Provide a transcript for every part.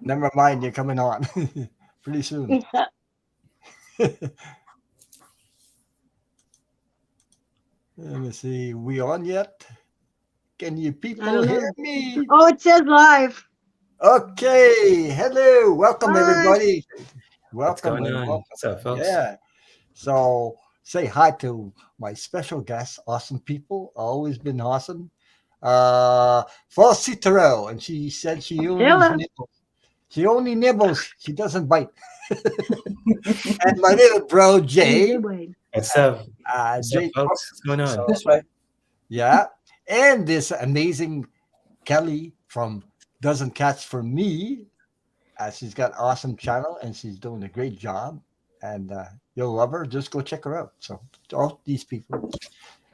Never mind, you're coming on pretty soon. Let me see. We on yet? Can you I people don't hear know. me? Oh, it says live. Okay. Hello. Welcome, Hi. everybody. What's Welcome going and on? welcome. What's up, folks? Yeah. So say hi to my special guest, awesome people. Always been awesome. Flossie Terrell, and she said she only Hello. nibbles. She only nibbles. She doesn't bite. And my little bro Easy Jay, way. What's up? What's up, Jay Cook. folks? What's going on? So That's right. yeah, and this amazing Kelly from Doesn't Catch for Me. She's got awesome channel and she's doing a great job. And you'll love her. Just go check her out. So all these people,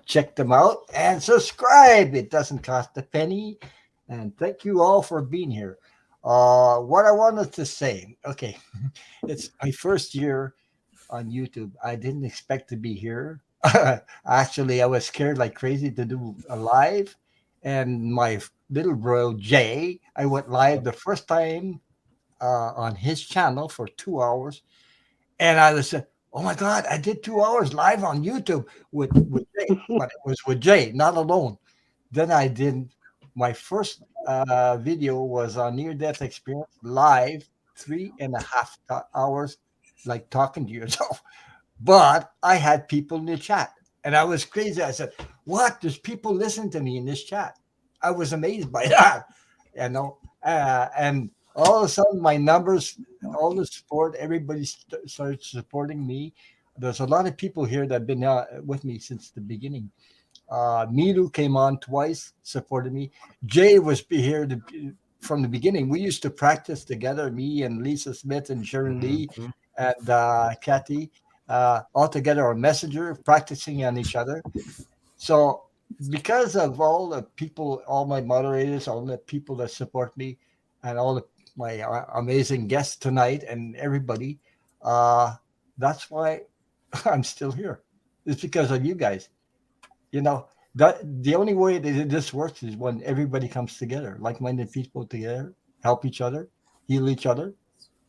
check them out and subscribe. It doesn't cost a penny. And thank you all for being here. What I wanted to say, okay, it's my first year on YouTube. I didn't expect to be here. Actually, I was scared like crazy to do a live. And my little bro Jay, I went live the first time on his channel for 2 hours, and I was, oh my god, I did 2 hours live on YouTube with Jay, but it was with Jay, not alone. Then I did my first video was on near death experience live, 3.5 hours, like talking to yourself. But I had people in the chat, and I was crazy. I said, "What? There's people listening to me in this chat." I was amazed by that, you know. And all of a sudden, my numbers, all the support, everybody started supporting me. There's a lot of people here that have been with me since the beginning. Milu came on twice, supported me. Jay was here from the beginning. We used to practice together, me and Lisa Smith and Sharon Lee Hmm. and Kathy, all together on Messenger, practicing on each other. So, because of all the people, all my moderators, all the people that support me, and all my amazing guests tonight, and everybody, uh, that's why I'm still here. It's because of you guys. You know, that the only way that this works is when everybody comes together, like-minded people together, help each other, heal each other,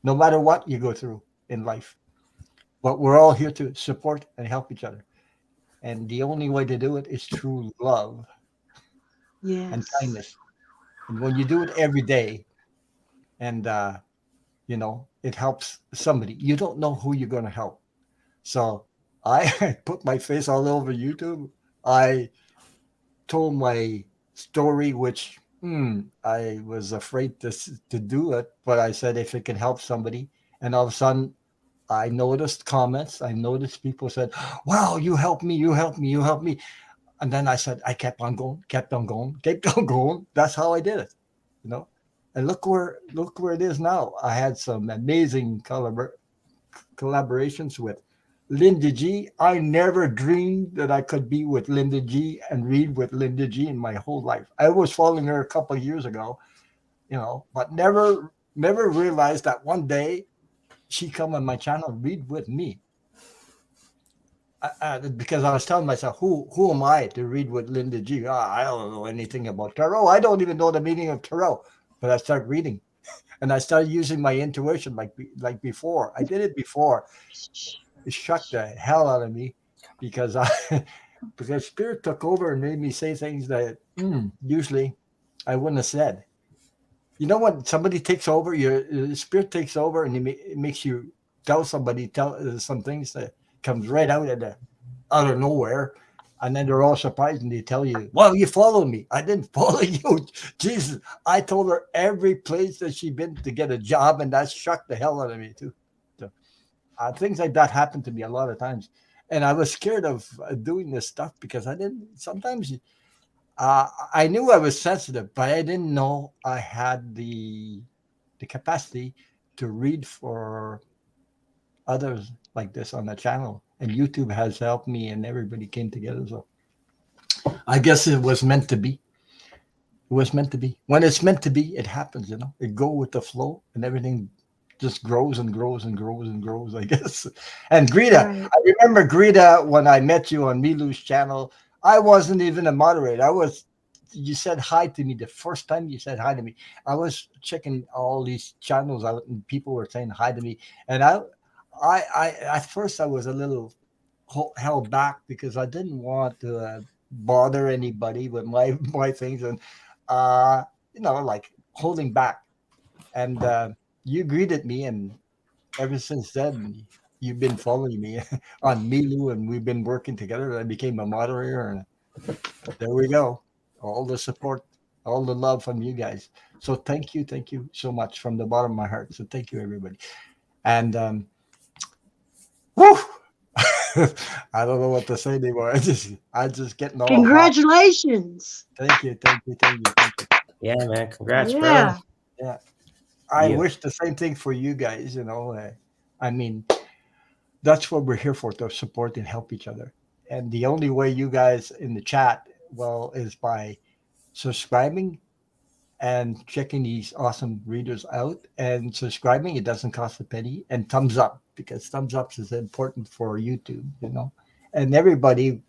no matter what you go through in life. But we're all here to support and help each other. And the only way to do it is through love and Yes. kindness. And when you do it every day, and it helps somebody, you don't know who you're going to help. So I put my face all over YouTube. I told my story, which I was afraid to do it, but I said if it can help somebody, and all of a sudden I noticed comments. I noticed people said, "Wow, you helped me! You helped me! You helped me!" And then I said, I kept on going, kept on going, kept on going. That's how I did it, you know. And look where it is now. I had some amazing collaborations with Linda G. I never dreamed that I could be with Linda G and read with Linda G in my whole life. I was following her a couple of years ago, but never realized that one day she come on my channel and read with me. Because I was telling myself, who am I to read with Linda G? I don't know anything about tarot. I don't even know the meaning of tarot. But I started reading, and I started using my intuition like before. I did it before. It shocked the hell out of me because I because spirit took over and made me say things that usually I wouldn't have said. You know when somebody takes over, your spirit takes over, and it makes you tell some things that comes right out of nowhere, and then they're all surprised and they tell you, "Well, you followed me." I didn't follow you, Jesus. I told her every place that she'd been to get a job, and that shocked the hell out of me too. So, things like that happen to me a lot of times, and I was scared of doing this stuff because I didn't. Sometimes I knew I was sensitive, but I didn't know I had the capacity to read for others like this on the channel. And YouTube has helped me, and everybody came together. So I guess it was meant to be. It was meant to be. When it's meant to be, it happens. It go with the flow, and everything just grows and grows and grows and grows. I guess. And Greta, Right. I remember Greta when I met you on Milu's channel. I wasn't even a moderator. I was you said hi to me the first time you said hi to me. I was checking all these channels out, and people were saying hi to me, and I at first I was a little held back because I didn't want to bother anybody with my my things, and uh, like holding back. And you greeted me, and ever since then, you've been following me on Milu, and we've been working together. I became a moderator, and there we go. All the support, all the love from you guys. So thank you so much from the bottom of my heart. So thank you, everybody. And whew, I don't know what to say anymore. I just getting all hot. Congratulations. Thank you. Yeah, man. Congrats, bro. Yeah. Yeah, I Yeah. wish the same thing for you guys. I mean, that's what we're here for, to support and help each other. And the only way you guys in the chat, well, is by subscribing and checking these awesome readers out and subscribing. It doesn't cost a penny. And thumbs up, because thumbs ups is important for YouTube. And everybody,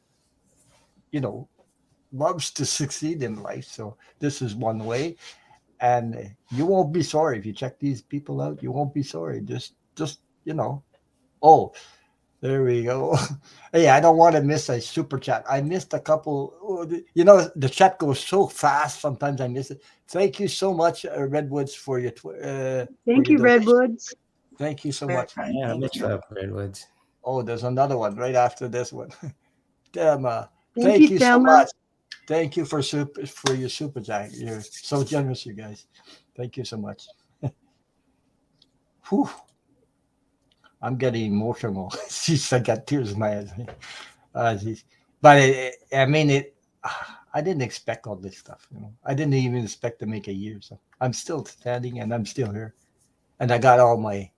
you know, loves to succeed in life. So this is one way. And you won't be sorry if you check these people out. You won't be sorry. Just, oh, there we go. Hey, I don't want to miss a super chat. I missed a couple. Oh, the chat goes so fast. Sometimes I miss it. Thank you so much, Redwoods, for for Thank your you, donation. Redwoods. Thank you so Yeah, much. I mixed up Redwoods. Oh, there's another one right after this one. Damn, Thank thank you, you so Thelma. much. Thank you for your super chat. You're so generous, you guys. Thank you so much. Whew, I'm getting emotional. Jeez, I got tears in my eyes. Geez. But I mean, I didn't expect all this stuff. I didn't even expect to make a year. So I'm still standing, and I'm still here, and I got all my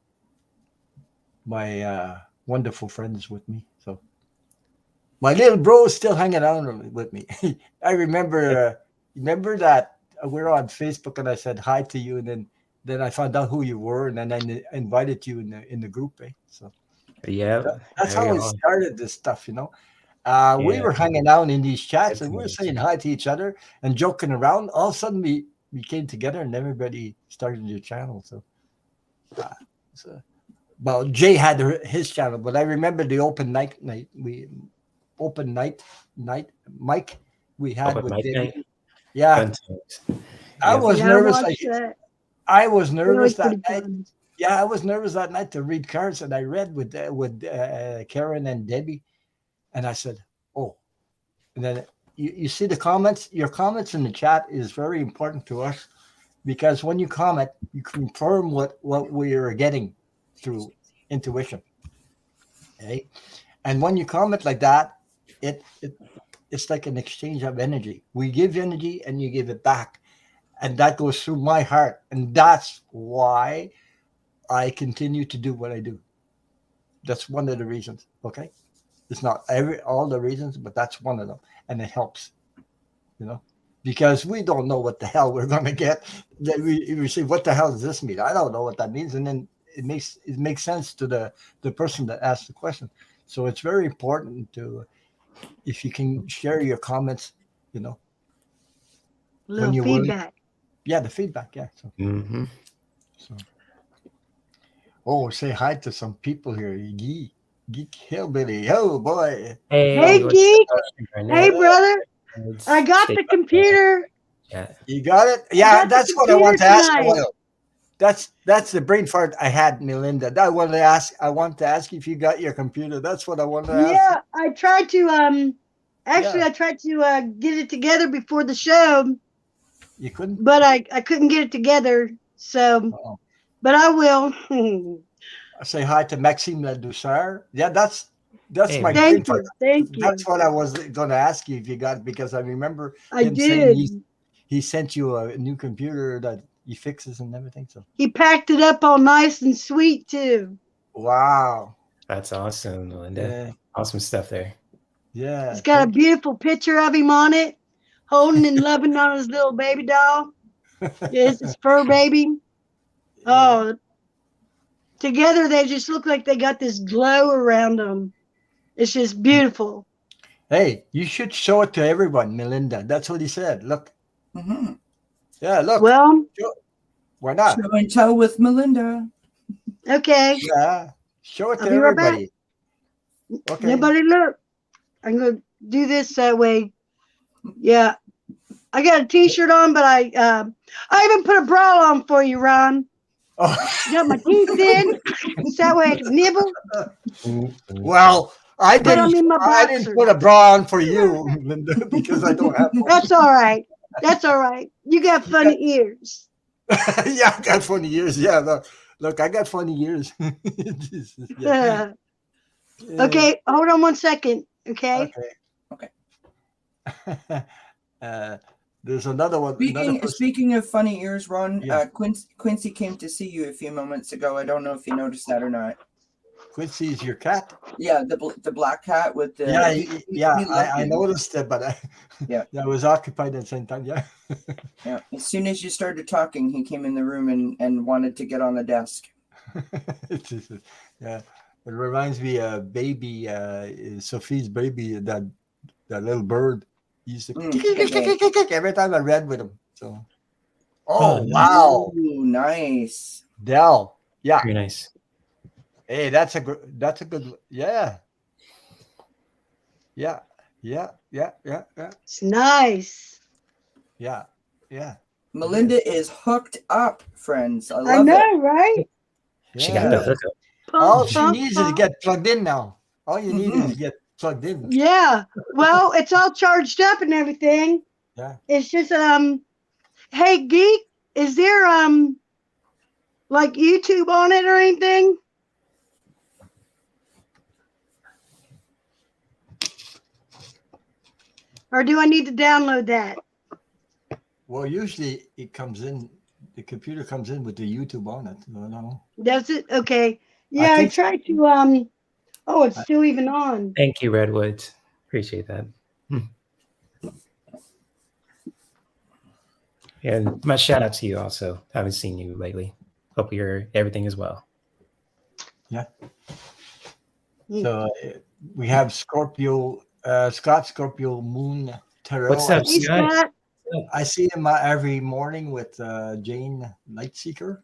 wonderful friends with me. So my little bro is still hanging out with me. I remember that we're on Facebook, and I said hi to you, and then I found out who you were, and then I invited you in the group. So Yeah. that's There how you it go. started. This stuff. We Yeah. were hanging out in these chats, Good and we were times. saying hi to each other and joking around. All of a sudden, we came together, and everybody started their channel. Uh, so well, Jay had his channel, but I remember the open night mic we had Open with mic night. Debbie. Yeah, Fun times. I Yep. was Yeah, I nervous. watched that. I was They're nervous always that pretty night. fun. Yeah, I was nervous that night to read cards, and I read with Karen and Debbie, and I said, "Oh." And then you see the comments. Your comments in the chat is very important to us, because when you comment, you confirm what we are getting through intuition. Okay, and when you comment like that, it's like an exchange of energy. We give energy, and you give it back, and that goes through my heart, and that's why I continue to do what I do. That's one of the reasons. Okay, it's not every all the reasons, but that's one of them, and it helps. you know, because we don't know what the hell we're going to get. That we say, what the hell does this mean? I don't know what that means, and then it makes sense to the person that asked the question. So it's very important to, if you can share your comments, you know, A when little you're willing. feedback. Yeah, the feedback. Yeah. Mm-hmm. So oh, say hi to some people here. Geek hillbilly. Oh boy. Hey, Hey, what's geek. up, Hey, Garnett? brother. I got Stay the up, computer. chat. You got it. I Yeah, got the that's what I computer want to ask a tonight. while. That's the brain fart I had, Melinda. That I wanted to ask. I want to ask if you got your computer. That's what I wanted to ask. Yeah, I tried to actually Yeah, I tried to get it together before the show, you couldn't. but I couldn't get it together. So, Oh. but I will. I say hi to Maxime Ladouceur. Yeah, that's Hey, my man. brain Thank fart. you. Thank That's you. what I was going to ask you if you got, because I remember I him saying did. he sent you a new computer that he fixes and everything. So He packed it up all nice and sweet too. wow. That's awesome, Melinda. Yeah, Awesome stuff there. yeah. It's got a Thank you. beautiful picture of him on it, holding and loving on his little baby doll. Yes, his fur baby. Yeah. Oh, together they just look like they got this glow around them. It's just beautiful. Hey, you should show it to everyone, Melinda. That's what he said. Look. Mm-hmm. Yeah, look. Well, Why not? Show and tell with Melinda. okay. Yeah. Show it I'll to be right back. everybody. Okay. Nobody look. I'm gonna do this that way. Yeah. I got a t-shirt on, but I even put a bra on for you, Ron. Oh. Got my teeth in. So that way I can nibble. Well, I But I'm in my didn't boxers. put a bra on for you, Linda, because I don't have one. That's all right. That's all right. You got funny ears. Yeah, I got funny ears. Yeah, look, I got funny ears. Jesus, yeah. Okay, hold on 1 second. Okay. Okay. There's another one. Speaking of funny ears, Ron, Yeah. Quincy came to see you a few moments ago. I don't know if you noticed that or not. Quincy's your cat. Yeah, the black cat with the I noticed it, but I was occupied at the same time. Yeah. Yeah. As soon as you started talking, he came in the room and wanted to get on the desk. Yeah. It reminds me of baby, Sophie's baby, that little bird. He used to every time I read with him. So, wow, Ooh, nice. Dell, yeah, Very nice. hey, that's a good, yeah. It's nice. Yeah. Melinda is hooked up, friends. I I love know, it. right? She got the hookup. All Pump, she pump, needs is to pump. get plugged in now. All you need is to get plugged in. Yeah. Well, it's all charged up and everything. Yeah. It's just hey geek, is there like YouTube on it or anything? Or do I need to download that? Well, usually it comes in. The computer comes in with the YouTube on it. No. Does it? Okay. Yeah, I think so. tried to oh, it's still even on. Thank you, Redwoods. Appreciate that. And my shout out to you also. Haven't seen you lately. Hope everything is well. Yeah. So we have Scorpio, Scott Scorpio Moon Tarot. What's up, Hey, Scott? Scott. I see him every morning with Jane Lightseeker,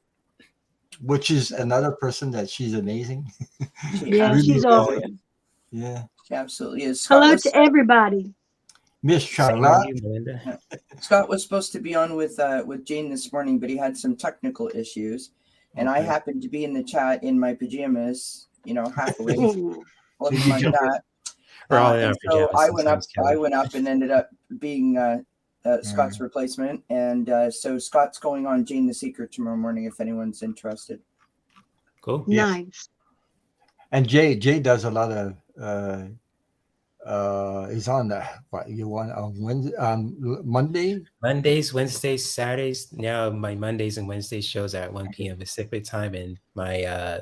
which is another person that she's amazing. Yeah, Really she's amazing. awesome. Yeah. She absolutely is. Hello to everybody. Miss Same Charlotte. on you, Melinda. Scott was supposed to be on with Jane this morning, but he had some technical issues, and I Okay. happened to be in the chat in my pajamas, half awake. Ooh. Wasn't Did you like jump that. We're all in And our so pajamas I went up. sometimes, Kelly. I went up and ended up being Scott's replacement, and so Scott's going on Jane the Seeker tomorrow morning. If anyone's interested. Cool. Yeah. Nice. And Jay does a lot of he's on the Monday. Mondays, Wednesdays, Saturdays. Now my Mondays and Wednesdays shows are at 1 p.m. Pacific time, and my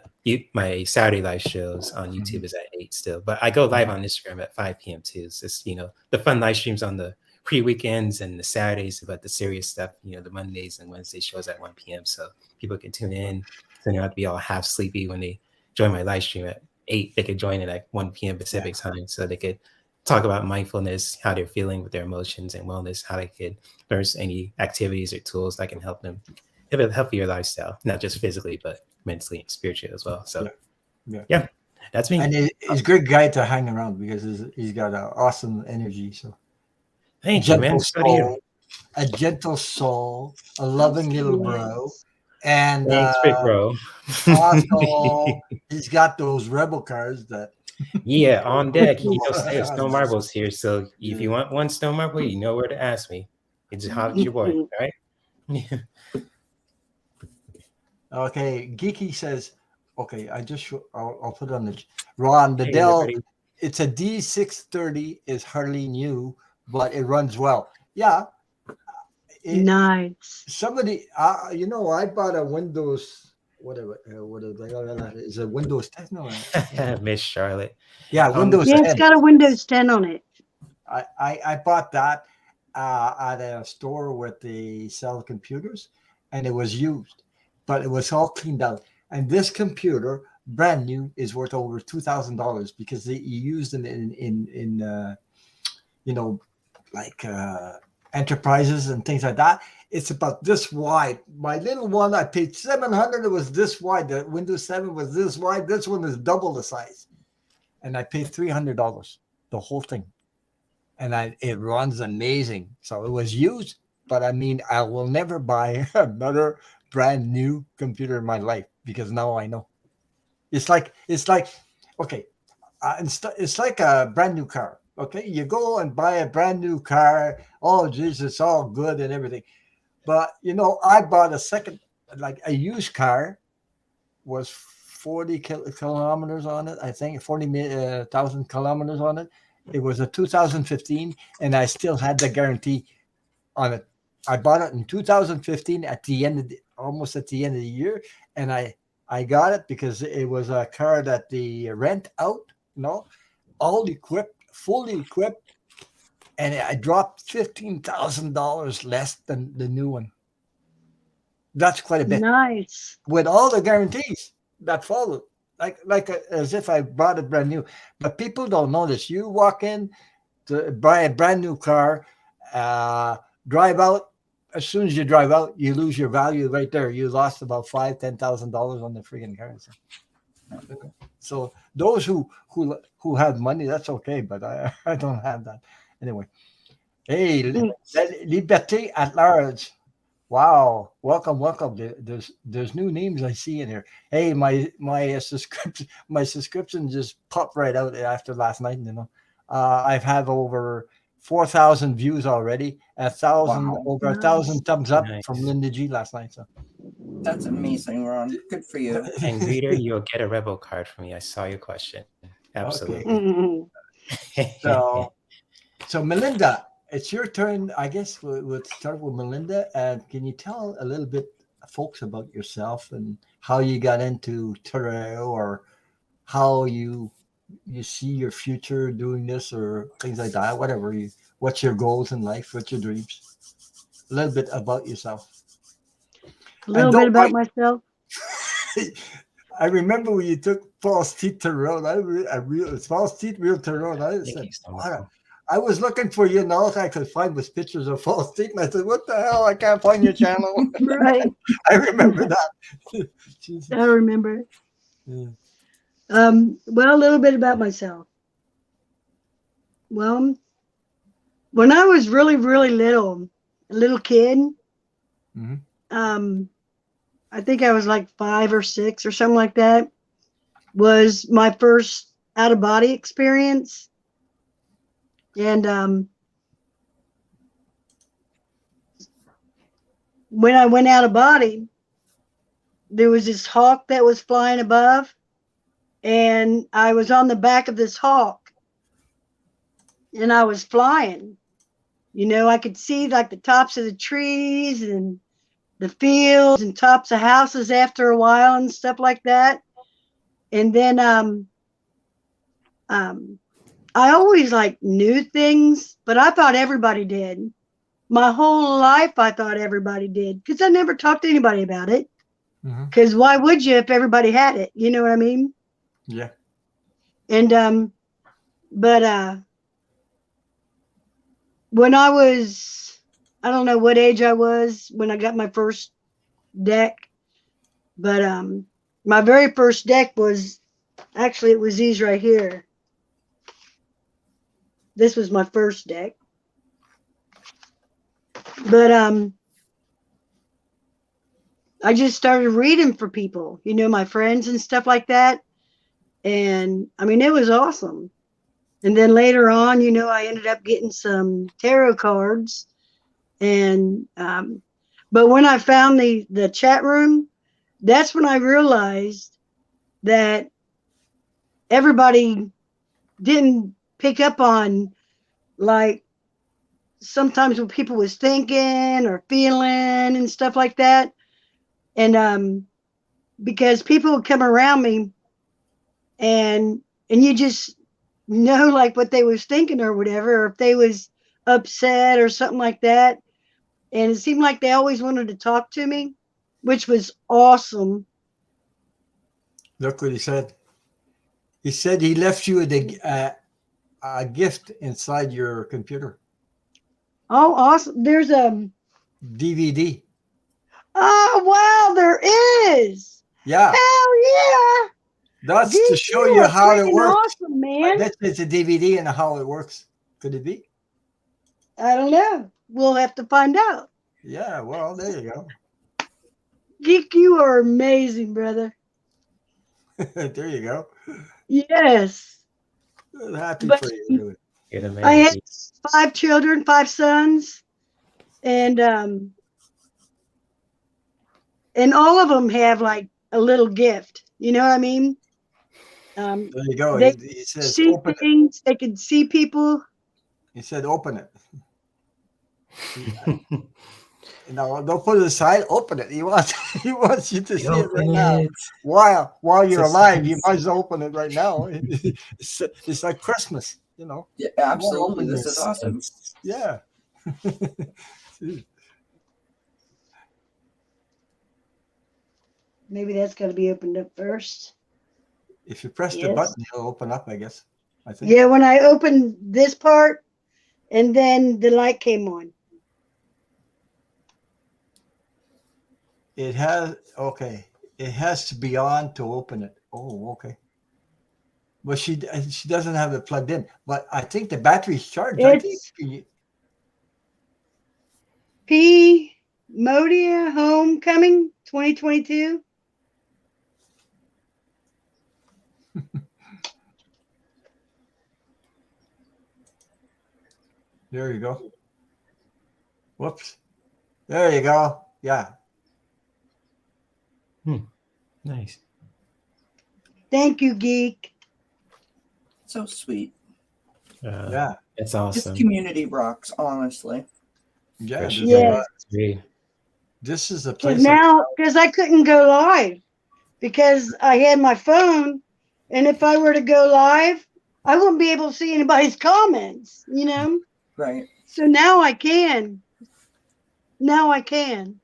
my Saturday live shows on YouTube is at 8 still. But I go live on Instagram at 5 p.m. too. It's just the fun live streams on the pre-weekends and the Saturdays, but the serious stuff, the Mondays and Wednesday shows at 1 p.m. So people can tune in. So they don't have to be all half sleepy when they join my live stream at 8. They could join it at 1 p.m. Pacific time, so they could talk about mindfulness, how they're feeling with their emotions and wellness, how they could learn any activities or tools that can help them live a healthier lifestyle, not just physically, but mentally and spiritually as well. So yeah, that's me. And he's a great guy to hang around because he's got an awesome energy. So Thank you, man. So do you. A gentle soul, a loving little bro. And Thanks, big bro. also, he's got those rebel cars that. Yeah, on deck. There's no marbles here, so if you want one stone marble, you know where to ask me. It's just holler at your boy, all right? Okay, Geeky says, okay, I'll put it on the Ron the Dell. It's a D630, is hardly new, but it runs well. Yeah. Nice. Somebody, I bought a Windows, whatever is a Windows 10? No, Miss Charlotte. Yeah, Windows 10. Yeah, it's got a Windows 10 on it. I bought that at a store where they sell computers, and it was used, but it was all cleaned out. And this computer, brand new, is worth over $2,000 because they used it you know, like enterprises and things like that. It's about this wide. My little one, I paid $700. It was this wide. The Windows 7 was this wide. This one is double the size, and I paid $300 the whole thing, and it runs amazing. So it was used, but I mean, I will never buy another brand new computer in my life because now I know. It's like okay, it's like a brand new car. Okay, you go and buy a brand new car. Oh, geez, it's all good and everything. But I bought a second, like a used car, was 40 kilometers on it. I think 40,000 kilometers on it. It was a 2015, and I still had the guarantee on it. I bought it in 2015 at the end of almost at the end of the year, and I got it because it was a car that they rent out, all equipped, fully equipped, and I dropped $15,000 less than the new one. That's quite a bit Nice. with all the guarantees that followed, as if I bought it brand new. But people don't know this. You walk in to buy a brand new car, drive out. As soon as you drive out, you lose your value right there. You lost about $10,000 on the freaking car. So those who have money, that's okay. But I don't have that anyway. Hey, Liberté at large. Wow, welcome. There's new names I see in here. Hey, my subscription just popped right out after last night. I've had over 4,000 views already. Over a thousand thumbs up Nice. from Linda G last night. So That's amazing, Ron. Good for you. And reader, you'll get a Rebel card from me. I saw your question. Absolutely. Mhm. So Melinda, it's your turn. I guess we'll start with Melinda. And can you tell a little bit, folks, about yourself and how you got into Terreo, or how you see your future doing this, or things like that? What's your goals in life? What's your dreams? A little bit about yourself. A little don't bit about mind- myself. I remember when you took False Teeth to Road. False Teeth Real to Road. I Thank said, you so much. "What I was looking for you, and all I could find was pictures of False Teeth. And I said, what the hell? I can't find your channel. Right. I remember that. Jesus. I remember. Yeah. Well, a little bit about myself. Well, when I was really, really little, a little kid, Mhm. I think I was like 5 or 6 or something like that, was my first out of body experience. And when I went out of body, there was this hawk that was flying above, and I was on the back of this hawk, and I was flying. I could see like the tops of the trees and the fields and tops of houses after a while and stuff like that. And then I always like knew things, but I thought everybody did. My whole life, I thought everybody did, because I never talked to anybody about it. Mhm. Because why would you if everybody had it? You know what I mean? Yeah. And but when I was, I don't know what age I was when I got my first deck, but my very first deck was actually, it was these right here. This was my first deck. But I just started reading for people, my friends and stuff like that. And I mean, it was awesome. And then later on, I ended up getting some tarot cards. And but when I found the chat room, that's when I realized that everybody didn't pick up on, like, sometimes what people was thinking or feeling and stuff like that. And because people would come around me and you just know like what they was thinking or whatever, or if they was upset or something like that. And it seemed like they always wanted to talk to me, which was awesome. Look what he said. He said he left you a gift inside your computer. Oh, awesome. There's DVD. oh wow, there is. Yeah, Hell yeah. that's to Dude, show you you are how it freaking works. awesome, man. This is a DVD and how it works. Could it be? I don't know. We'll have to find out. Yeah. Well, there you go. Geek, you are amazing, brother. There you go. Yes. Happy But for you. Really. You're the I man. had 5 children, 5 sons, and all of them have like a little gift. You know what I mean? There you go. They He says see open it. things. They can see people. He said open it. No, don't put it aside. Open it. He wants he wants you to see it right now. While you're alive, you might as well open it right now. It's like Christmas, you know. Yeah, Come on, absolutely. open This is awesome. Yeah. Maybe that's got to be opened up first. If you press the Yes. button, it'll open up, I guess. I think. Yeah, when I opened this part, and then the light came on. It has okay. It has to be on to open it. Oh, okay. But she doesn't have it plugged in. But I think the battery's charged. I think It's P. Modia Homecoming 2022. there you go. Whoops. There you go. Yeah. Nice. Thank you, Geek. So sweet. Yeah. It's This awesome. community rocks, honestly. Yeah. For This, sure. Yeah. It's great. this is a Because place. now, because I couldn't go live because I had my phone, and if I were to go live, I wouldn't be able to see anybody's comments, you know? Right. So now I can. Now I can.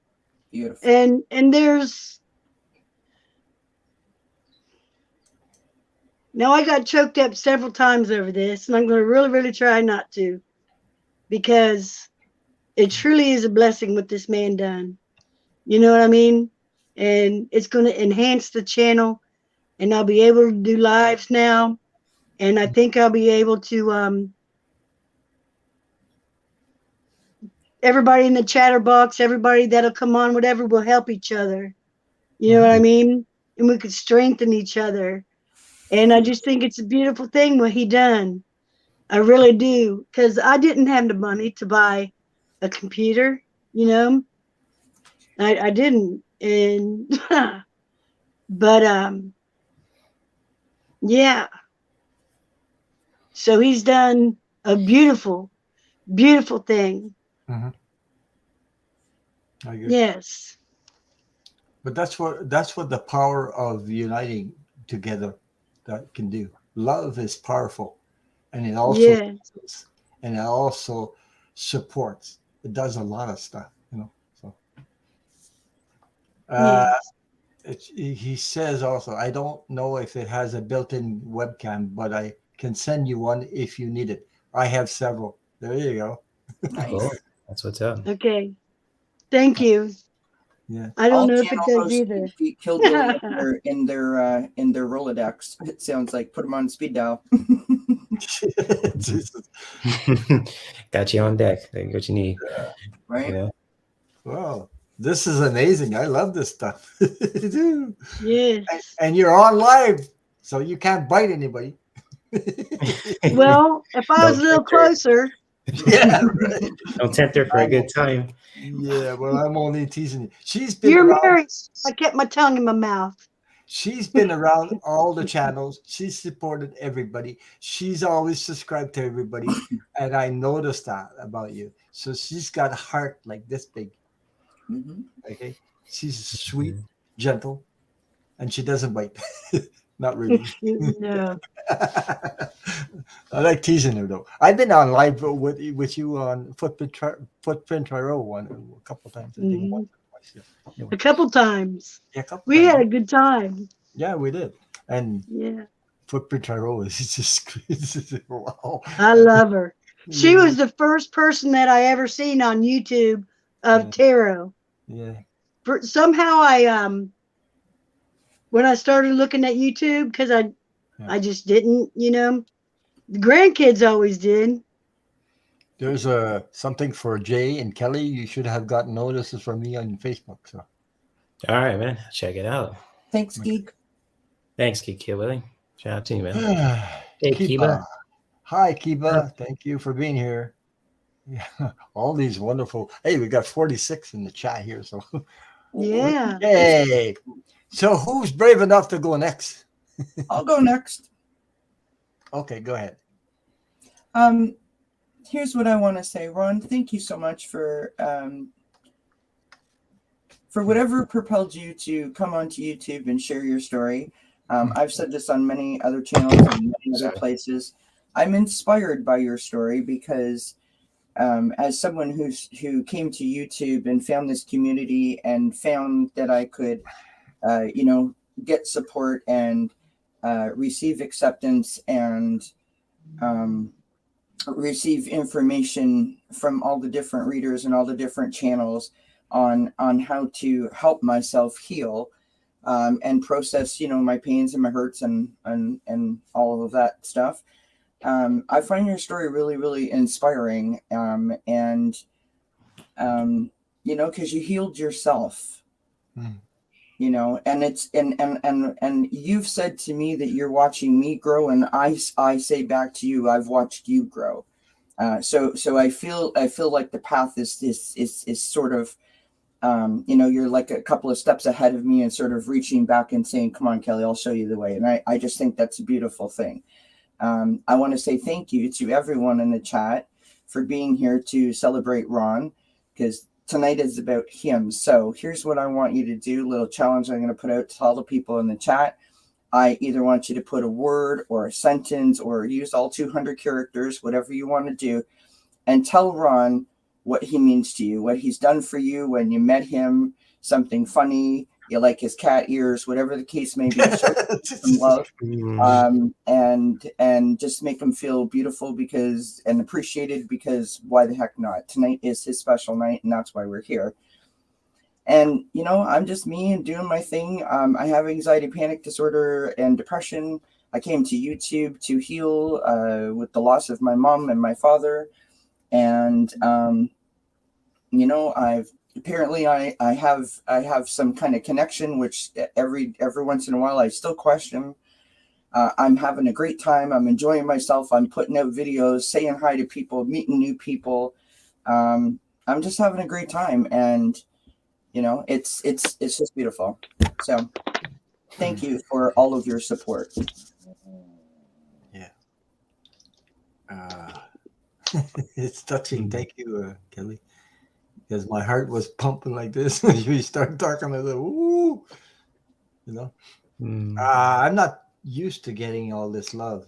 Beautiful. And there's now I got choked up several times over this, and I'm going to really, really try not to, because it truly is a blessing what this man done. You know what I mean? And it's going to enhance the channel, and I'll be able to do lives now, and I think I'll be able to everybody in the chatter box, everybody that'll come on, whatever, will help each other. You know what I mean? And we could strengthen each other. And I just think it's a beautiful thing what he done. I really do, because I didn't have the money to buy a computer, you know. I didn't, and but yeah. So he's done a beautiful, beautiful thing. I agree. Yes. But that's what the power of uniting together that can do. Love is powerful, and it also Yes. and it also supports. It does a lot of stuff, you know. So Yes. he says also, I don't know if it has a built-in webcam, but I can send you one if you need it. I have several. There you go. Nice. Cool. That's what's up. Okay. Thank you. Yeah. I All don't know if it channel does hosts either. be killed in their Rolodex. It sounds like put them on speed dial. Jesus. Got you on deck. What you need. Right. You know? Wow. This is amazing. I love this stuff. Yes. And you're on live, so you can't bite anybody. Well, if I was a No little filter. closer. Yeah, right. Don't tempt her for a good time. Yeah, well, I'm only teasing you. She's been You're around. married. I kept my tongue in my mouth. She's been around all the channels. She's supported everybody. She's always subscribed to everybody, and I noticed that about you. So she's got a heart like this big. Mm-hmm. Okay, she's sweet, gentle, and she doesn't bite. Not really. No. I like teasing her though. I've been on live with you on Footprint Tarot one a couple times. I think once or twice. Yeah. A couple times. Yeah, a couple We times. had a good time. Yeah, we did. And Yeah. Footprint Tarot is just wow. I love her. She Yeah, was the first person that I ever seen on YouTube of Yeah. tarot. yeah. Somehow when I started looking at YouTube, because I just didn't, the grandkids always did. There's something for Jay and Kelly. You should have gotten notices from me on Facebook. So All right, man. Check it out. Thanks, Geek. Thanks, Kiki Willie. Shout out to you, man. Hey, Kiba. Kiba. Hi, Kiba. Thank you for being here. Yeah, all these wonderful. Hey, we got 46 in the chat here. So Yeah. yay. So who's brave enough to go next? I'll go next. Okay, go ahead. Here's what I want to say, Ron. Thank you so much for whatever propelled you to come onto YouTube and share your story. I've said this on many other channels and many other places. I'm inspired by your story because as someone who came to YouTube and found this community and found that I could, get support and receive acceptance and receive information from all the different readers and all the different channels on how to help myself heal and process, my pains and my hurts and all of that stuff. I find your story really, really inspiring. Because you healed yourself, and it's, and you've said to me that you're watching me grow. And I say back to you, I've watched you grow. So I feel like the path is sort of, you're like a couple of steps ahead of me and sort of reaching back and saying, come on, Kelly, I'll show you the way. And I just think that's a beautiful thing. I want to say thank you to everyone in the chat for being here to celebrate Ron, because tonight is about him. So here's what I want you to do, a little challenge I'm going to put out to all the people in the chat. I either want you to put a word or a sentence or use all 200 characters, whatever you want to do, and tell Ron what he means to you, what he's done for you when you met him, something funny, you like his cat ears, whatever the case may be. Show some love, and just make him feel beautiful and appreciated, because why the heck not? Tonight is his special night, and that's why we're here. And I'm just me and doing my thing. I have anxiety, panic disorder, and depression. I came to YouTube to heal with the loss of my mom and my father, and I have some kind of connection, which every once in a while I still question. I'm having a great time. I'm enjoying myself. I'm putting out videos, saying hi to people, meeting new people. I'm just having a great time, and it's just beautiful. So thank you for all of your support. Yeah. It's touching. Thank you, Kelly. Because my heart was pumping like this when you started talking. I was like, ooh, I'm not used to getting all this love.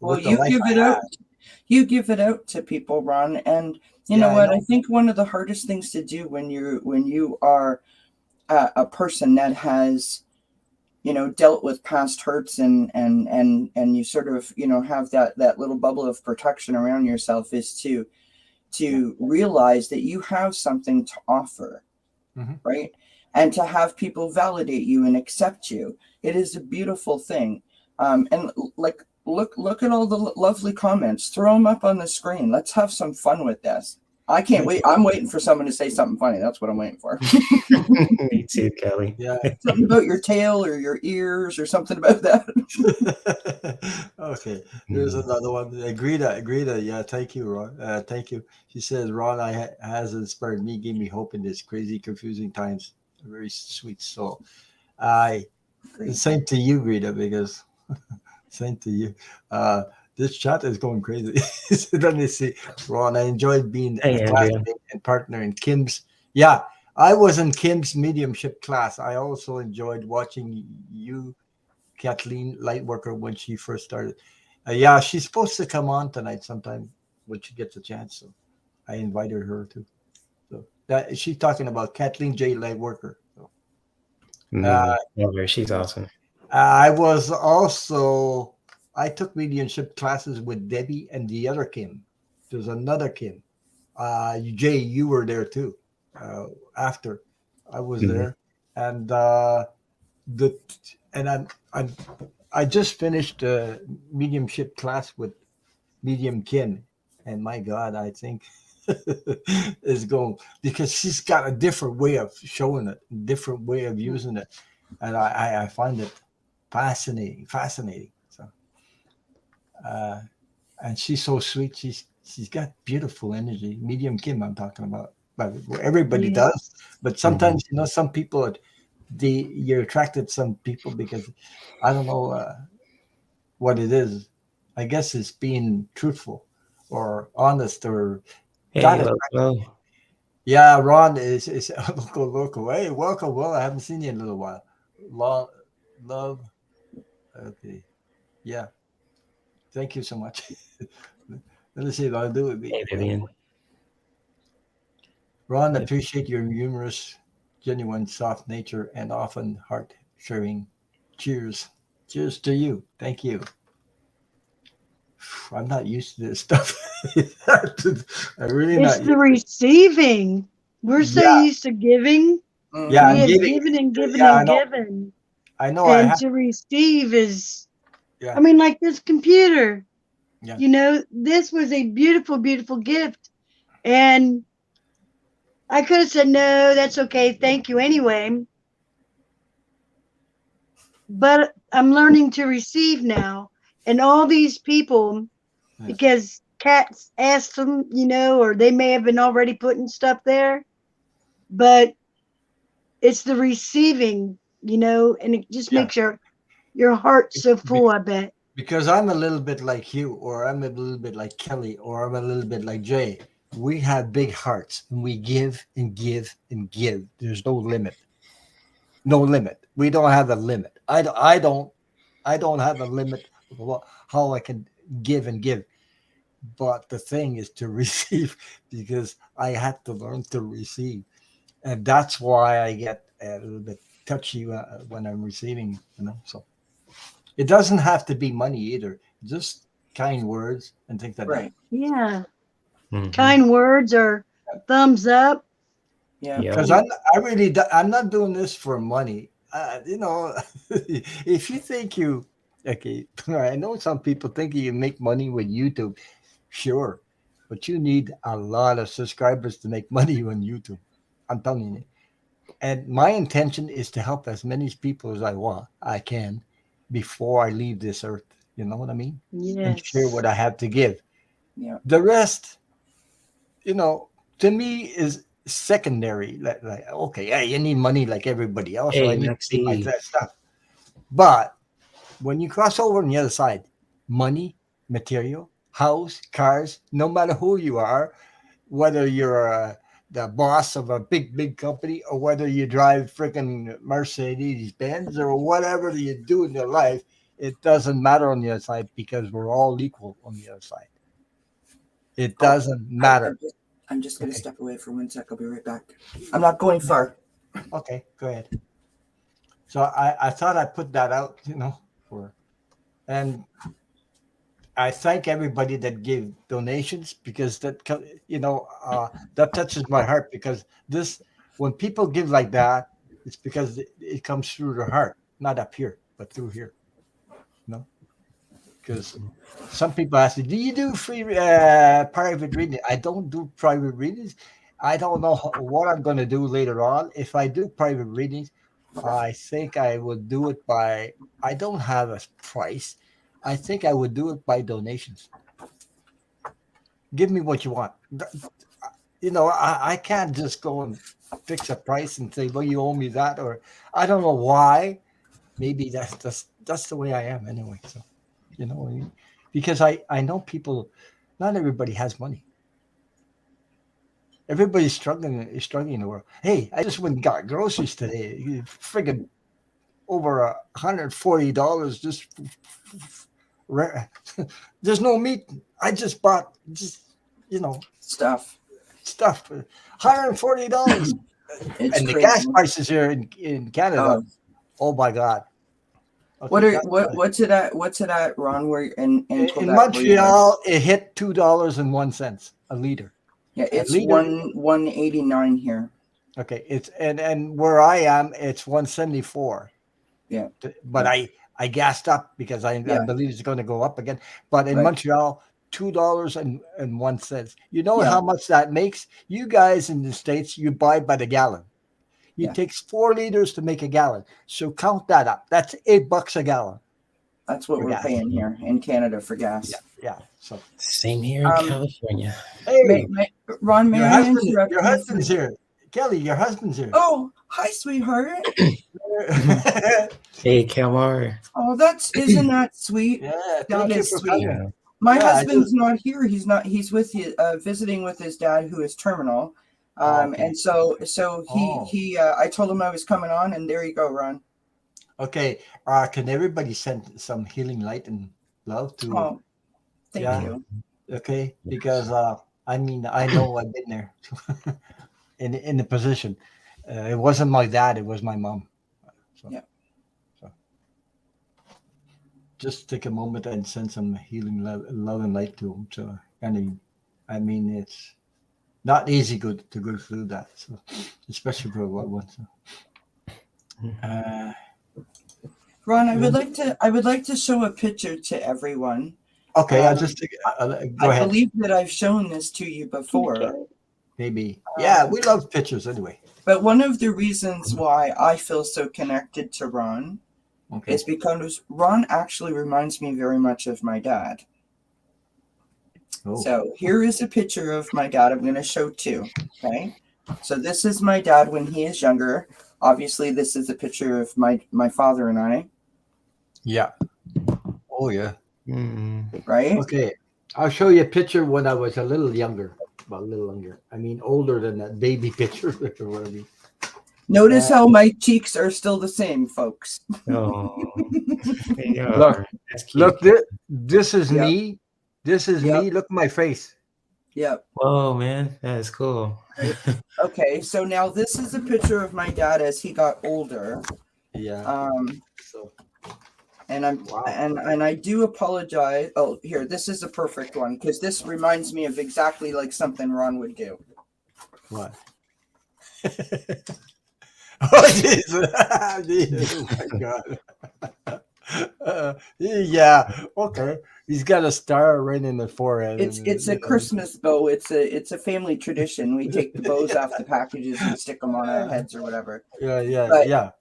Well, you give it out. You give it out to people, Ron, and you know what? I think one of the hardest things to do when you are a person that has, dealt with past hurts and you sort of, have that little bubble of protection around yourself, is to realize that you have something to offer, right? And to have people validate you and accept you. It is a beautiful thing. And like, look at all the lovely comments. Throw them up on the screen. Let's have some fun with this. I can't wait. I'm waiting for someone to say something funny. That's what I'm waiting for. Me too, Kelly. Yeah. Something about your tail or your ears or something about that. Okay. There's another one. Agrita. Yeah. Thank you, Ron. Thank you. She says, Ron has inspired me, gave me hope in this crazy, confusing times. A very sweet soul. Same to you, Greta, because same to you. This chat is going crazy. Let me see. Ron, I enjoyed being a classmate and partner in Kim's. Yeah, I was in Kim's mediumship class. I also enjoyed watching you, Kathleen Lightworker, when she first started. Yeah, she's supposed to come on tonight sometime when she gets a chance. So I invited her too. So she's talking about Kathleen J. Lightworker. So, she's awesome. I was also I took mediumship classes with Debbie and the other Kim. There's another Kim. Jay, you were there too. After I was Mhm. there, and the and I just finished a mediumship class with medium Kim, and my God, I think is going because she's got a different way of showing it, different way of using it, and I find it fascinating. So, uh, and she's so sweet. She's got beautiful energy. Medium Kim, I'm talking about. But everybody Yeah. does. But Mhm. sometimes, some people you're attracted to some people because I don't know what it is. I guess it's being truthful or honest or Hey, that. local. Yeah, Ron is local. Hey, welcome. Well, I haven't seen you in a little while. Love. Okay. Yeah. Thank you so much. Let us see what I'll do with me. Hey, Vivian. Ron, Yep. appreciate your humorous, genuine, soft nature and often heart sharing. Cheers. Cheers to you. Thank you. I'm not used to this stuff. I'm really It's not the used. receiving. We're so Yeah, used to giving. yeah, We I'm Mm-hmm. have giving. given and given Yeah, I and know. given. I know. I And have. to receive is, Yeah, I mean, like this computer, yeah, this was a beautiful, beautiful gift. And I could have said, no, that's okay. Thank you anyway. But I'm learning to receive now. And all these people, yes, because cats asked them, or they may have been already putting stuff there, but it's the receiving, and it just yeah. makes your heart so Be- full, I bet. Because I'm a little bit like you, or I'm a little bit like Kelly, or I'm a little bit like Jay. We have big hearts, and we give and give and give. There's no limit. No limit. We don't have a limit. I don't have a limit of how I can give and give. But the thing is to receive because I had to learn to receive, and that's why I get a little bit touchy when I'm receiving. So it doesn't have to be money either. Just kind words and things like that. Right. Yeah. Mhm. Kind words or thumbs up. Yeah. Yep. Because I'm not doing this for money. If you think okay, I know some people think you make money with YouTube. Sure, but you need a lot of subscribers to make money on YouTube. I'm telling you. And my intention is to help as many people as I can before I leave this earth. You know what I mean? And share Yes. what I have to give. Yeah. The rest, you know, to me is secondary. Like okay, yeah, you need money like everybody else, so I Hey, need to pay my Maxi. stuff. But when you cross over on the other side, money, material, house, cars, no matter who you are, whether you're the boss of a big company or whether you drive freaking Mercedes Benz or whatever you do in your life, it doesn't matter on the other side because we're all equal on the other side. It Oh, doesn't I, matter. I'm just gonna Okay. step away for 1 sec. I'll be right back. I'm not going far. Okay. Go ahead. So I thought I put that out, for and I thank everybody that gave donations because that touches my heart because this when people give like that, it's because it comes through their heart, not up here, but through here. You know, because some people ask me, "Do you do free private reading?" I don't do private readings. I don't know what I'm going to do later on. If I do private readings, I think I would do it by. I don't have a price. I think I would do it by donations. Give me what you want. I can't just go and fix a price and say, well, you owe me that, or I don't know why. Maybe that's the way I am anyway. So, what I mean? Because I know people, not everybody has money. Everybody's struggling in the world. Hey, I just went and got groceries today. Friggin' over $140 just there's no meat. I just bought you know Stuff. stuff. $140. It's And the crazy. gas prices here in Canada, Oh, oh my God. Okay, What's it at, Ron? Where in in Quebec, Montreal, it hit $2.01 a liter. yeah, A it's liter. 189 here. Okay, it's and where I am, it's 174. Yeah, But yeah. I gassed up because I Yeah. believe it's going to go up again. But in Right. Montreal, $2.01. You know Yeah. how much that makes? You guys in the States, you buy by the gallon. It Yeah. takes 4 liters to make a gallon. So count that up. That's $8 a gallon. That's what For we're gas. paying here in Canada for gas. Yeah. So Same here in California. hey, Ron, may I interrupt your you husband's here. Kelly, your husband's here. Oh, hi, sweetheart. Hey, Kalmar. Oh, isn't that sweet? Yeah, That thank you is for sweet. coming. My Yeah, husband's not here. He's with you, visiting with his dad, who is terminal. Okay. And so Oh. he I told him I was coming on, and there you go, Ron. Okay. Can everybody send some healing light and love to? Oh, thank Yeah. you. Okay, because I mean I know I've been there in the position. It wasn't my dad; it was my mom. So, Yeah. So just take a moment and send some healing love and light to him. So, I mean, it's not easy to go through that, so especially for a loved one. So. Ron, I would like to show a picture to everyone. Okay, I'll just go I ahead. believe that I've shown this to you before. Maybe. Yeah, we love pictures anyway. But one of the reasons why I feel so connected to Ron Okay. is because Ron actually reminds me very much of my dad. Oh. So here is a picture of my dad. I'm going to show two. Okay. So this is my dad when he is younger. Obviously, this is a picture of my father and I. Yeah. Oh, yeah. Right? Okay. I'll show you a picture when I was a little younger. Well, a little younger. I mean, older than that baby picture. Or whatever. Notice how my cheeks are still the same, folks. Oh, look, this is Yep. me. This is Yep. me. Look at my face. Yep. Whoa, man, that is cool. Okay, so now this is a picture of my dad as he got older. Yeah. So. And and I do apologize. Oh, here, this is a perfect one because this reminds me of exactly like something Ron would do. What? Oh, Jesus. Oh, my God. Yeah. Okay. He's got a star right in the forehead. It's a Christmas bow. It's a family tradition. We take the bows off the packages and stick them on our heads or whatever. Yeah. But, yeah.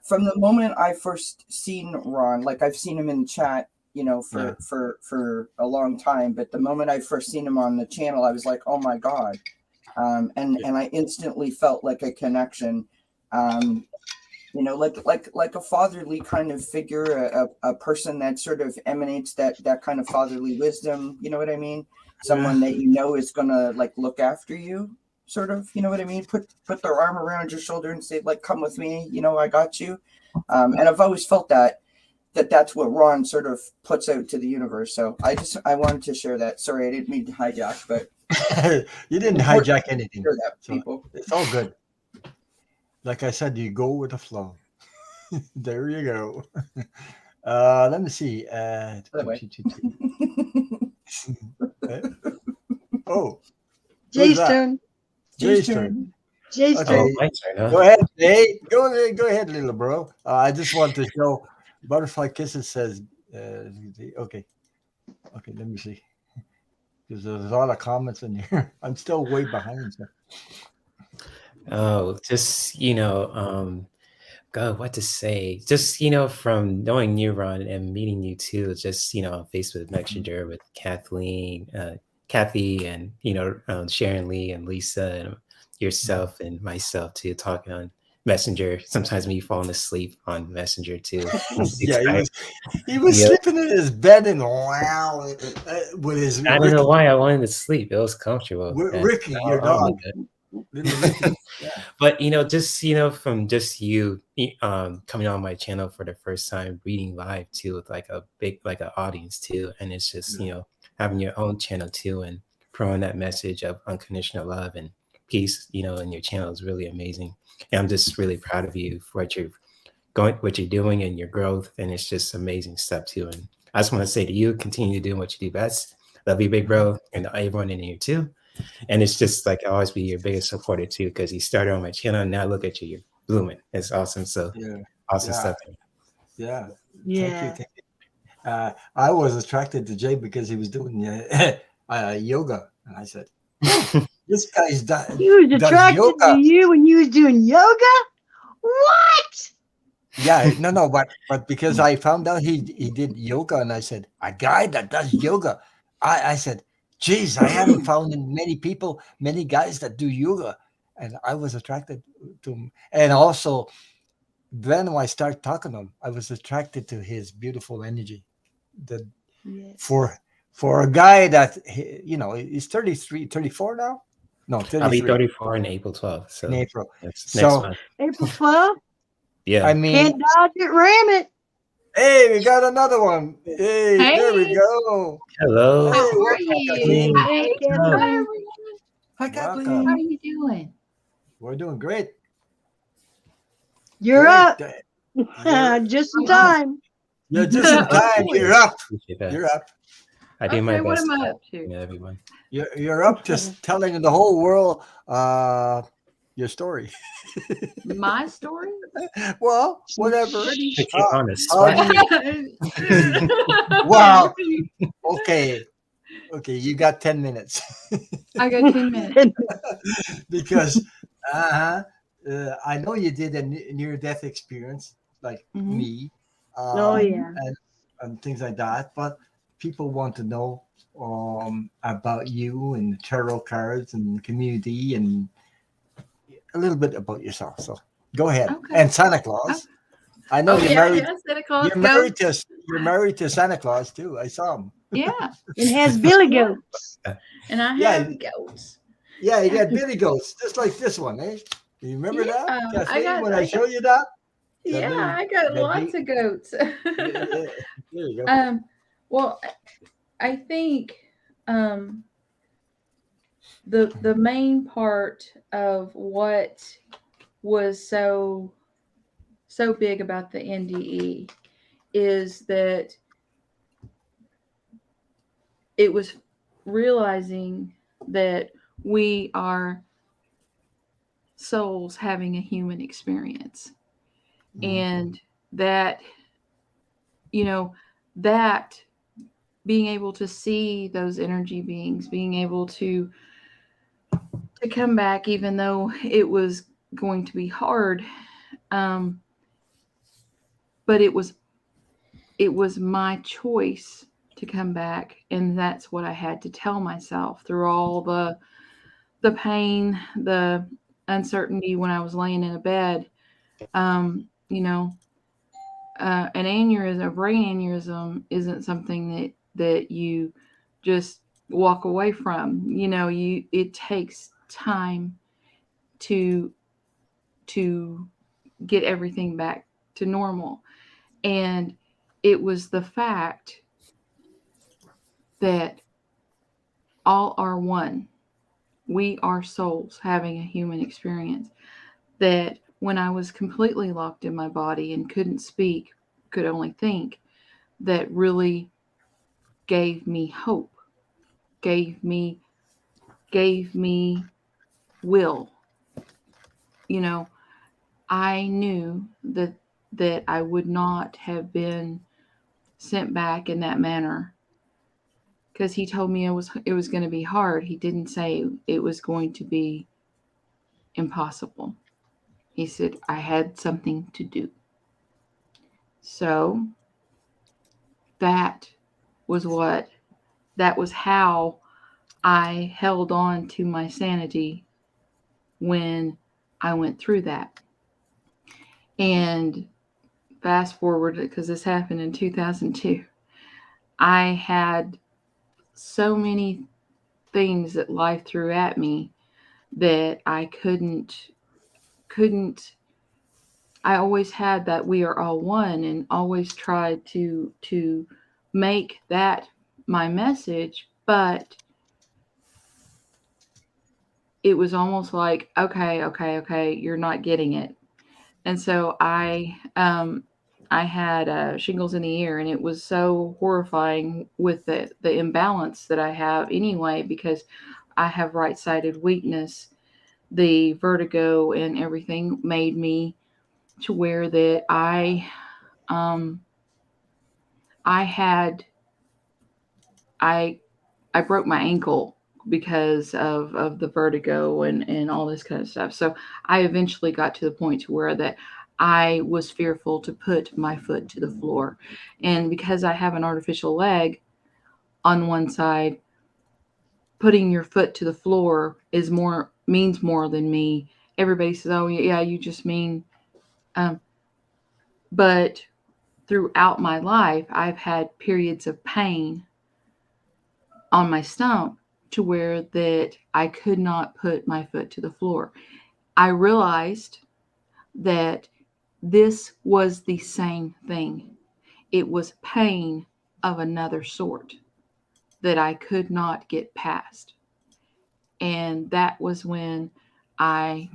From the moment I first seen Ron, like I've seen him in chat, you know, for a long time. But the moment I first seen him on the channel, I was like, oh my God. And I instantly felt like a connection. You know, like a fatherly kind of figure, a person that sort of emanates that kind of fatherly wisdom. You know what I mean? Someone that you know is gonna like look after you, sort of. You know what I mean? Put their arm around your shoulder and say, like, come with me. You know, I got you. And I've always felt that's what Ron sort of puts out to the universe. So I wanted to share that. Sorry, I didn't mean to hijack, but you didn't hijack anything. Share that, So people. it's all good. Like I said, you go with the flow. There you go. Let me see. Oh, Jay's turn. Jay's turn. Jay's Okay. turn. My turn, huh? Go ahead, Jay. Go ahead, little bro. I just want to show Butterfly Kisses says, okay. Let me see. Because there's a lot of comments in here. I'm still way behind. So. Oh, just God, what to say? Just from knowing you, Ron, and meeting you too. Just on Facebook Messenger with Kathleen, Kathy, and Sharon Lee and Lisa and yourself and myself too, talking on Messenger. Sometimes me falling asleep on Messenger too. Yeah, he was sleeping in his bed and wow, with his. I don't know why I wanted to sleep. It was comfortable. Ricky, your dog. Yeah. But just from just you coming on my channel for the first time, reading live too with like a big an audience too, and it's just having your own channel too and throwing that message of unconditional love and peace in your channel is really amazing. And I'm just really proud of you for what you've going what you're doing and your growth, and it's just amazing stuff too. And I just want to say to you, continue doing what you do best. Love you, big bro, and everyone in here too. And it's just like I'll always be your biggest supporter too, because you started on my channel and now look at you, you're blooming. It's awesome. So awesome stuff. Yeah. Yeah. Thank you. I was attracted to Jay because he was doing yoga, and I said, "This guy's does He was attracted to yoga." you when you was doing yoga? What? Yeah, no, but because I found out he did yoga, and I said, a guy that does yoga. I said, geez, I haven't found many guys that do yoga, and I was attracted to him. And also, then when I started talking to him, I was attracted to his beautiful energy. That Yes. for a guy that he's 33, 34 now. No, I'll be 33 34 in April 12th. So in April. that's So- next month. April 12th? Yeah. I mean, Can't dodge it, ram it. hey, we got another one. Hey, there we Hey. go. Hello. Hey, How are welcome, you? Kathleen. Hey, Hi, Kathleen. everyone. Hi, Welcome. Kathleen. How are you doing? We're doing great. You're Great. up. Just in time. You're just in time. You're up. Appreciate that. You're up. I do my Okay, what best. am I up to? Everyone. You're up to telling the whole world your story. My story? Well, whatever. Put you on the how spot. Wow. Okay. Okay, you got 10 minutes. I got 10 minutes. Because I know you did a near-death experience like Mhm. me. Oh, yeah. And things like that. But people want to know about you and the tarot cards and the community and a little bit about yourself. So go ahead. Okay. And Santa Claus. I know Oh, you're yeah, married. yeah, Santa Claus. You're married to Santa Claus too. I saw him. Yeah, It has billy goats. and I Yeah. have goats. Yeah, you got billy goats, just like this one, eh? You remember Yeah, that, I Kathleen, got- when I I show you that? Yeah, little- I got that lots big- of goats. Yeah, there you go. Well, I think the main part of what was so big about the NDE is that it was realizing that we are souls having a human experience, and that that being able to see those energy beings, being able to come back, even though it was going to be hard, but it was my choice to come back, and that's what I had to tell myself through all the pain, the uncertainty when I was laying in a bed. An aneurysm, a brain aneurysm, isn't something that you just walk away from. It takes time to get everything back to normal. And it was the fact that all are one. We are souls having a human experience. That when I was completely locked in my body and couldn't speak, could only think, that really gave me hope, gave me will. I knew that I would not have been sent back in that manner, because he told me it was going to be hard. He didn't say it was going to be impossible. He said I had something to do. So that was how I held on to my sanity when I went through that. And fast forward, because this happened in 2002, I had so many things that life threw at me that I couldn't I always had that we are all one, and always tried to make that my message, but it was almost like, okay, you're not getting it. And so I had shingles in the ear, and it was so horrifying with the imbalance that I have anyway, because I have right-sided weakness. The vertigo and everything made me to where that um I had I I broke my ankle because of the vertigo and all this kind of stuff. So I eventually got to the point to where that I was fearful to put my foot to the floor. And because I have an artificial leg on one side, putting your foot to the floor is more means more than me. Everybody says, "Oh yeah, you just mean," um, but throughout my life, I've had periods of pain on my stump to where that I could not put my foot to the floor. I realized that this was the same thing. It was pain of another sort that I could not get past. And that was when I,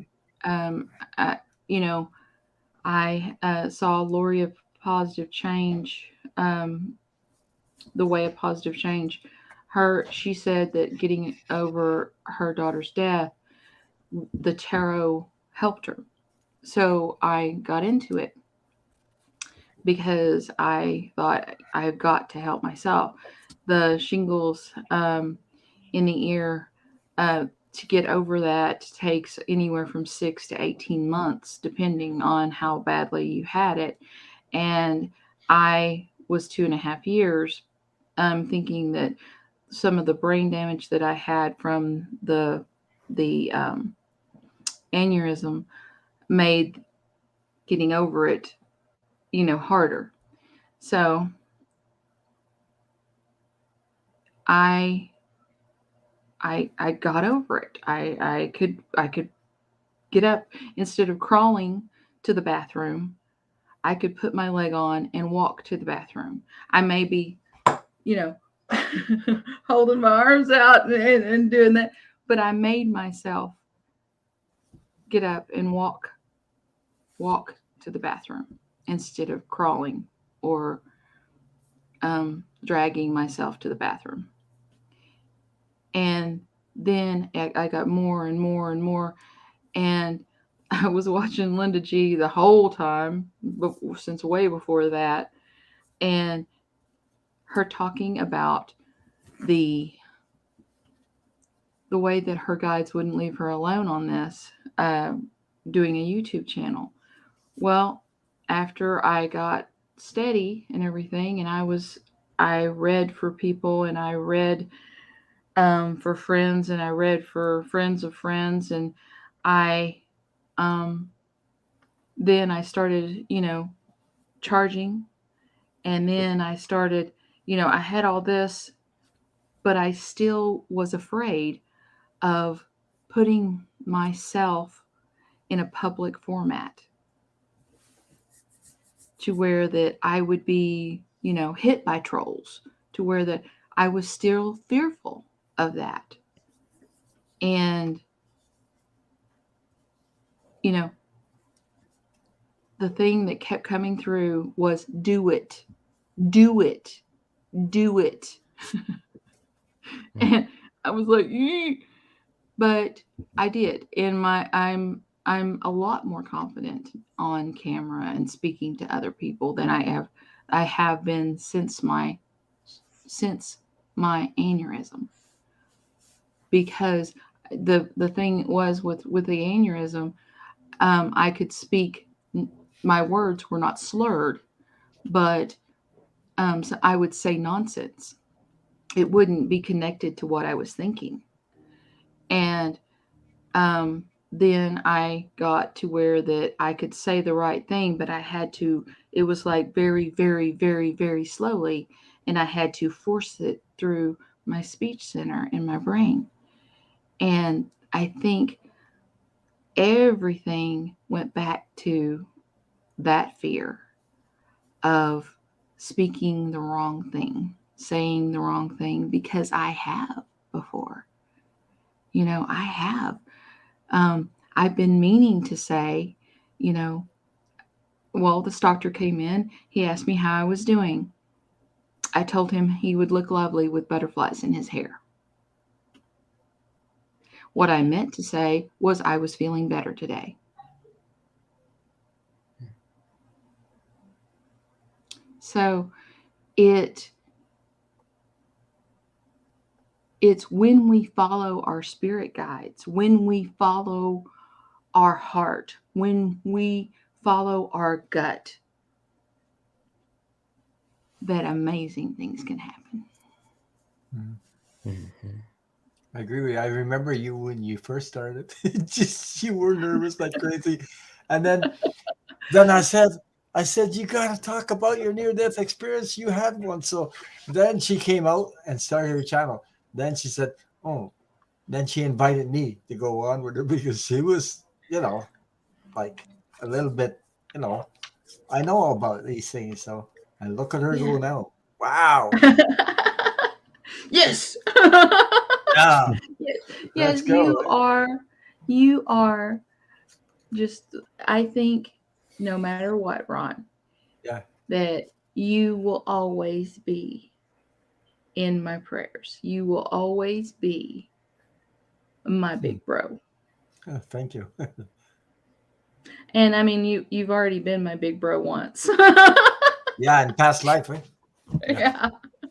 um, I you know, I saw Lori of Positive Change, the way of positive change. She said that getting over her daughter's death, the tarot helped her. So I got into it because I thought I've got to help myself. The shingles in the ear, to get over that takes anywhere from 6 to 18 months, depending on how badly you had it. And I was 2.5 years, thinking that some of the brain damage that I had from the aneurysm made getting over it, harder. So I I got over it. I could get up instead of crawling to the bathroom. I could put my leg on and walk to the bathroom. I may be, you know, holding my arms out and doing that, but I made myself get up and walk to the bathroom instead of crawling or dragging myself to the bathroom. And then I got more and more and more. And I was watching Linda G the whole time, since way before that. And her talking about the the way that her guides wouldn't leave her alone on this, doing a YouTube channel. Well, after I got steady and everything, and I read for people, and I read for friends, and I read for friends of friends, and I um, then I started, charging, and then I started, I had all this, but I still was afraid of putting myself in a public format to where that I would be, hit by trolls, to where that I was still fearful of that. And, you know, the thing that kept coming through was do it, do it, do it. And I was like, but I did. And I'm a lot more confident on camera and speaking to other people than I have been since my aneurysm. Because the thing was with the aneurysm, I could speak. My words were not slurred, but so I would say nonsense. It wouldn't be connected to what I was thinking. And then I got to where that I could say the right thing, but it was like very, very, very, very slowly. And I had to force it through my speech center in my brain. And I think everything went back to that fear of speaking the wrong thing, saying the wrong thing, because I have before. I have. I've been meaning to say, well, this doctor came in. He asked me how I was doing. I told him he would look lovely with butterflies in his hair. What I meant to say was I was feeling better today. So it's when we follow our spirit guides, when we follow our heart, when we follow our gut, that amazing things can happen. Mhm. I agree with you. I remember you when you first started. Just you were nervous like crazy, and then I said you got to talk about your near death experience. You had one, so then she came out and started her channel. Then she said, "Oh," then she invited me to go on with her because she was, like a little bit, I know about these things. So and look at her Yeah. go now. Wow. Yes. Yeah. Yes, Let's yes, go. you are just, I think no matter what, Ron, Yeah. that you will always be in my prayers. You will always be my big bro. Oh, thank you. And I mean you've already been my big bro once. Yeah, in past life, right? Yeah.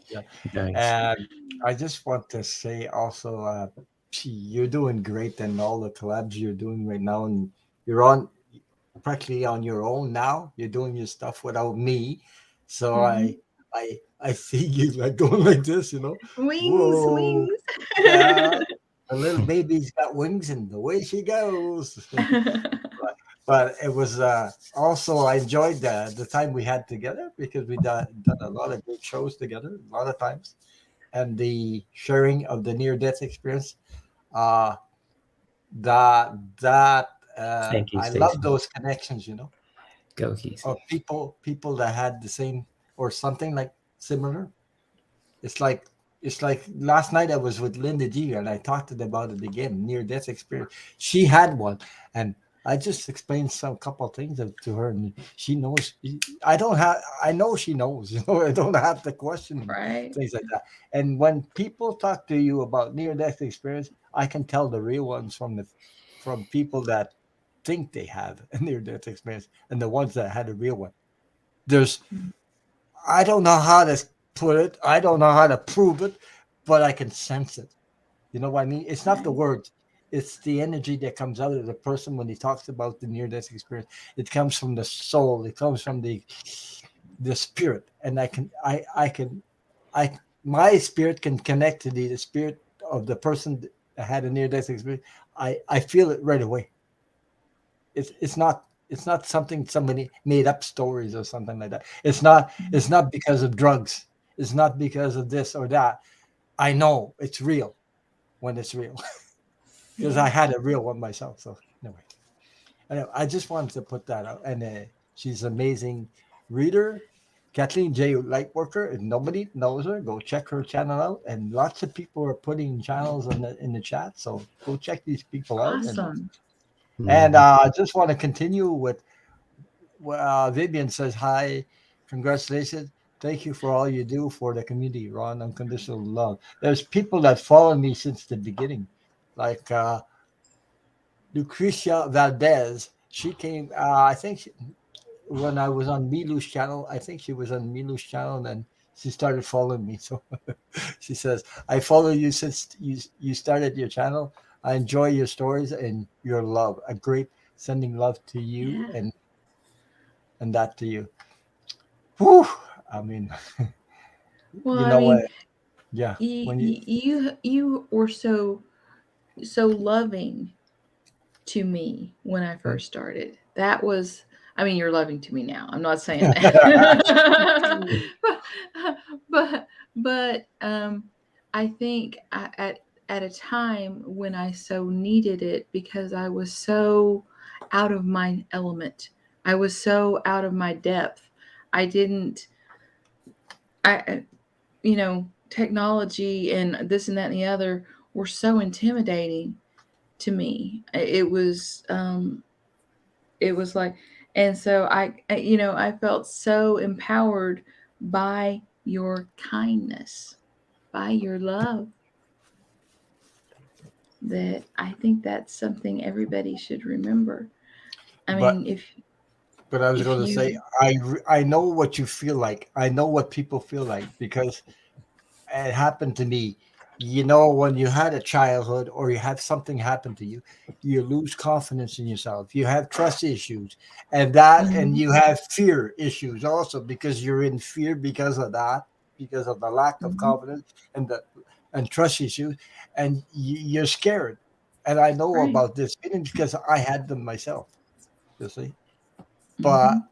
Yeah. Yeah. Nice. And I just want to say also, you're doing great and all the collabs you're doing right now, and you're on practically on your own now. You're doing your stuff without me, so Mhm. I see you like going like this, Wings, Whoa, wings. yeah, the little baby's got wings, and the way she goes. But it was also I enjoyed the time we had together because we done a lot of great shows together, a lot of times, and the sharing of the near death experience. Uh, that that Thank you, I love Stacey. those connections, Go of Kesey. people that had the same or something like similar. It's like it's like last night I was with Linda G and I talked to them about it again, near death experience. She had one, and I just explained some couple of things to her, and she knows. I don't have. I know she knows. I don't have to question Right. things like that. And when people talk to you about near death experience, I can tell the real ones from people that think they have a near death experience, and the ones that had a real one. There's I don't know how to put it. I don't know how to prove it, but I can sense it. You know what I mean? It's not the Right. words. It's the energy that comes out of the person when he talks about the near death experience. It comes from the soul. It comes from the spirit. And I can I my spirit can connect to the spirit of the person that had a near death experience. I feel it right away. It's not something somebody made up stories or something like that. It's not because of drugs. It's not because of this or that. I know it's real when it's real because I Yeah. had a real one myself. So anyway, I just wanted to put that out. And she's an amazing reader, Kathleen J. Lightworker. If nobody knows her, go check her channel out. And lots of people are putting channels in the chat, so go check these people out. And Awesome. and Mhm. I just want to continue with Vivian says, hi, congratulations. Thank you for all you do for the community, Ron. Unconditional love. There's people that follow me since the beginning, like Lucrecia Valdez. She came, I think, when I was on Milu's channel. I think she was on Milu's channel, and she started following me. So she says, I follow you since you started your channel. I enjoy your stories and your love. A great sending love to you Yeah. and that to you. Whew, I mean, Well, you I know what? mean, Yeah, you when you you were so loving to me when I first started. That was, I mean, you're loving to me now. I'm not saying that. but I think at a time when I so needed it because I was so out of my element. I was so out of my depth. I didn't I technology and this and that and the other were so intimidating to me. It was like, And so I felt so empowered by your kindness, by your love, that I think that's something everybody should remember. I But mean, I was if going to say, you I know what you feel like. I know what people feel like because it happened to me. You know, when you had a childhood or you have something happen to you, you lose confidence in yourself. You have trust issues, and Mhm, you have fear issues also because you're in fear because of that, because of the lack of mhm, confidence and trust issues, and you're scared. And I know right. about this feeling because I had them myself. You see, but Mhm.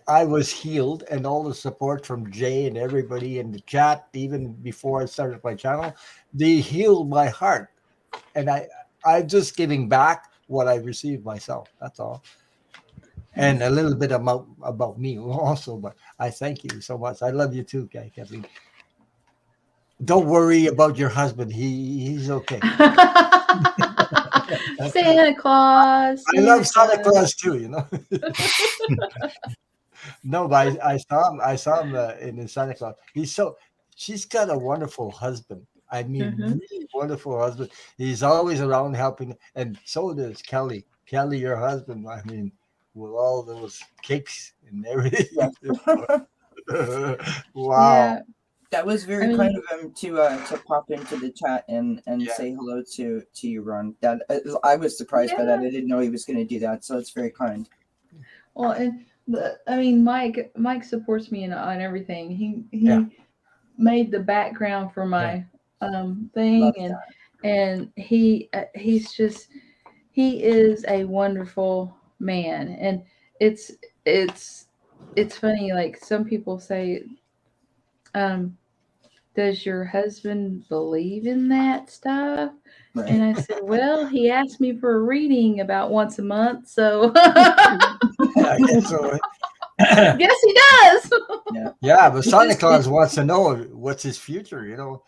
I was healed, and all the support from Jay and everybody in the chat, even before I started my channel, they healed my heart, and I'm just giving back what I received myself. That's all, and a Yes. little bit about me also. But I thank you so much. I love you too, Kathleen. Don't worry about your husband. He's okay. Santa Claus, I love Santa Santa Claus. Claus too. No, but I saw him. I saw him in Santa Claus. She's got a wonderful husband. I mean, Mhm. really wonderful husband. He's always around helping, and so does Kelly. Kelly, your husband. I mean, with all those cakes and everything. Yes. Wow. Yeah. That was I very kind mean, of him to pop into the chat and Yeah. say hello to you, Ron. That I was surprised by that. I yeah. didn't know he was going to do that, so it's very kind. Well, and I mean, Mike supports me on everything. Yeah. He made the background for Yeah. my thing, Love and he is a wonderful man. And it's it's it's funny, like some people say, um does your husband believe in that stuff? that. And Right. I said, well, he asked me for a reading about once a month, so I guess so. guess he does. Yeah. Yeah, but It Santa just it Claus wants to know what's his future.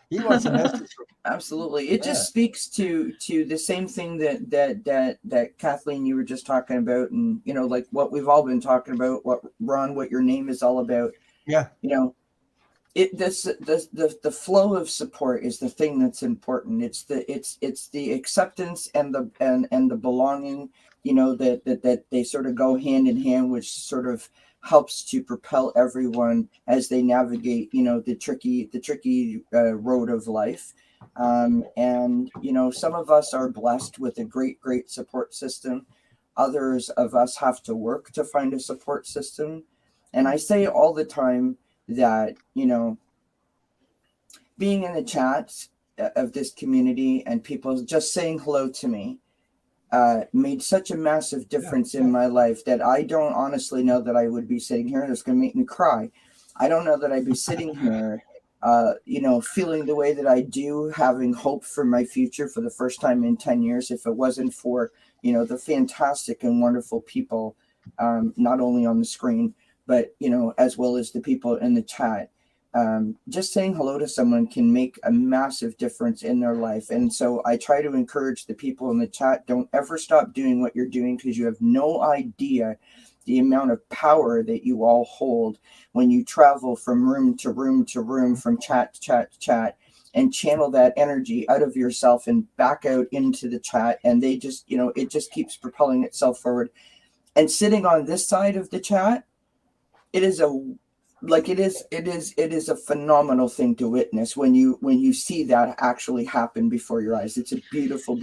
He wants a message from. absolutely. It Yeah. just speaks to the same thing that Kathleen you were just talking about, and like what we've all been talking about. What Ron, what your name is all about. Yeah. You know, the flow of support is the thing that's important. It's the acceptance and the belonging, that they sort of go hand in hand, which sort of helps to propel everyone as they navigate, the tricky road of life. And some of us are blessed with a great support system. Others of us have to work to find a support system. And I say all the time that being in the chats of this community and people just saying hello to me made such a massive difference in my life that I don't honestly know that I would be sitting here. It's going to make me cry. I don't know that I'd be sitting here feeling the way that I do, having hope for my future for the first time in 10 years, if it wasn't for the fantastic and wonderful people, not only on the screen but as well as the people in the chat. Just saying hello to someone can make a massive difference in their life. And so I try to encourage the people in the chat, don't ever stop doing what you're doing, because you have no idea the amount of power that you all hold when you travel from room to room to room, from chat to chat to chat, and channel that energy out of yourself and back out into the chat. And they just, it just keeps propelling itself forward. And sitting on this side of the chat, it is a phenomenal thing to witness when you see that actually happen before your eyes. It's a beautiful.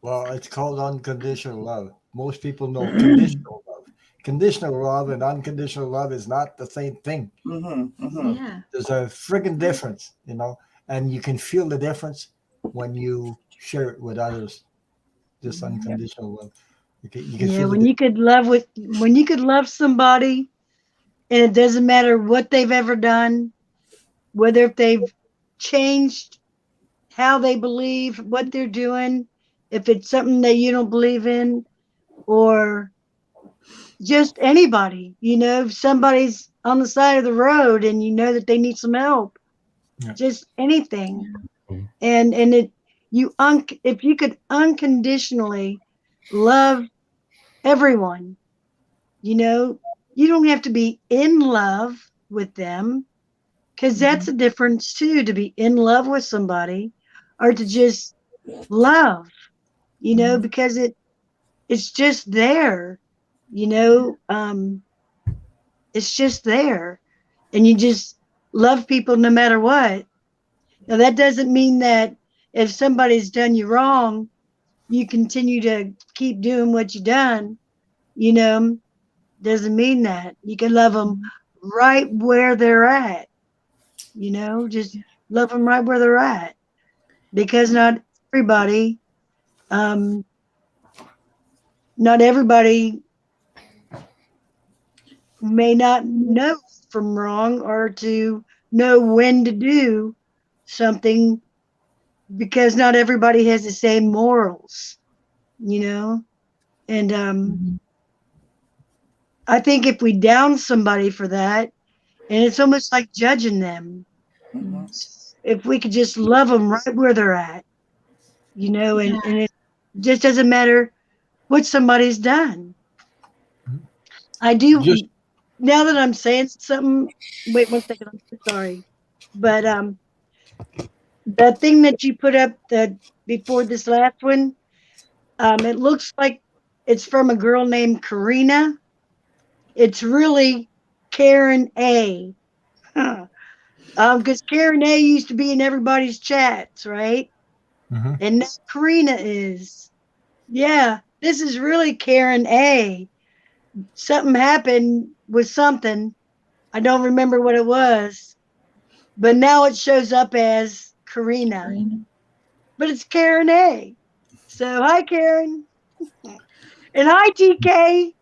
Well, it's called unconditional love. Most people know conditional love. Conditional love and unconditional love is not the same thing. Mm-hmm. Yeah. There's a friggin' difference, and you can feel the difference when you share it with others. This Mhm. unconditional love, you can Yeah, feel when it. you could love somebody, and it doesn't matter what they've ever done, whether if they've changed how they believe, what they're doing, if it's something that you don't believe in, or just anybody. If somebody's on the side of the road and you know that they need some help, Yeah. just anything. Mhm. And if you could unconditionally love everyone, You know, you don't have to be in love with them, because that's a difference too, to be in love with somebody or to just love, because it's just there, you know, it's just there, and you just love people no matter what. Now that doesn't mean that if somebody's done you wrong, you continue to keep doing what you done, you know, doesn't mean that. You can love them right where they're at, just love them right where they're at, because everybody, um, not everybody may not know from wrong or to know when to do something, because not everybody has the same morals, and I think if we down somebody for that, and it's almost like judging them, Mhm. if we could just love them right where they're at, and it just doesn't matter what somebody's done. I Just do. Now that I'm saying something, wait 1 second. I'm so sorry, but the thing that you put up the before this last one, it looks like it's from a girl named Karina. It's really Karen A. Huh. Because Karen A used to be in everybody's chats, right? mhm. And now Karina is. Yeah, this is really Karen A. Something happened with something. I don't remember what it was, but now it shows up as Karina. But it's Karen A. So hi, Karen. And hi, TK.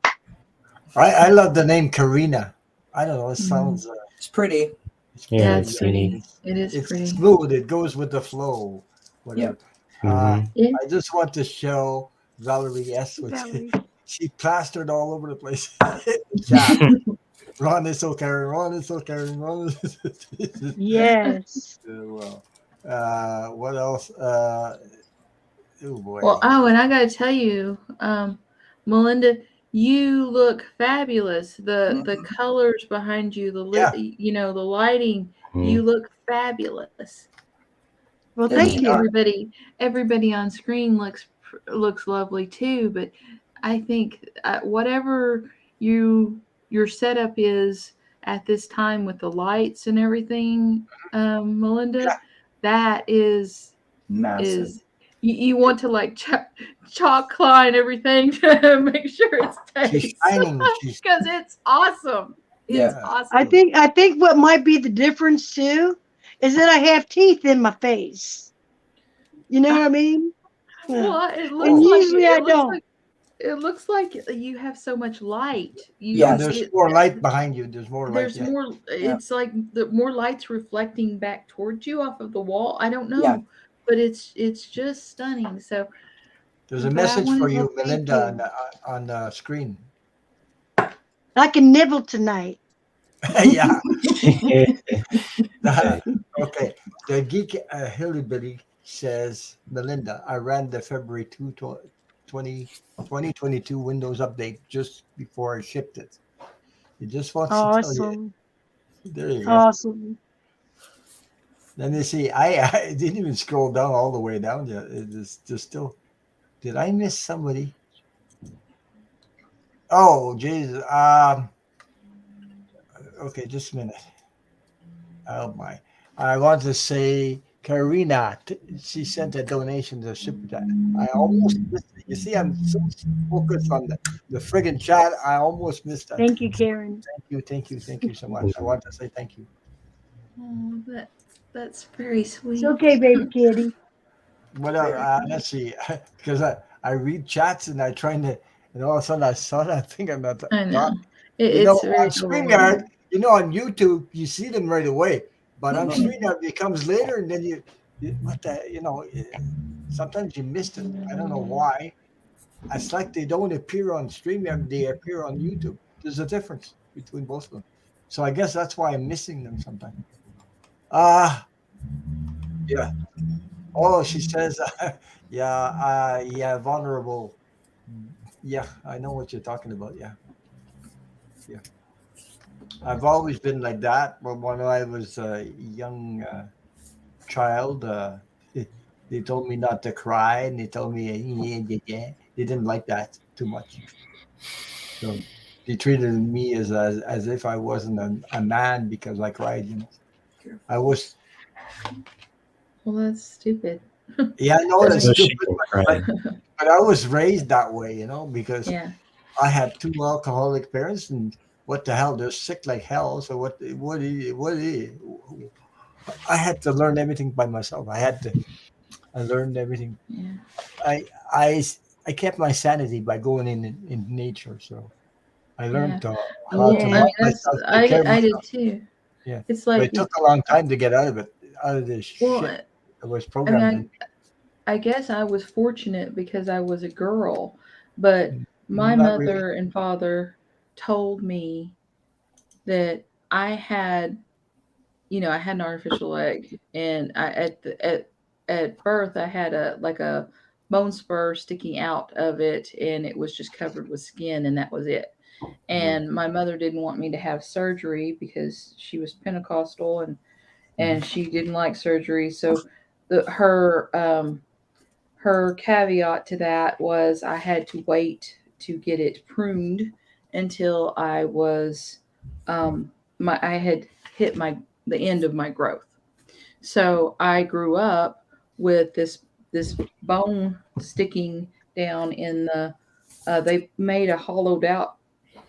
I love the name Karina. I don't know. It sounds It's pretty. it's Yeah, Yeah, pretty. it's it's pretty. pretty. It is It's pretty. smooth. It goes with the flow. Whatever. Yep. Uh, Yeah. I just want to show Valerie S. What Valerie. she plastered all over the place. Chat. Ron is so Karen. Ron is so Karen. Ron is. Yes. Well, what else? Oh Well, boy. oh, and I got to tell you, Melinda, you look fabulous. The Mhm. colors behind you, the Yeah. the lighting, you look fabulous. Well, I It's thank mean, you. everybody on screen looks lovely too, but I think whatever your setup is at this time with the lights and everything, Melinda, Yeah. that massive. is you want to like chalk line everything to make sure it She's stays shining. She's because it's awesome. It's Yeah. yeah. I awesome. think I think what might be the difference too is that I have teeth in my face. You know what I mean? Yeah. Well, it looks And Oh like usually I don't. it looks like you have so much light. no, Yes. there's more light behind you. There's more light. There's Yeah. more. Yeah. It's like the more light's reflecting back towards you off of the wall. I don't Yeah. know, but it's just stunning. So, There's a but I message want for to you, thank Melinda, you. on the screen. I can nibble tonight. Yeah. Okay. Okay. The geek hillbilly says, Melinda, I ran the February 2022 Windows update just before I shipped it. He just wants to tell you. Awesome. There you go. Awesome. Let me see. I didn't even scroll down all the way down yet. It is just still. Did I miss somebody? Oh, Jesus. Okay, just a minute. Oh my! I want to say, Karina. She sent a donation to Super Chat. I almost missed it. You see, I'm so focused on the friggin' chat. I almost missed that. Thank you, Karen. Thank you so much. I want to say thank you. Oh, that's very It's sweet. okay, baby kitty. What Very let's see, because I read chats and I trying to, and all of a sudden I saw that thing and I I thought, know. on It's very StreamYard, overwhelming. on YouTube you see them right away, but on Mhm. StreamYard it comes later, and then what the, sometimes you missed it. I don't know why. It's like they don't appear on StreamYard; they appear on YouTube. There's a difference between both of them, so I guess that's why I'm missing them sometimes. Ah, yeah. Oh, she says, yeah, yeah, vulnerable. Yeah, I know what you're talking about. Yeah. I've always been like that. But when I was a young child, they, they told me not to cry, and they told me yeah, yeah, yeah. They didn't like that too much. So they treated me as if I wasn't a man because I cried. You know, I was. Well, that's stupid. Yeah, I know There's that's no stupid, shame in but crying. but I was raised that way. You know, because Yeah. I had two alcoholic parents, and what the hell, they're sick like hell. So I had to learn everything by myself. I learned everything. Yeah. I I I kept my sanity by going in nature. So I Yeah. learned how to Well, I Yeah. mean, love myself, take care of I did myself. too. Yeah, It's but like, it took a long time to get out of it, out of this well, shit that was I mean, programmed in. I guess I was fortunate because I was a girl, but my Not really. mother and father told me that I had, I had an artificial leg, and at birth I had a bone spur sticking out of it, and it was just covered with skin, and that was it. Weird. And my mother didn't want me to have surgery because she was Pentecostal, and she didn't like surgery. So the her caveat to that was I had to wait to get it pruned until I was I had hit the end of my growth. So I grew up with this bone sticking down in the they made a hollowed out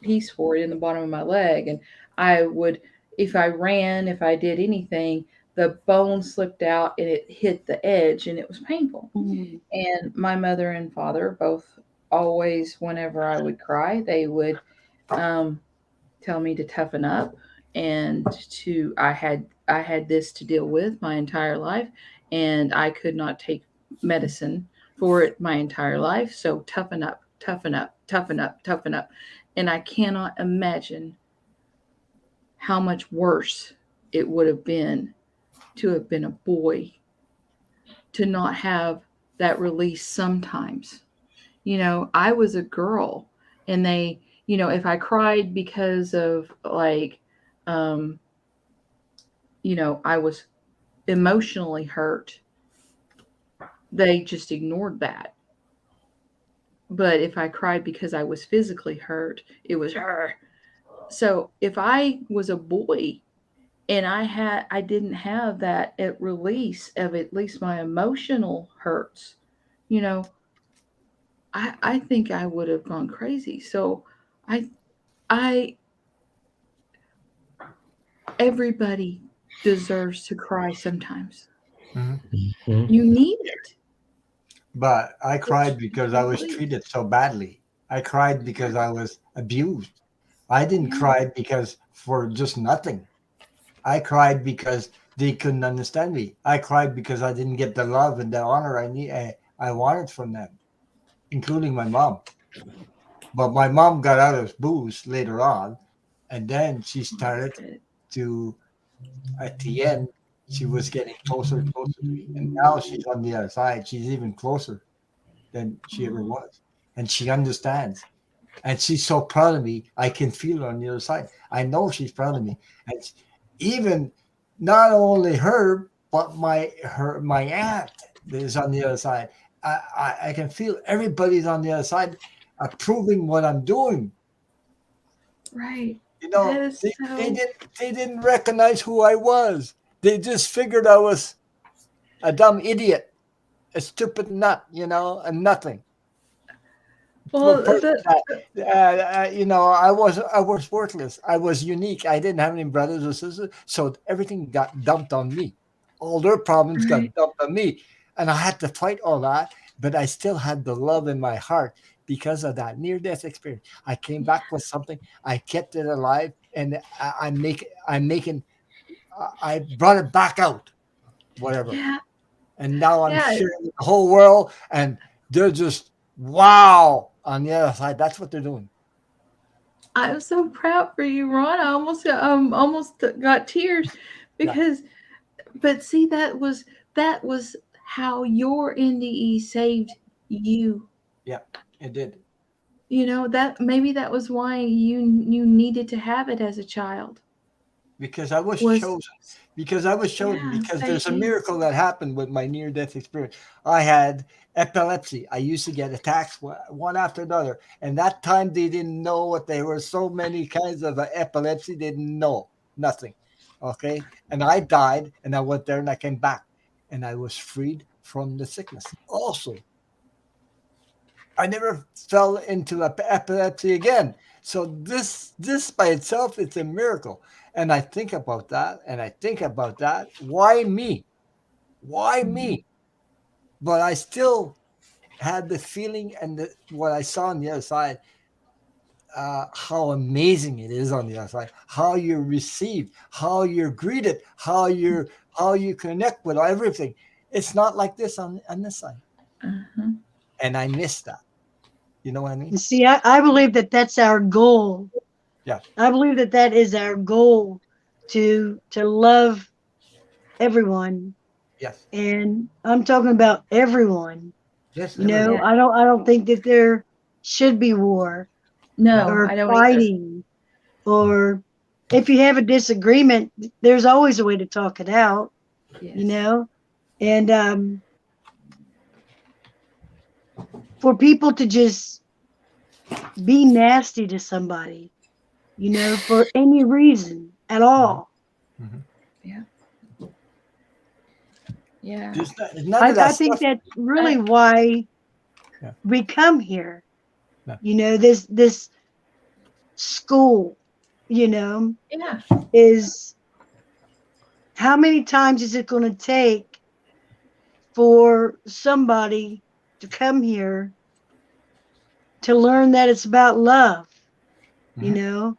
piece for it in the bottom of my leg, and I would, if I ran, if I did anything, the bone slipped out and it hit the edge, and it was painful. Mhm. And my mother and father both always, whenever I would cry, they would um, tell me to toughen up, and to I had this to deal with my entire life, and I could not take medicine for it my entire life. So toughen up, toughen up, toughen up, toughen up. And I cannot imagine how much worse it would have been to have been a boy, to not have that release sometimes. I was a girl, and if I cried because of like, um, I was emotionally hurt, they just ignored that. But if I cried because I was physically hurt, it was her. So if I was a boy and I didn't have that at release of at least my emotional hurts, you know, I think I would have gone crazy. So I I everybody deserves to cry sometimes. Mhm. Mhm. You need it. But I It's cried because a I was release. treated so badly. I cried because I was abused. I didn't Yeah. cry because for just nothing. I cried because they couldn't understand me. I cried because I didn't get the love and the honor I wanted from them, including my mom. But my mom got out of booze later on, and then she started Good. to, at the end, she was getting closer and closer to me. And now she's on the other side. She's even closer than she ever Oh, was. And she understands. And she's so proud of me. I can feel her on the other side. I know she's proud of me. And even not only her, but my aunt that is on the other side. I can feel everybody's on the other side approving what I'm doing. right. You That know, is they so didn't recognize who I was. They just figured I was a dumb idiot, a stupid nut, and nothing. For a well. person that I was worthless. I was unique. I didn't have any brothers or sisters, so everything got dumped on me. All their problems Right. got dumped on me, and I had to fight all that. But I still had the love in my heart because of that near-death experience. I came Yeah. back with something. I kept it alive, and I'm making. I brought it back out, whatever. Yeah. And now I'm Yeah. sharing with the whole world, and they're just wow on the other side. That's what they're doing. I'm so proud for you, Ron. I almost got tears Yeah, because, but see, that was how your NDE saved you. yeah, it did. you know, that maybe that was why you needed to have it as a child. Because I was Was chosen. Because I was chosen. yeah, Because there's thank a you. miracle that happened with my near-death experience. I had epilepsy. I used to get attacks one after another, and that time they didn't know what there were so many kinds of epilepsy. They didn't know nothing. Okay, and I died, and I went there, and I came back, and I was freed from the sickness. Also, I never fell into epilepsy again. So this by itself is a miracle. And I think about that, and I think about that. Why me? Why Mhm. me? But I still had the feeling and what I saw on the other side, how amazing it is on the other side, how you're received, how you're greeted, how you connect with everything. It's not like this on this side, Uh-huh. and I miss that. You know what I mean? And see, I believe that that's our goal. Yeah. I believe that that is our goal to love everyone. Yes. And I'm talking about everyone. Yes. You know, Everyone. Yeah. I don't think that there should be war No. No, or I don't either. fighting, or if you have a disagreement, there's always a way to talk it out, you Yes. know? And for people to just be nasty to somebody, you know, for any reason at Mhm. all. Mhm. Yeah. Yeah. There's none of that I think stuff. that's really I, why Yeah. we come here. Yeah. You know, this school, you know, yeah. is how many times is it going to take for somebody to come here to learn that it's about love, you Mhm. know?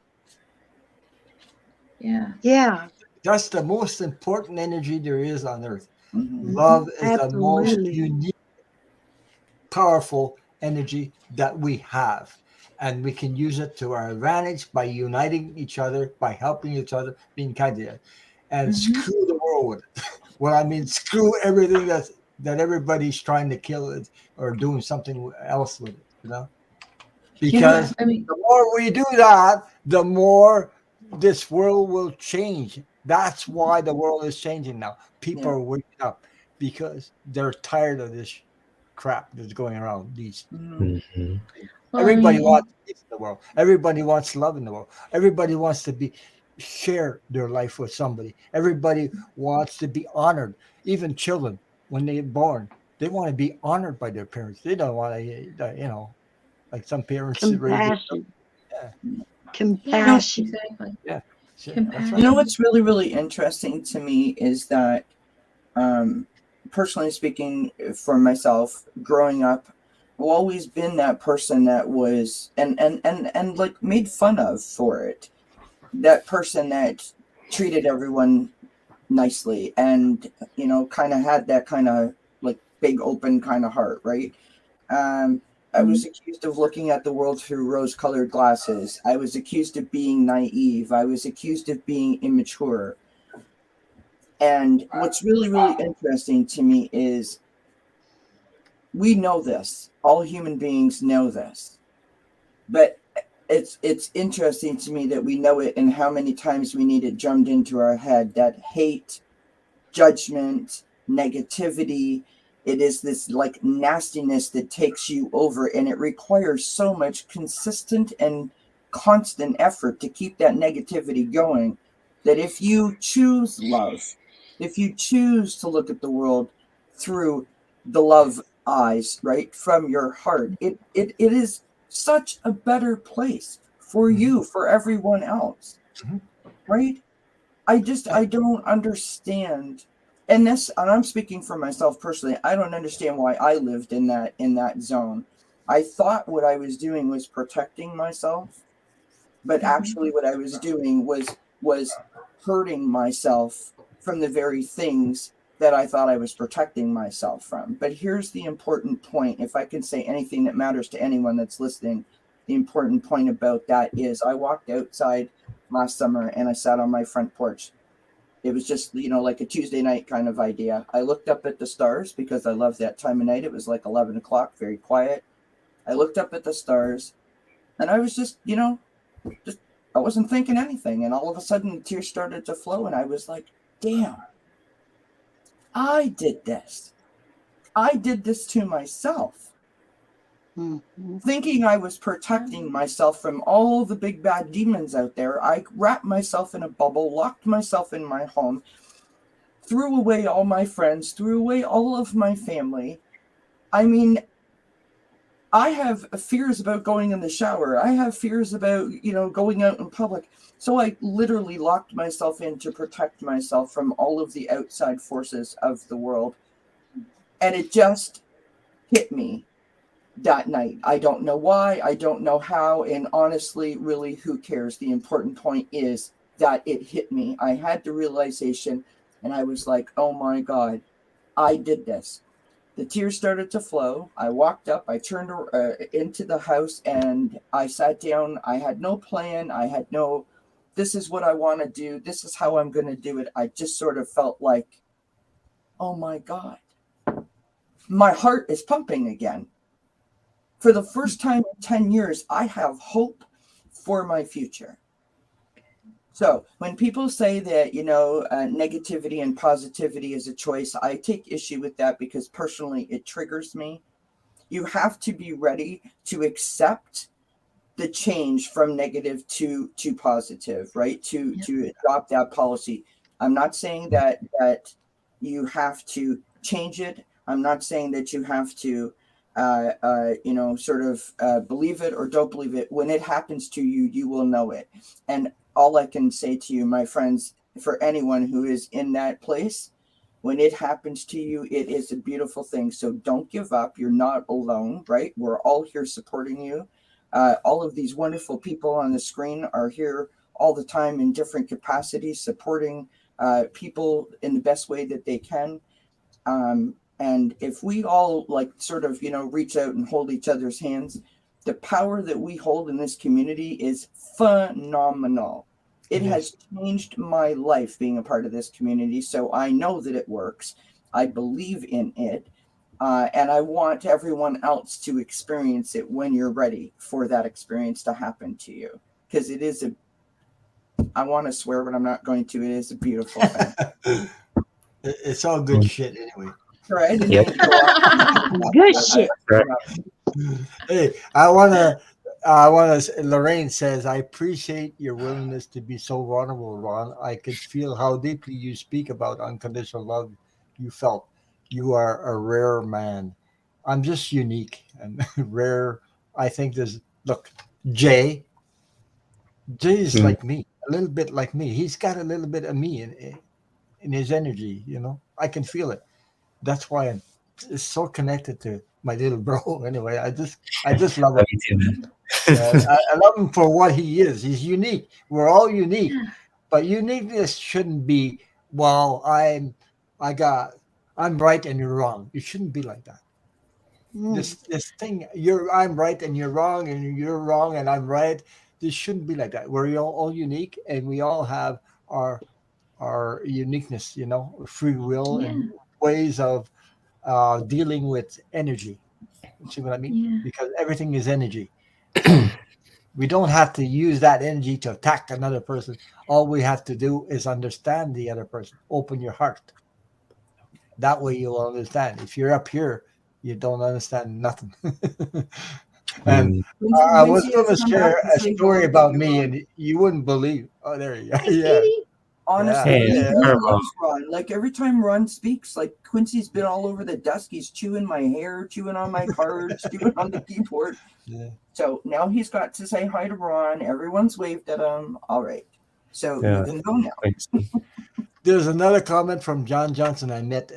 Yeah. Yeah, That's the most important energy there is on earth. Mhm. Love is the most absolutely. unique, powerful energy that we have. And we can use it to our advantage by uniting each other, by helping each other, being kind to each other, and Hmm. screw the world with it. Well, I mean, screw everything that everybody's trying to kill it or doing something else with it, you know? Yeah. Because I mean, the more we do that, the more this world will change. That's why the world is changing now. People Yeah. are waking up because they're tired of this crap that's going around. These Mhm. Mhm. well, I everybody mean, wants peace in the world. Everybody wants love in the world. Everybody wants to be share their life with somebody. Everybody wants to be honored. Even children, when they're born, they want to be honored by their parents. They don't want to, like some parents raise their children. Compassion, Yeah. yeah, No, compassion. exactly. Yeah, sure. That's you right. know Compassion. what's really, really interesting to me is that, um, personally speaking, for myself, growing up, I've always been that person that was and like made fun of for it. That person that treated everyone nicely and kind of had that kind of like big open kind of heart, right? Um, I Mhm. was accused of looking at the world through rose colored glasses. I was accused of being naive. I was accused of being immature. And what's really, really interesting to me is we know this. All human beings know this. But it's interesting to me that we know it and how many times we need it drummed into our head that hate, judgment, negativity. It is this like nastiness that takes you over, and it requires so much consistent and constant effort to keep that negativity going. That if you choose love, if you choose to look at the world through the love eyes, right, from your heart, it is such a better place for Mhm. you, for everyone else, Mhm. right? I don't understand, and I'm speaking for myself personally. I don't understand why I lived in that zone. I thought what I was doing was protecting myself, but Mhm. actually what I was doing was hurting myself from the very things that I thought I was protecting myself from. But here's the important point. If I can say anything that matters to anyone that's listening, the important point about that is I walked outside last summer and I sat on my front porch. It was just, like a Tuesday night kind of idea. I looked up at the stars because I love that time of night. It was like 11 o'clock, very quiet. I looked up at the stars And I was just, I wasn't thinking anything. And all of a sudden, tears started to flow. And I was like, damn, I did this. I did this to myself. Thinking I was protecting myself from all the big bad demons out there, I wrapped myself in a bubble, locked myself in my home, threw away all my friends, threw away all of my family. I mean, I have fears about going in the shower. I have fears about, going out in public. So I literally locked myself in to protect myself from all of the outside forces of the world. And it just hit me that night. I don't know why. I don't know how. And honestly, really, who cares? The important point is that it hit me. I had the realization and I was like, oh my God, I did this. The tears started to flow. I walked up, I turned into the house and I sat down. I had no plan. I had no, this is what I want to do. This is how I'm going to do it. I just sort of felt like, oh my God, my heart is pumping again. For the first time in 10 years, I have hope for my future. So when people say that, negativity and positivity is a choice, I take issue with that because personally it triggers me. You have to be ready to accept the change from negative to positive, right? To adopt that policy. I'm not saying that you have to change it. I'm not saying that you have to believe it or don't believe it. When it happens to you, you will know it. And all I can say to you, my friends, for anyone who is in that place, when it happens to you, it is a beautiful thing. So don't give up. You're not alone, right? We're all here supporting you. All of these wonderful people on the screen are here all the time in different capacities, supporting people in the best way that they can. And if we all reach out and hold each other's hands, the power that we hold in this community is phenomenal. It has changed my life being a part of this community. So I know that it works. I believe in it. And I want everyone else to experience it when you're ready for that experience to happen to you. Because it is I want to swear, but I'm not going to. It is a beautiful thing. It's all good shit anyway. Right? Yep. Good shit. Hey, I wanna. Lorraine says, "I appreciate your willingness to be so vulnerable, Ron. I could feel how deeply you speak about unconditional love you felt. You are a rare man. I'm just unique and rare. I think Jay. Jay is like me, a little bit like me. He's got a little bit of me in his energy. I can feel it. That's why I'm so connected to my little bro. Anyway, I just love him. Me too, man. I love him for what he is. He's unique. We're all unique, but uniqueness shouldn't be, well, I'm right and you're wrong. It shouldn't be like that. This thing, I'm right and you're wrong, and you're wrong and I'm right. This shouldn't be like that. We're all unique, and we all have our uniqueness. Free will and ways of dealing with energy. See what I mean? Yeah. Because everything is energy. So we don't have to use that energy to attack another person. All we have to do is understand the other person. Open your heart. That way you'll understand. If you're up here, you don't understand nothing. And I was going to share a story about me, and you wouldn't believe. Oh, there you go. Yeah. Honestly, Yeah. he loves Ron. Like every time Ron speaks, like Quincy's been all over the desk. He's chewing my hair, chewing on my cards, chewing on the keyboard. Yeah. So now he's got to say hi to Ron. Everyone's waved at him. All right. So you can go now. There's another comment from John Johnson. I met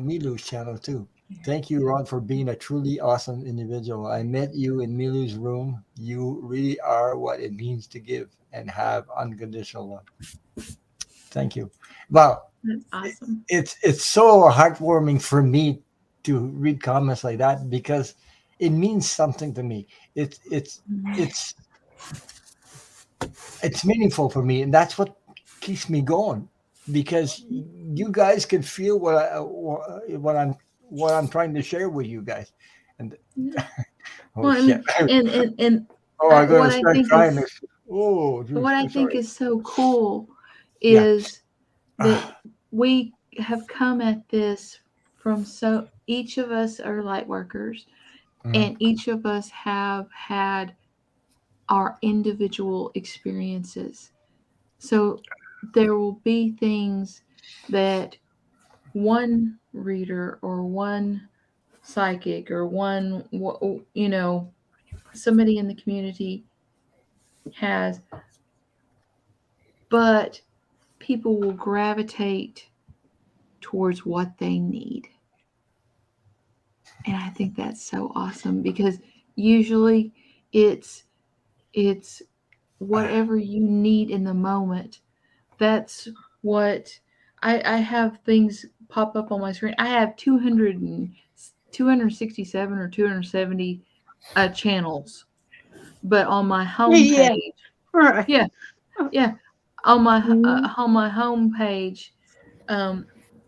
Milu's channel too. Thank you, Ron, for being a truly awesome individual. I met you in Milu's room. You really are what it means to give and have unconditional love. Thank you. Well, That's awesome. It's so heartwarming for me to read comments like that because it means something to me. It's meaningful for me, and that's what keeps me going. Because you guys can feel what I'm trying to share with you guys, and Well, and Oh, I'm what gonna I start think trying is this. Oh, geez, what I I'm think sorry. is so cool Yeah. is that we have come at this from each of us are light workers, and each of us have had our individual experiences. So there will be things that one reader or one psychic or one, somebody in the community has, but people will gravitate towards what they need. And I think that's so awesome because usually it's whatever you need in the moment. That's what I have things pop up on my screen. I have 267 or 270 channels, but on my Yeah. homepage, Right. yeah, yeah, on my homepage,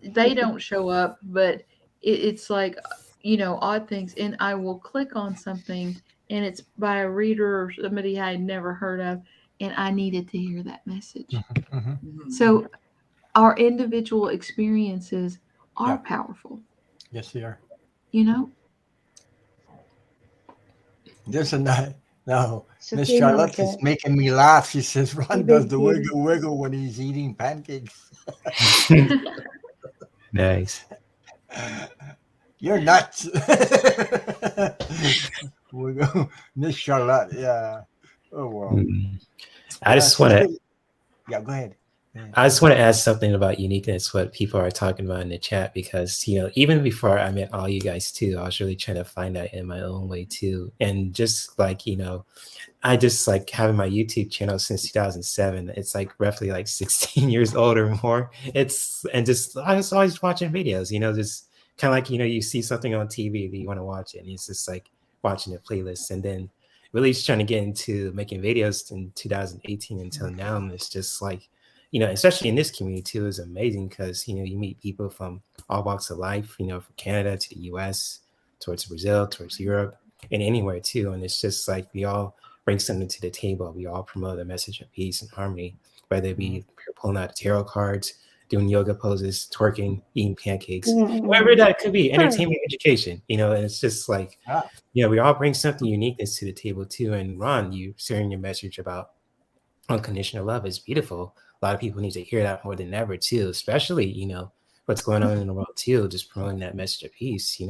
they don't show up, but it's like, odd things, and I will click on something, and it's by a reader or somebody I had never heard of, and I needed to hear that message. So our individual experiences are Yeah. powerful, Yes, they are. you know. There's a now. So Miss cute, Charlotte is Monica. making me laugh. She says You Ron does big the kitty. wiggle wiggle when he's eating pancakes. Nice. You're nuts. Wiggle. Miss Charlotte. Yeah. Oh well. Mm. I Yeah. just want to Yeah. Go ahead. Go ahead. I just want to add something about uniqueness, what people are talking about in the chat, because, even before I met all you guys too, I was really trying to find that in my own way too. And just like, I just like having my YouTube channel since 2007. It's like roughly like 16 years old or more. And just, I was always watching videos, just kind of like, you see something on TV that you want to watch it. And it's just like watching a playlist. And then really just trying to get into making videos in 2018 until now. And it's just like, especially in this community too, is amazing because, you meet people from all walks of life, from Canada to the US, towards Brazil, towards Europe, and anywhere too. And it's just like we all bring something to the table. We all promote a message of peace and harmony, whether it be pulling out tarot cards, doing yoga poses, twerking, eating pancakes, whatever that could be, entertainment, education, and it's just like, we all bring something uniqueness to the table too. And Ron, you sharing your message about unconditional love is beautiful. A lot of people need to hear that more than ever too, especially, what's going on in the world too, just promoting that message of peace,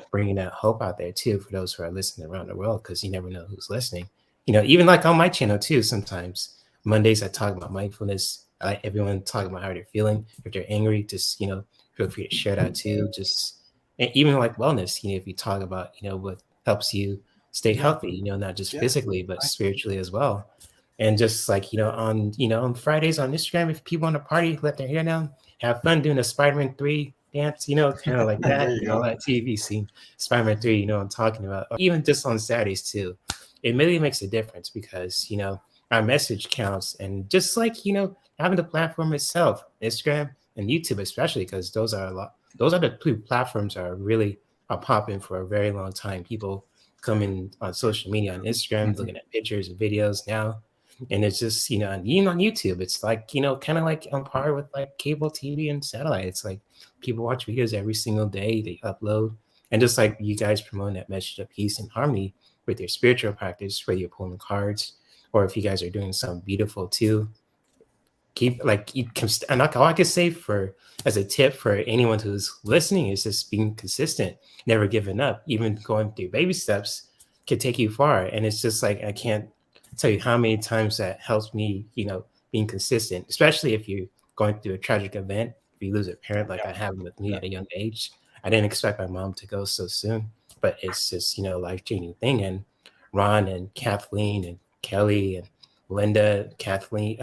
bringing that hope out there too for those who are listening around the world, because you never know who's listening. Even like on my channel too, sometimes Mondays I talk about mindfulness. I like everyone talking about how they're feeling. If they're angry, just feel free to share that too. Just, and even like wellness, if you talk about what helps you stay healthy, not just physically but spiritually as well. And just like on Fridays on Instagram, if people want to party, let their hair down, have fun doing a Spider-Man 3 dance, kind of like that, that TV scene, Spider-Man 3, I'm talking about. Or even just on Saturdays too, it really makes a difference because our message counts. And just like having the platform itself, Instagram and YouTube especially, because those are the two platforms that are popping for a very long time. People coming on social media, on Instagram, looking at pictures and videos now. And it's just, and even on YouTube, it's like, kind of like on par with like cable TV and satellite. It's like people watch videos every single day, they upload. And just like you guys promoting that message of peace and harmony with your spiritual practice, whether you're pulling cards or if you guys are doing something beautiful too, and all I could say as a tip for anyone who's listening is just being consistent, never giving up. Even going through baby steps can take you far. And it's just like, I can't tell you how many times that helps me, being consistent, especially if you're going through a tragic event. If you lose a parent, like I have with me at a young age, I didn't expect my mom to go so soon, but it's just, life-changing thing. And Ron and Kathleen and Kelly and Linda, Kathy,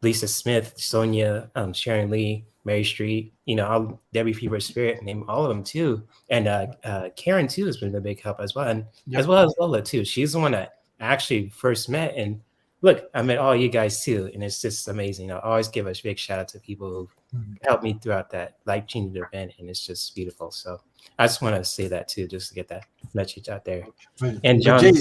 Lisa Smith, Sonia, Sharon Lee, Mary Street, Debbie Fever Spirit, name all of them too. And Karen too has been a big help as well. And as well as Lola too. She's the one that I actually first met. And look, I met all you guys too, and it's just amazing. I always give a big shout out to people who helped me throughout that life-changing event, and it's just beautiful. So I just want to say that too, just to get that message out there. And But John,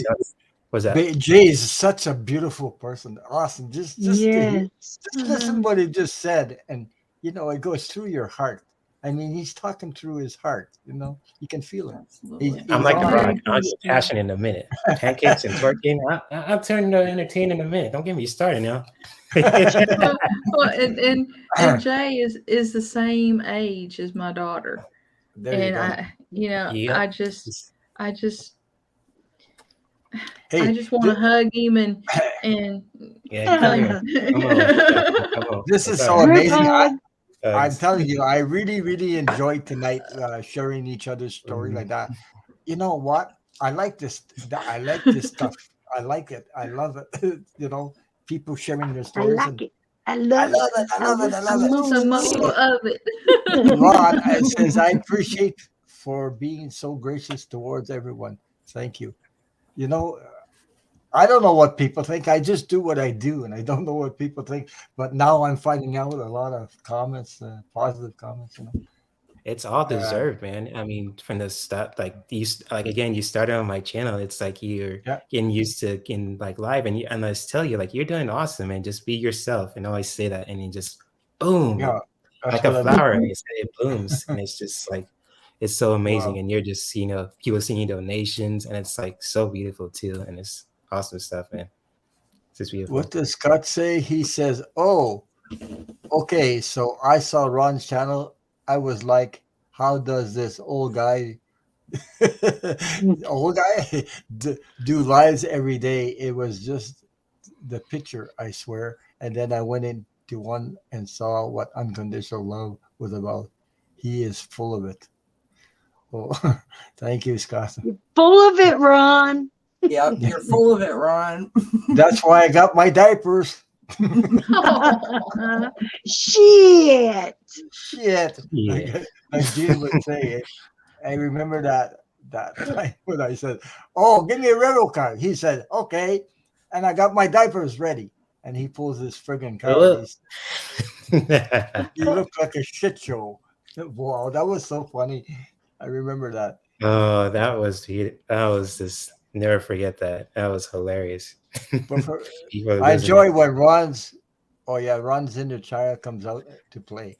was that? Jay is such a beautiful person. Awesome. Just Yes. just listen what he just said, and you know it goes through your heart. I mean, he's talking through his heart. You know, you can feel it. Absolutely. I'm like the very rock. I'll get tasty. passionate in a minute. Pancakes and twerking. I'll turn to entertaining in a minute. Don't get me started now. Well, and Jay is the same age as my daughter, There you and go. Yeah. I just Hey, I just want to hug him and Yeah, come here. Come on. Come on. this is What's so up? Group amazing. hug. I'm telling you, I really enjoyed tonight sharing each other's story like that. You know what? I like this. I like this stuff. I like it. I love it. You know, people sharing their I stories. like And it. I I love love it. it. I love it. I love I it. want some more of it. Ron says, I appreciate for being so gracious towards everyone. Thank you. You know, I don't know what people think. I just do what I do, and I don't know what people think. But now I'm finding out a lot of comments, positive comments. You know, It's all deserved, man. I mean, from the start, like again, you started on my channel. It's like you're Yeah. getting used to getting like live, and I tell you, like you're doing awesome, man. Just be yourself, and always say that, and you just boom, yeah, that's like a what I flower, mean. it blooms, and it's just like it's so amazing. Wow. And you're just people seeing donations, and it's like so beautiful too, and it's awesome stuff, man. It's just beautiful. What does Scott say? He says, "Oh, okay. So I saw Ron's channel. I was like, how does this old guy, old guy, do lives every day? It was just the picture, I swear. And then I went into one and saw what unconditional love was about. He is full of it. Oh, thank you, Scott. Full of it, Ron. Yep, you're full of it, Ron. That's why I got my diapers. Shit. Shit. Yeah. Like Gene would say. I remember that time when I said, "Oh, give me a railroad card." He said, "Okay," and I got my diapers ready. And he pulls this friggin' card. He looked like a shit show. Wow, that was so funny. I remember that. Oh, that was just never forget that. That was hilarious. But for, People I listening. enjoy when Ron's inner child comes out to play.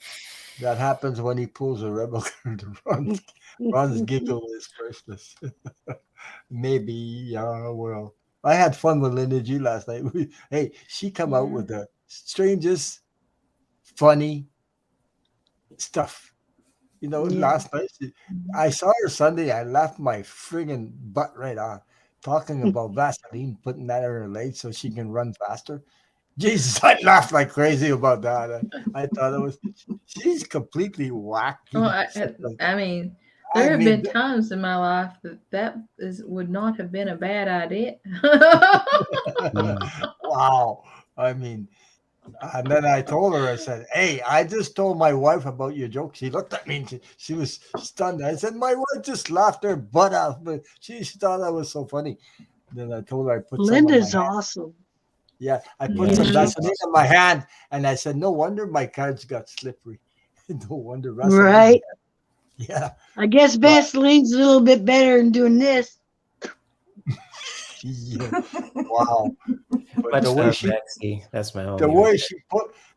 That happens when he pulls a rebel card. Ron's giggle is priceless. Maybe, yeah, well. I had fun with Linda G last night. Hey, she come out with the strangest, funny stuff. You know, last night I saw her Sunday. I laughed my friggin' butt right off, talking about Vaseline, putting that on her leg so she can run faster. Jesus, I laughed like crazy about that. I thought it was she's completely wacky. Well, I mean, there have been times in my life that would not have been a bad idea. Wow. I mean, and then I told her, I said, "Hey, I just told my wife about your joke." She looked at me and she was stunned. I said, "My wife just laughed her butt off, but she thought that was so funny." Then I told her I put Linda's some on my hand. awesome. Yeah, I put some Vaseline in my hand, and I said, "No wonder my cards got slippery. No wonder Vaseline." Right. Yeah. I guess Vaseline's a little bit better than doing this. Yeah. Wow. But Much the way love, she, Betsy. That's my homie.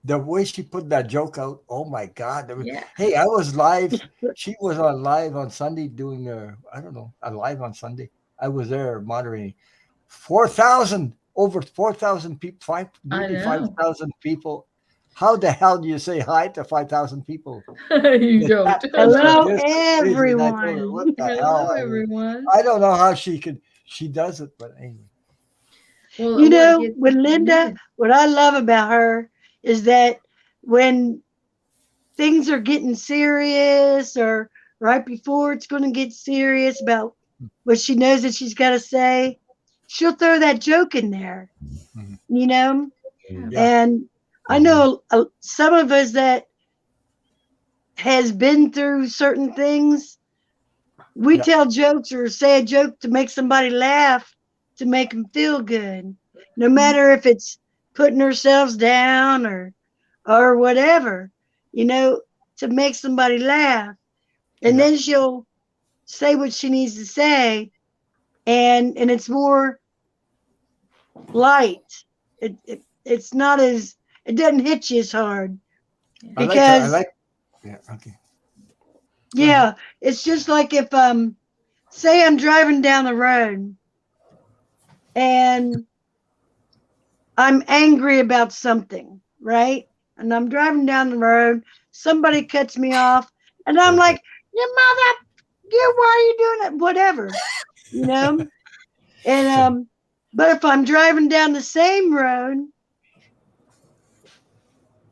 the way she put that joke out. Oh my God. Yeah. Hey, I was live. She was on live on Sunday doing a live on Sunday. I was there moderating. 4,000, over 4,000 people, nearly 5,000 people. How the hell do you say hi to 5,000 people? You don't. Hello, This is crazy. And I told her, everyone. what the Hello, hell? everyone. I don't know how she does it, but anyway. Well, You know, with Linda, what I love about her is that when things are getting serious or right before it's going to get serious about what she knows that she's got to say, she'll throw that joke in there, you know? Yeah. And I know some of us that has been through certain things, we tell jokes or say a joke to make somebody laugh, to make them feel good. no matter if it's putting ourselves down or whatever, to make somebody laugh. And then she'll say what she needs to say, and it's more light. It's not as, it doesn't hit you as hard because yeah, okay. yeah, it's just like if say I'm driving down the road and I'm angry about something, right? And I'm driving down the road, somebody cuts me off, and I'm like, "You mother, why are you doing it?" Whatever, you know. And but if I'm driving down the same road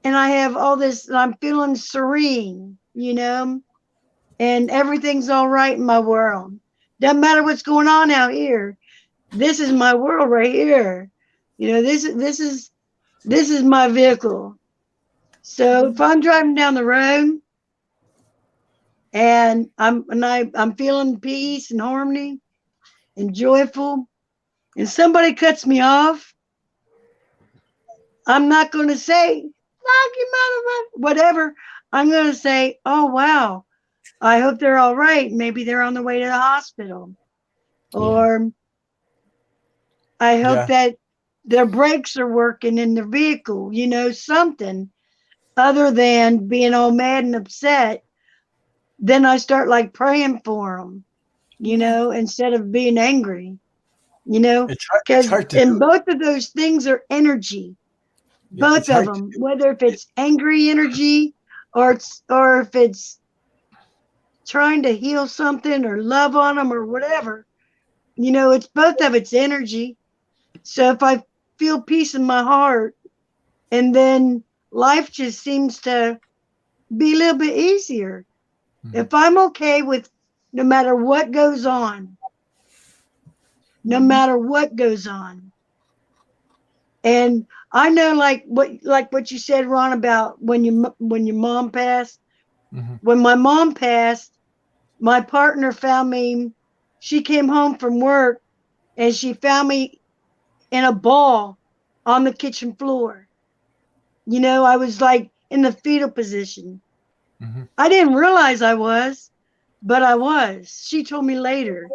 and I have all this, and I'm feeling serene, and everything's all right in my world. Doesn't matter what's going on out here. This is my world right here. This is my vehicle. So if I'm driving down the road and I'm feeling peace and harmony and joyful, and somebody cuts me off, I'm not going to say, "Fuck you, motherfucker," whatever. I'm going to say, "Oh, wow. I hope they're all right. Maybe they're on the way to the hospital." Or I hope that their brakes are working in their vehicle, something other than being all mad and upset. Then I start like praying for them, instead of being angry, It's because hard to and do. both of those things are energy, Yeah, both it's of hard to them, do. whether if it's angry energy or if it's trying to heal something or love on them or whatever, it's both of its energy. So if I feel peace in my heart, and then life just seems to be a little bit easier. If I'm okay with no matter what goes on, no matter what goes on. And I know like what you said, Ron, about when your mom passed. Mhm. When my mom passed, my partner found me. She came home from work and she found me in a ball on the kitchen floor. I was like in the fetal position. Mhm. I didn't realize I was, but I was. She told me later.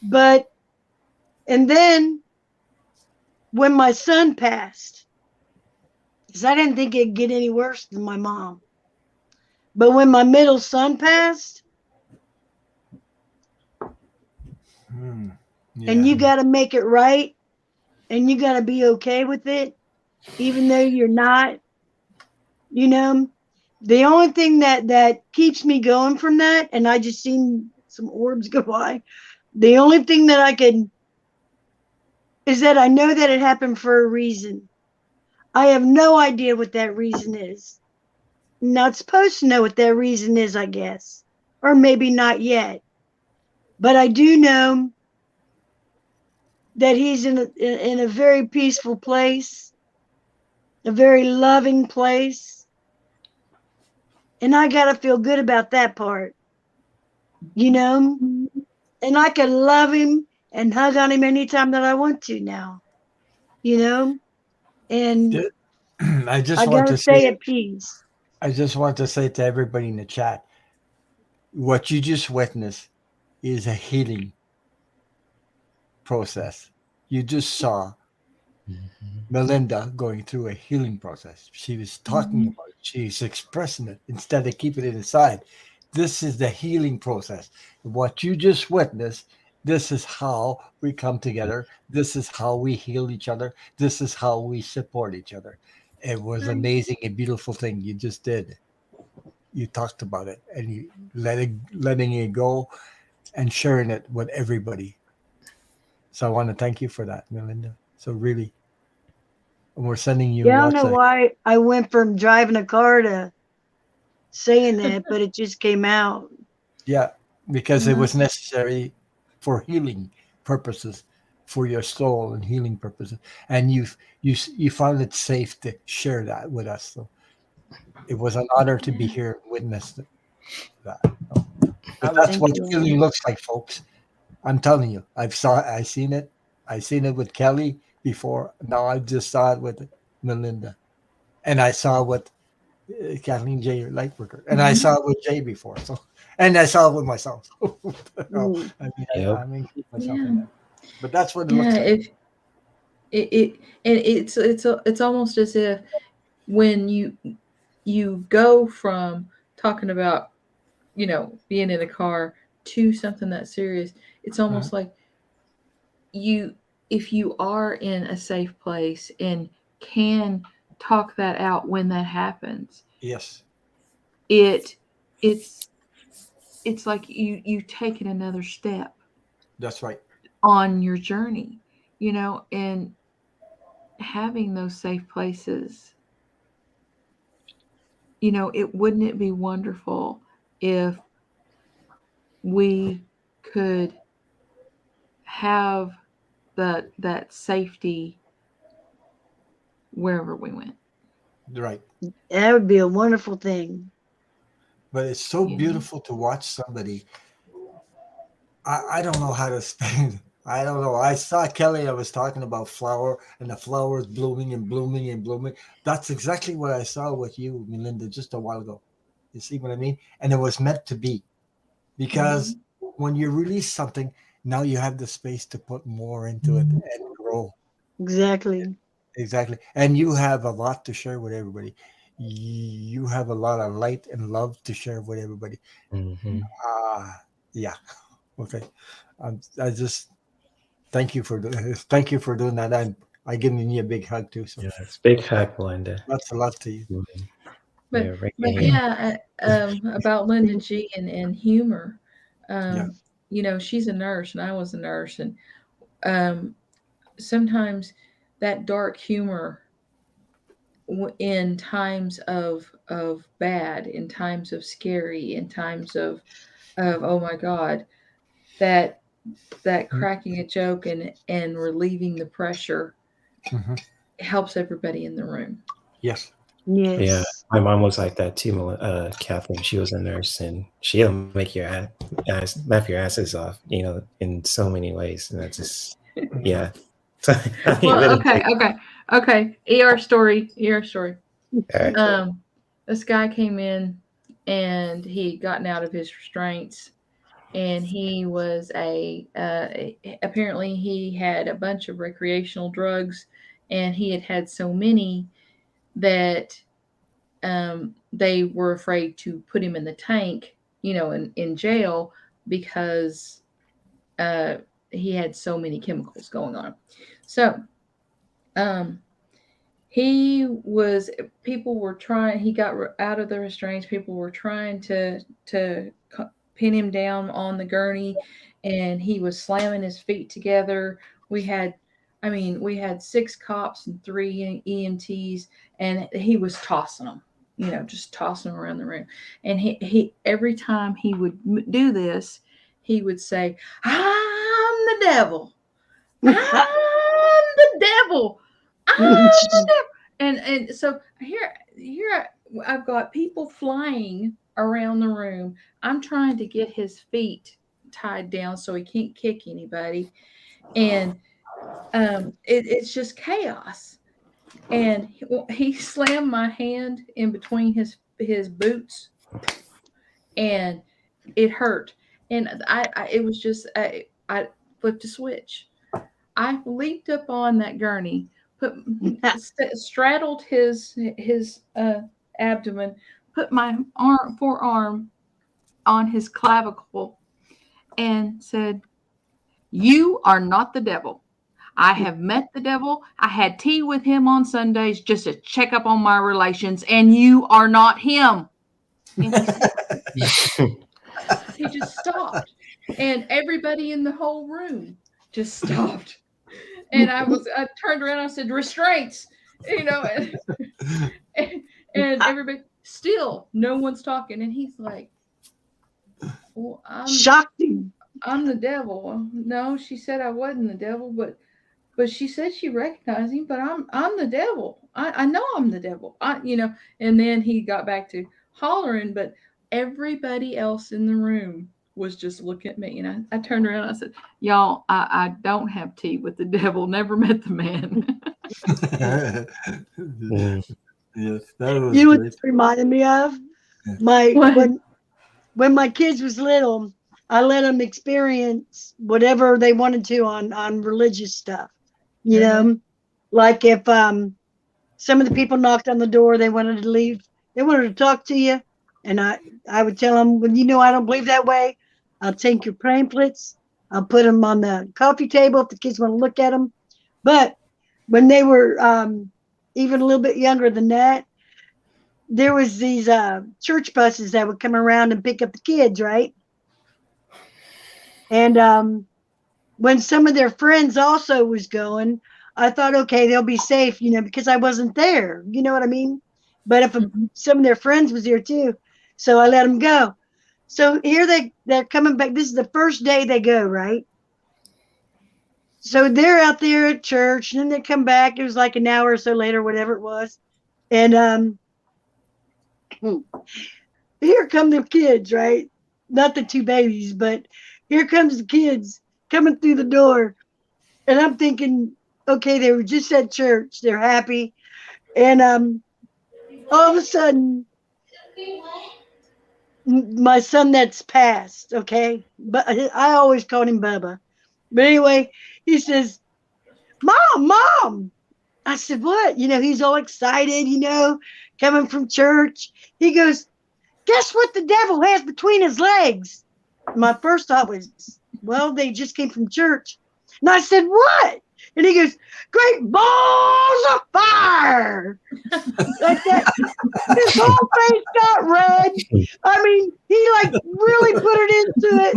But, and then when my son passed, because I didn't think it'd get any worse than my mom. But when my middle son passed, Mm. and Yeah. you got to make it right, and you got to be okay with it, even though you're not, you know, the only thing that keeps me going from that, and I just seen some orbs go by, the only thing that I can is that I know that it happened for a reason. I have no idea what that reason is. Not supposed to know what that reason is, I guess. Or maybe not yet. But I do know that he's in a very peaceful place, a very loving place. And I got to feel good about that part, you know? And I can love him and hug on him anytime that I want to now, you know? And Yeah. I just I want got to to stay say, at peace. I just want to say to everybody in the chat, what you just witnessed is a healing process. You just saw Melinda going through a healing process. She was talking about it. She's expressing it instead of keeping it inside. This is the healing process. What you just witnessed, this is how we come together. This is how we heal each other. This is how we support each other. It was amazing and beautiful thing you just did. You talked about it and you letting it go and sharing it with everybody. So I want to thank you for that, Melinda. So really, and we're sending you Yeah, I don't lots know of why I went from driving a car to saying that, but it just came out. yeah, because it was necessary for healing purposes, for your soul and healing purposes, and you found it safe to share that with us. So it was an honor to be here and witness that. I But was that's Thank what you, healing Ron. looks like, folks. I'm telling you, I seen it. I seen it with Kelly. before. Now I just saw it with Melinda, and I saw it with Kathleen J. Lightworker, and I saw it with Jay before. So, and I saw it with myself. So, Mm. I mean, Yep. I'm including myself Yeah. in that. But that's what it Yeah. looks like. If it and it's almost as if when you go from talking about being in a car to something that's serious, it's Mhm. almost like you if you are in a safe place and can talk that out when that happens, Yes, it it's it's like you've taken another step that's right. on your journey, and having those safe places, wouldn't it be wonderful if we could have that safety wherever we went. Right. That would be a wonderful thing. But it's so You know? beautiful to watch somebody. I don't know how to explain it. I don't know. I saw Kelly. I was talking about flower and the flowers blooming and blooming and blooming. That's exactly what I saw with you, Melinda, just a while ago. You see what I mean? And it was meant to be because Mhm. when you release something, now you have the space to put more into it and grow. Exactly. Exactly. And you have a lot to share with everybody. You have a lot of light and love to share with everybody. Hmm. Yeah. Okay. I just thank you for doing that. I giving you a big hug too. So Yes. Big hug, Belinda. that's a lot to you. Mhm. But Yeah, right but here. yeah, about Linda G and humor. Yeah. Um, she's a nurse and I was a nurse, and um, sometimes that dark humor in times of bad, in times of scary, in times of oh my God, that cracking a joke and relieving the pressure Hmm. helps everybody in the room. Yes. Yeah, Yes. my mom was like that too, Catherine. She was a nurse, and she'll make your laugh your asses off, in so many ways. And that's just, yeah. I mean, Well, literally. okay. ER story. All right. Um, this guy came in and he had gotten out of his restraints, and he was apparently he had a bunch of recreational drugs, and he had so many that they were afraid to put him in the tank, in jail, because uh, he had so many chemicals going on. So um, he was people were trying he got out of the restraints. People were trying to pin him down on the gurney, and he was slamming his feet together. We had 6 cops and 3 EMTs, and he was tossing them, just tossing them around the room. And he every time he would do this, he would say, "I'm the devil. I'm the devil. I'm the devil." And so here I've got people flying around the room. I'm trying to get his feet tied down so he can't kick anybody, and it's just chaos. And he slammed my hand in between his boots, and it hurt. And I it was just I flipped a switch. I leaped up on that gurney, put straddled his abdomen, put my forearm on his clavicle, and said, "You are not the devil. I have met the devil. I had tea with him on Sundays just to check up on my relations, and you are not him." And he stopped. He just stopped, and everybody in the whole room just stopped. And I turned around and I said, "Restraints," and, and everybody, still no one's talking. And he's like, "Well, Shocked him. I'm the devil." No, she said I wasn't the devil, but she said she recognized him, but I'm the devil. I know I'm the devil. And then he got back to hollering, but everybody else in the room was just looking at me, and I turned around and I said, "Y'all, I don't have tea with the devil. Never met the man." Yeah, that was You know what great. this reminded me of? Yeah. My What? when my kids was little, I let them experience whatever they wanted to on religious stuff. You know, like if some of the people knocked on the door, they wanted to leave, they wanted to talk to you, and I would tell them, well, I don't believe that way. I'll take your pamphlets, I'll put them on the coffee table if the kids want to look at them. But when they were even a little bit younger than that, there was these church buses that would come around and pick up the kids, right? And when some of their friends also was going, I thought, okay, they'll be safe, because I wasn't there. You know what I mean? But if some of their friends was there too, so I let them go. So here they're coming back. This is the first day they go, right? So they're out there at church, and then they come back. It was like an hour or so later, whatever it was, and here come the kids, right? Not the two babies, but here comes the kids coming through the door. And I'm thinking, okay, they were just at church. They're happy. And all of a sudden, my son that's passed, okay? But I always called him Bubba. But anyway, he says, Mom, Mom. I said, what? He's all excited, coming from church. He goes, guess what the devil has between his legs? My first thought was, well, they just came from church. And I said, what? And he goes, great balls of fire. Like that. His whole face got red. I mean, he like really put it into it.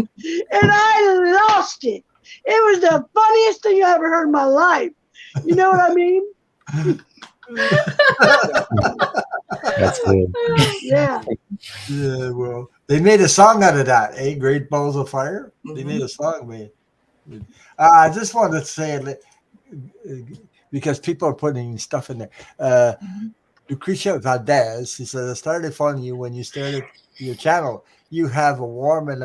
And I lost it. It was the funniest thing I ever heard in my life. You know what I mean? That's good. Yeah. Yeah, well, they made a song out of that, eh? Great Balls of Fire. They made a song, man. I just wanted to say, because people are putting stuff in there. Lucretia Valdez, she says, I started following you when you started your channel. You have a warm and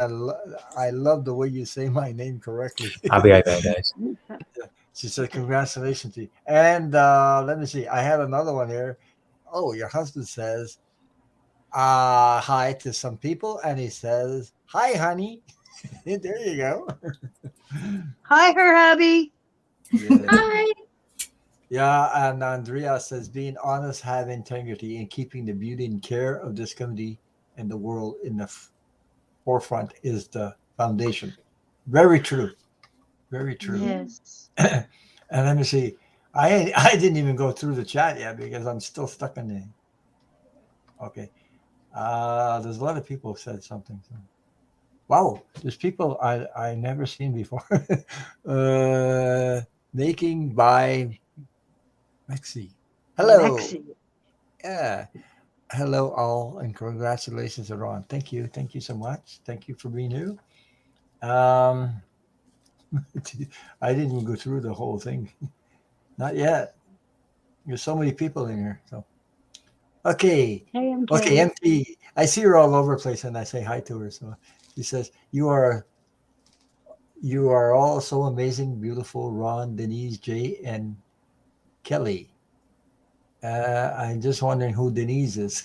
I love the way you say my name correctly. I'll be right back, guys. She said, congratulations to you. And let me see. I have another one here. Oh, your husband says, hi to some people. And he says, hi, honey. There you go. Hi, her hubby. Yeah. Hi. Yeah, and Andrea says, being honest, have integrity, and keeping the beauty and care of this community and the world in the forefront is the foundation. Very true. Very true. Yes. And let me see. I didn't even go through the chat yet because I'm still stuck in the. Okay. There's a lot of people who said something. So. Wow, there's people I never seen before. Making by Mexi. Hello. Lexi. Yeah. Hello all, and congratulations, Ron. Thank you. Thank you so much. Thank you for being here. I didn't even go through the whole thing. Not yet. There's so many people in here. So okay. Hey, MK. Okay, MT. I see her all over the place and I say hi to her. So she says, You are all so amazing, beautiful, Ron, Denise, Jay, and Kelly. I'm just wondering who Denise is.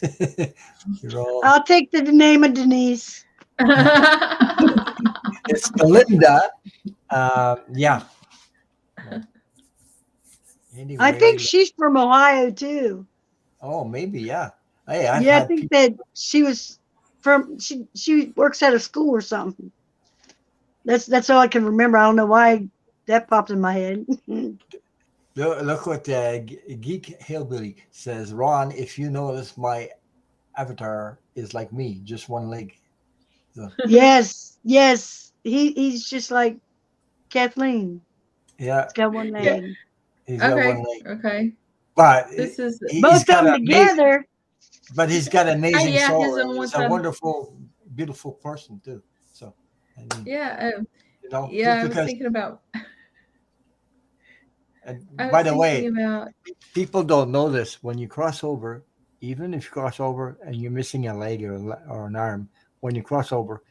You're all I'll take the name of Denise. it's Belinda. Yeah. Anyway, I think she's from Ohio too. oh, maybe, yeah. Hey, I've Yeah, I had think people, that she was from she works at a school or something. That's all I can remember. I don't know why that popped in my head. look what Geek Hillbilly says. Ron, if you notice, my avatar is like me, just one leg. So, Yes, yes. He's just like Kathleen. yeah, He's got one Yeah. leg. he's got Okay. one leg. Okay. But This is he's Both of got them an amazing, together. but he's got an amazing yeah, soul. his own He's one a time. wonderful, beautiful person too. So, I mean, Yeah. just I was because. thinking about. And I by was the way, thinking about. people don't know this. When you cross over, even if you cross over and you're missing a leg or an arm, when you cross over,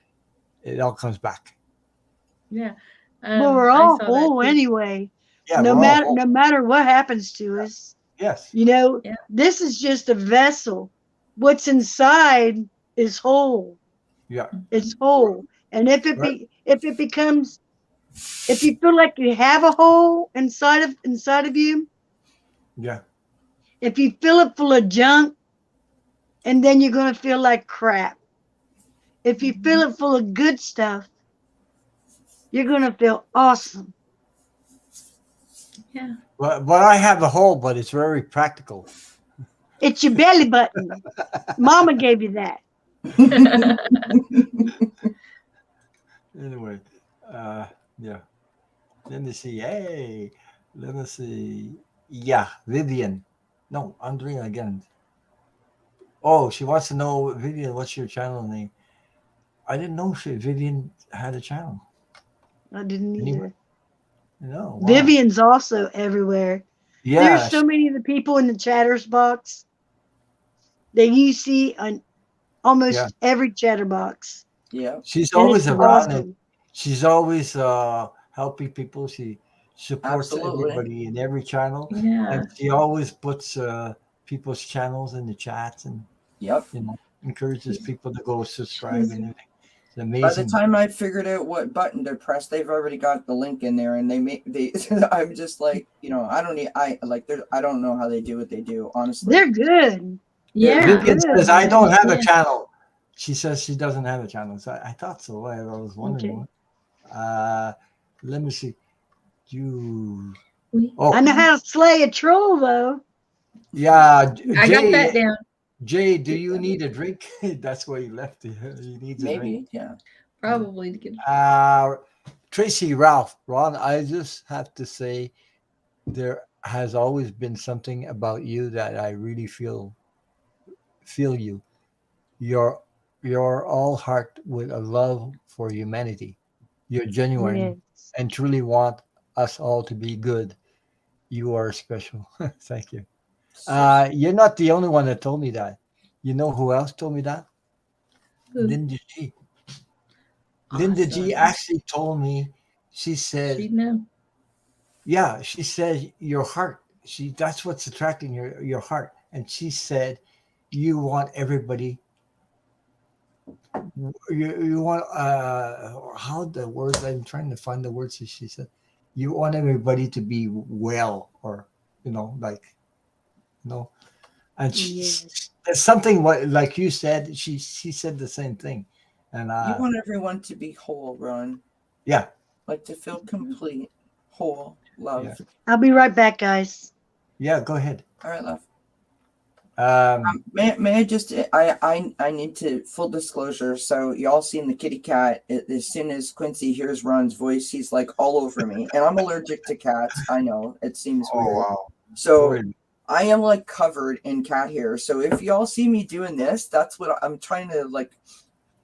it all comes back. Yeah. Well, we're I all saw that whole too. anyway. Yeah, No we're all matter whole. no matter what happens to us, Yes. you know, Yeah. this is just a vessel. What's inside is whole. Yeah. It's whole. And Right. if you feel like you have a hole inside of you, Yeah. if you fill it full of junk, and then you're gonna feel like crap. If you fill it full of good stuff, you're gonna feel awesome. Yeah. But I have a hole, but it's very practical. It's your belly button. Mama gave you that. Anyway, yeah. Let me see. Hey, let me see. Yeah, Vivian. No, Andrea again. Oh, she wants to know, Vivian, what's your channel name? I didn't know Vivian had a channel. I didn't Anyway, either. no, wow. Vivian's also everywhere. There's Yeah, so many of the people in the chatters box that you see on yeah. almost every chatterbox, Yeah. She's and it's always around and awesome. she's always helping people. She supports Absolutely. everybody in every channel, and Yeah. she always puts people's channels in the chats and Yep. encourages She's people to go subscribe she's and everything. It's By the amazing. time I figured out what button to press, they've already got the link in there, and they. I'm just like, I don't need. I like. I don't know how they do what they do. Honestly, They're good. They're yeah. Vivian says, I good. don't have a Yeah. channel. She says she doesn't have a channel. So I thought so. I was wondering Okay. what. Let me see. You. We, Oh, I know how to slay a troll though. yeah. I got that down. Jay, do you need a drink? That's why he left. He needs a drink. maybe. Yeah. Probably to get. Uh, Tracy, Ralph, Ron, I just have to say there has always been something about you that I really feel you. You're you're all heart with a love for humanity. You're genuine Yes. and truly want us all to be good. You are special. Thank you. So You're not the only one that told me that. You know who else told me that? Who? Linda G. Linda G Awesome. actually told me, she said, She'd know. yeah, she said your heart. That's what's attracting your heart. And she said you want everybody. You want how the words, I'm trying to find the words that she said. You want everybody to be well, or like you know. And Yes. there's something what like you said. She said the same thing, and you want everyone to be whole, Ron. yeah, Like to feel complete, whole, yeah, love. I'll be right back, guys. yeah. Go ahead. All right, love. Um, May I just I need to full disclosure. So y'all seen the kitty cat? As soon as Quincy hears Ron's voice, he's like all over me, and I'm allergic to cats. I know it seems oh weird. wow. So Word. I am like covered in cat hair. So if y'all see me doing this, that's what I'm trying to like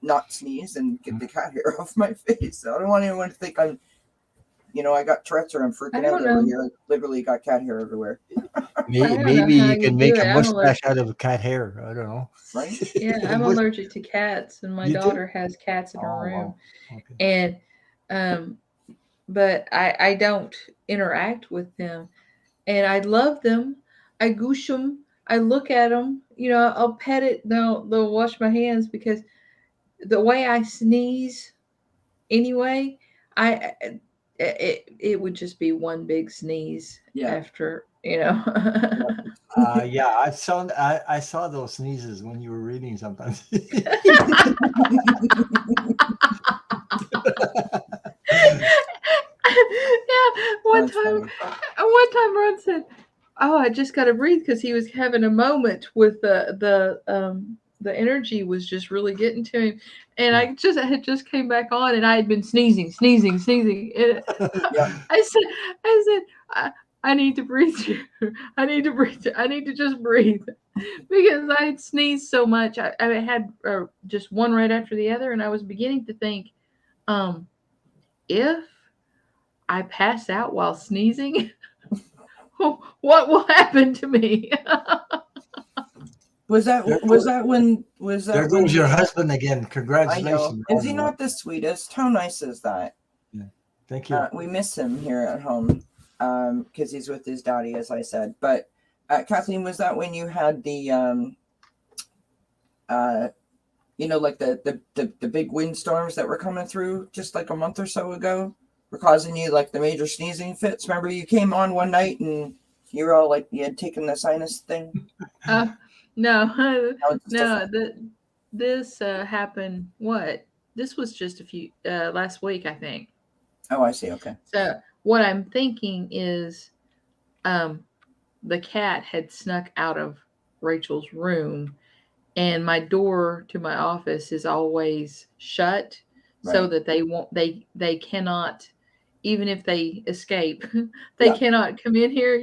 not sneeze and get the cat hair off my face. I don't want anyone to think I'm, I got Tourette's or I'm I freaking out don't over know. here. Literally got cat hair everywhere, I don't know Maybe how you you can do make it. a I'm mustache allergic. out of cat hair. I don't know. right? Yeah, I'm Mus- allergic to cats, and my you do? daughter has cats in her Oh room. wow. Okay. And um, but I don't interact with them, and I love them. I goosh them. I look at them. I'll pet it. They'll wash my hands because the way I sneeze anyway, it would just be one big sneeze Yeah. after. Yeah, I saw those sneezes when you were reading sometimes. Yeah, one That's time, funny. Ron said, "Oh, I just got to breathe," because he was having a moment with the energy was just really getting to him, and I had just came back on, and I had been sneezing, and Yeah. I need to breathe here. I need to breathe. I need to just breathe because I had sneezed so much. I had just one right after the other, and I was beginning to think, if I pass out while sneezing, what will happen to me? Was that There when There goes your husband again. I know. Congratulations. Is he not the sweetest? How nice is that? Yeah. Thank you. We miss him here at home because he's with his daddy, as I said. But Kathleen, was that when you had the like the big windstorms that were coming through just like a month or so ago, were causing you like the major sneezing fits? Remember, you came on one night and you were all like, you had taken the sinus thing. No, Now it's no. different. This happened. What? This was just a few last week, I think. Oh, I see. Okay. So what I'm thinking is, the cat had snuck out of Rachel's room, and my door to my office is always shut, so Right. that they cannot, even if they escape, they Yeah. cannot come in here.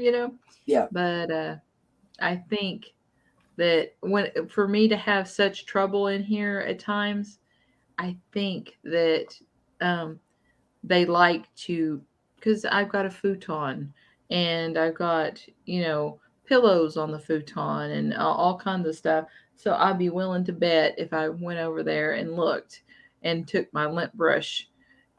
Yeah. But I think that for me to have such trouble in here at times, I think that they like to, because I've got a futon and I've got, pillows on the futon and all kinds of stuff. So I'd be willing to bet if I went over there and looked and took my lint brush,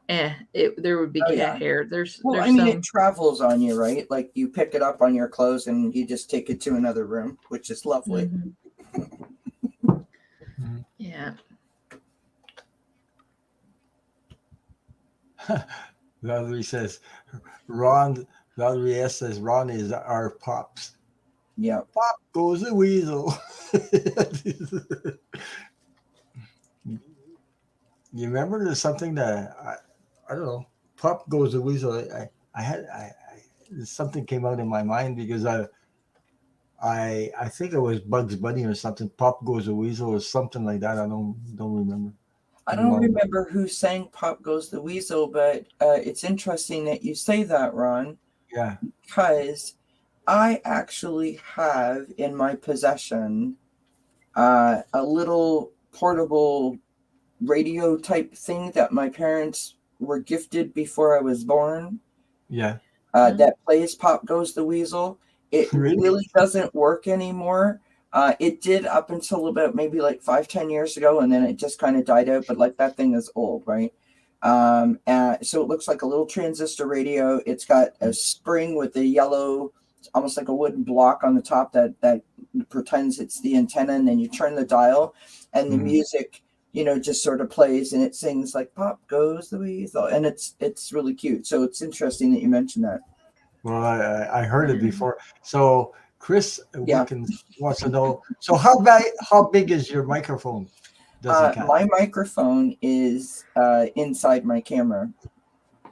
there would be Oh, cat yeah. hair. Well, There's I mean, some. it travels on you, right? Like you pick it up on your clothes and you just take it to another room, which is lovely. Mm-hmm. Yeah. Valerie says, Valerie S says, Ron is our pops. Yeah. Pop goes the weasel. You remember there's something that I don't know. Pop goes the weasel. Something came out in my mind because I think it was Bugs Bunny or something. Pop goes the weasel or something like that. I don't remember. I don't remember who sang Pop Goes the Weasel, but it's interesting that you say that, Ron. Yeah. Because I actually have in my possession a little portable radio type thing that my parents were gifted before I was born. Yeah. That plays Pop Goes the Weasel. It really doesn't work anymore. It did up until about maybe like 5-10 years ago, and then it just kind of died out. But like that thing is old, right? So it looks like a little transistor radio. It's got a spring with a yellow, almost like a wooden block on the top that pretends it's the antenna, and then you turn the dial, and the music, just sort of plays, and it sings like "Pop Goes the Weasel," and it's really cute. So it's interesting that you mentioned that. Well, I heard it before. So Chris wants to know. So how big is your microphone? My microphone is inside my camera,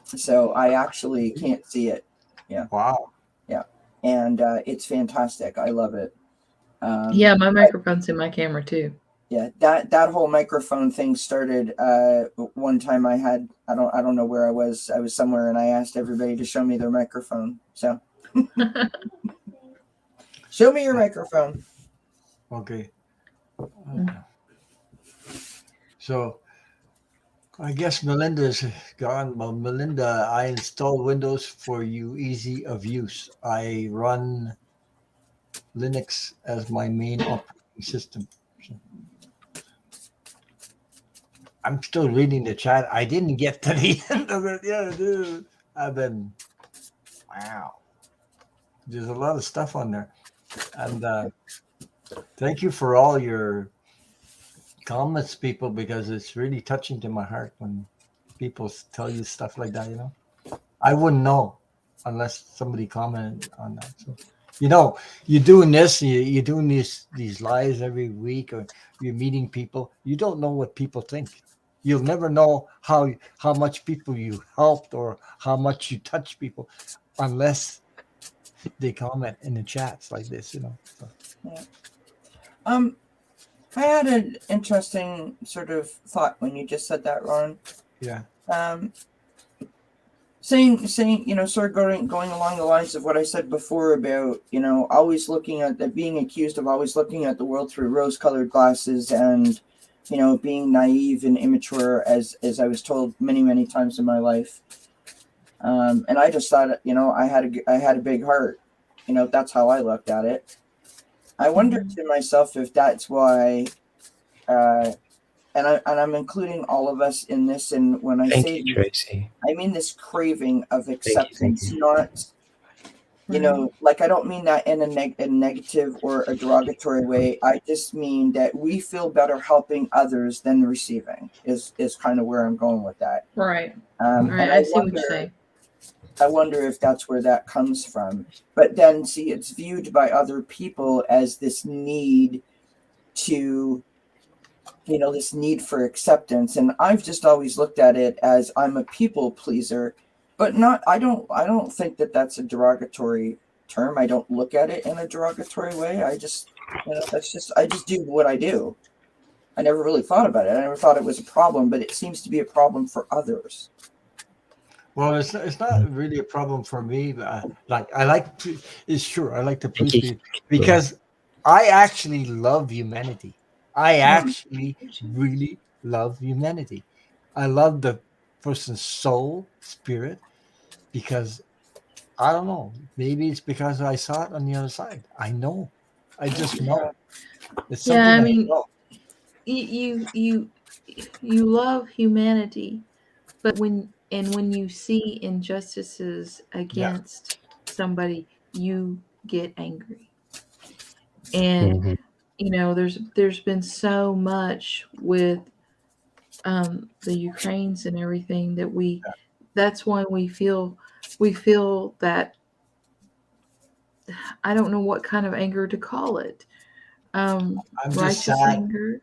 so I actually can't see it. Yeah. Wow. Yeah, and it's fantastic. I love it. Yeah, my microphone's in my camera too. Yeah, that whole microphone thing started one time. I don't know where I was. I was somewhere and I asked everybody to show me their microphone. So show me your microphone. Okay. So I guess Melinda's gone. Well, Melinda, I installed Windows for you, easy of use. I run Linux as my main operating system. So I'm still reading the chat. I didn't get to the end of it. Yeah, dude. Wow. There's a lot of stuff on there. And thank you for all your comments, people, because it's really touching to my heart when people tell you stuff like that, I wouldn't know unless somebody commented on that. So, you're doing this, you're doing these lives every week, or you're meeting people. You don't know what people think. You'll never know how much people you helped or how much you touch people unless they comment in the chats like this, So. Yeah. I had an interesting sort of thought when you just said that, Ron. Yeah. Saying, sort of going along the lines of what I said before about, always looking at being accused of always looking at the world through rose-colored glasses and, being naive and immature, as I was told many, many times in my life. And I just thought, I had a big heart. That's how I looked at it. I wonder to myself if that's why, and I'm including all of us in this. And when I Thank say you, Tracy. I mean this craving of Thank acceptance, you. not, you know, like I don't mean that in a negative or a derogatory way. I just mean that we feel better helping others than receiving is kind of where I'm going with that. Right. And Right. I see what you're saying. I wonder if that's where that comes from. But then, see, it's viewed by other people as this need to, you know, this need for acceptance. And I've just always looked at it as I'm a people pleaser, but not. I don't think that that's a derogatory term. I don't look at it in a derogatory way. I just, you know, I just do what I do. I never really thought about it. I never thought it was a problem, but it seems to be a problem for others. Well, it's not really a problem for me. Like I like to, it's true. I like to please you. people because I actually love humanity. I actually really love humanity. I love the person's soul, spirit, because I don't know. Maybe it's because I saw it on the other side. I know. I just know. It's something Yeah, I I mean, know. you love humanity, but when you see injustices against somebody, you get angry. And Mhm. you know, there's been so much with the Ukraines and everything that that's why we feel that I don't know what kind of anger to call it. I'm just Righteous sad. anger,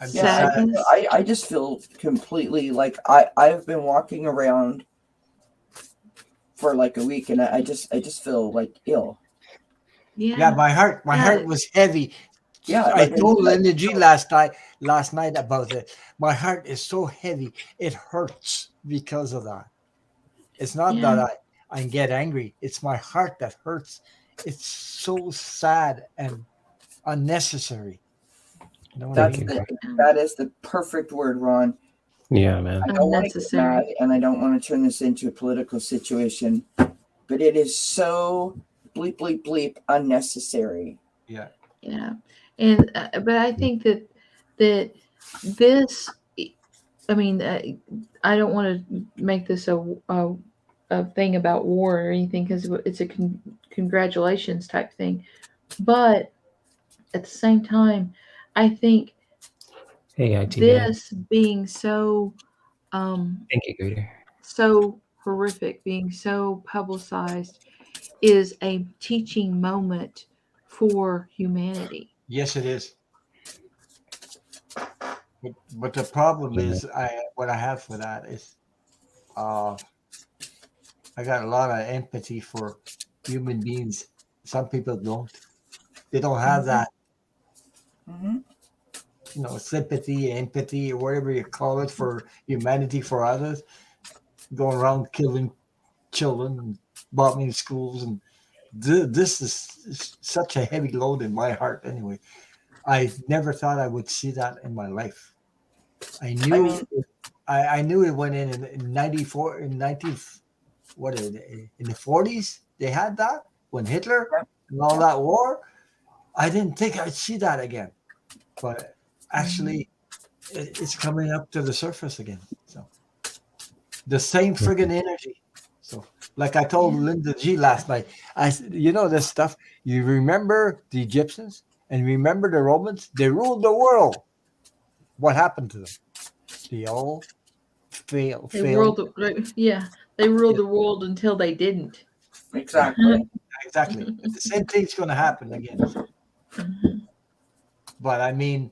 I'm just Yeah, sad. sadness. I just feel completely like I've been walking around for like a week and I just feel like ill. Yeah, my heart Yeah. was heavy. Yeah, I like told Linda G last night about it. My heart is so heavy. It hurts because of that. It's not Yeah. that I get angry. It's my heart that hurts. It's so sad and unnecessary. You know what I that's mean? that is the perfect word, Ron. Yeah, man. I don't want to get mad Unnecessary. and I don't want to turn this into a political situation, but it is so bleep bleep bleep unnecessary. Yeah. Yeah. And but I think that this, I mean, I don't want to make this a thing about war or anything because it's a congratulations type thing. But at the same time, I think Hey, IT guy. this being so Thank you, Greeter. so horrific, being so publicized, is a teaching moment for humanity. Yes, it is. But the problem Yeah. is, what I have for that is, uh, I got a lot of empathy for human beings. Some people don't. They don't have that, Mm-hmm. sympathy, empathy, or whatever you call it for humanity for others. Going around killing children and bombing schools, and this is such a heavy load in my heart. Anyway, I never thought I would see that in my life. I I knew, mean, I knew it went in 94, in 19, what is it, in the 40s they had that when Hitler and all that war. I didn't think I'd see that again, but actually it's coming up to the surface again. So the same friggin' energy. So, like I told Linda G last night, I said, this stuff. You remember the Egyptians and remember the Romans? They ruled the world. What happened to them? They all failed. They ruled, they ruled Yeah. the world until they didn't. exactly. Exactly. And the same thing's going to happen again. So. But I mean,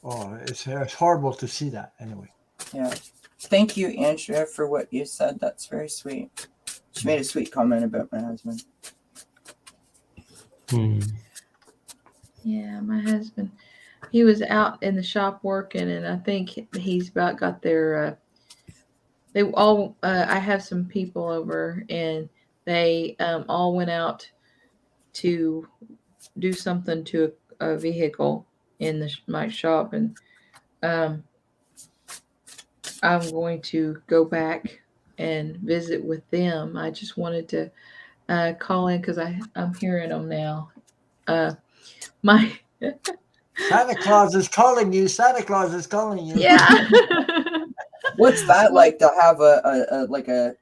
it's horrible to see that anyway. Yeah. Thank you, Andrea, for what you said. That's very sweet. She made a sweet comment about my husband. Yeah, my husband, he was out in the shop working, and I think he's about got their. They all. I have some people over, and they all went out to do something to a vehicle in my shop, and I'm going to go back and visit with them. I just wanted to call in because I'm hearing them now. My Santa Claus is calling you. Santa Claus is calling you. yeah. What's that like to have a like a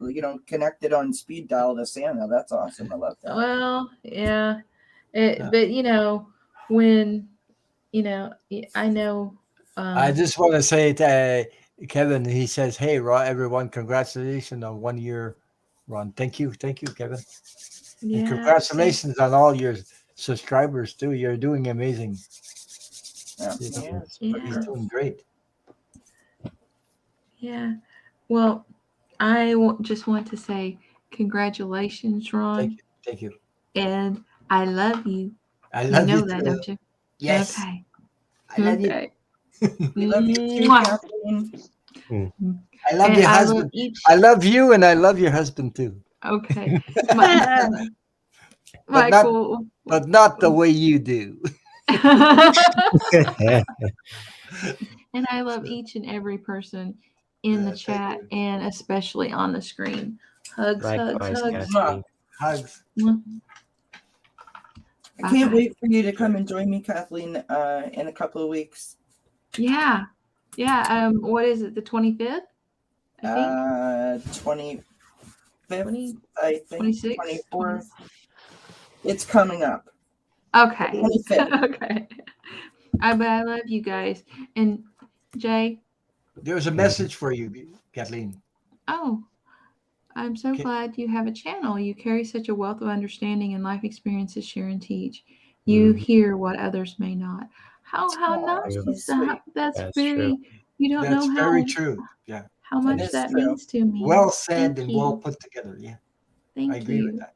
connected on speed dial to Santa? That's awesome. I love that. Well, yeah. Yeah. But when I know. I just want to say to Kevin, he says, "Hey, everyone, congratulations on 1 year run. Thank you, Kevin, and Yeah. congratulations on all your subscribers too. You're doing amazing. Yeah. You know, Yeah. he's doing great. Yeah. Well, just want to say congratulations, Ron, Thank you. and I love you. I You love know you that, too. don't you? Yes, Okay. I love you. Okay. We love you too, Mwah. Kathleen. I love And your I love husband. each. I love you, and I love your husband too. Okay. My, But not, Michael. but not the way you do. And I love each and every person in the Thank chat you. and especially on the screen. Hugs, hugs, Likewise, hugs. Kathleen. Hugs. I can't Bye-bye. wait for you to come and join me, Kathleen, in a couple of weeks. Yeah. Yeah. What is it? The 25th? I think. 25th, 20, I think. 26th? 24th. It's coming up. Okay. 25th. Okay. But I love you guys. And Jay, There's a message for you, Kathleen. oh, I'm so Okay. glad you have a channel. You carry such a wealth of understanding and life experiences, share and teach. You hear what others may not. How nice. So sweet. That's That's very, true. you don't That's know very true. Yeah. how That much is that true. means to me. Well said Thank and you. well put together. Yeah. Thank I agree you. with that.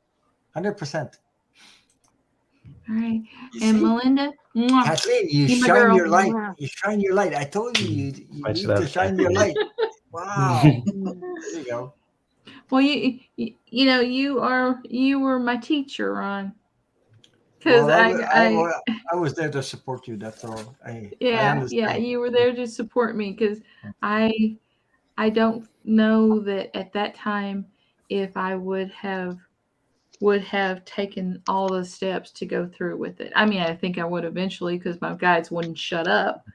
100%. All right. You And see? Melinda, mwah, Kathleen, you you my shine girl. your light. You shine your light. I told you you Much need love, to shine your Kathleen. light. Wow. There you go. Well, you were my teacher, Ron. Because Well, I was there to support you. That's all. I yeah, understand. you were there to support me because I don't know that at that time if I would have taken all the steps to go through with it. I mean, I think I would eventually because my guides wouldn't shut up,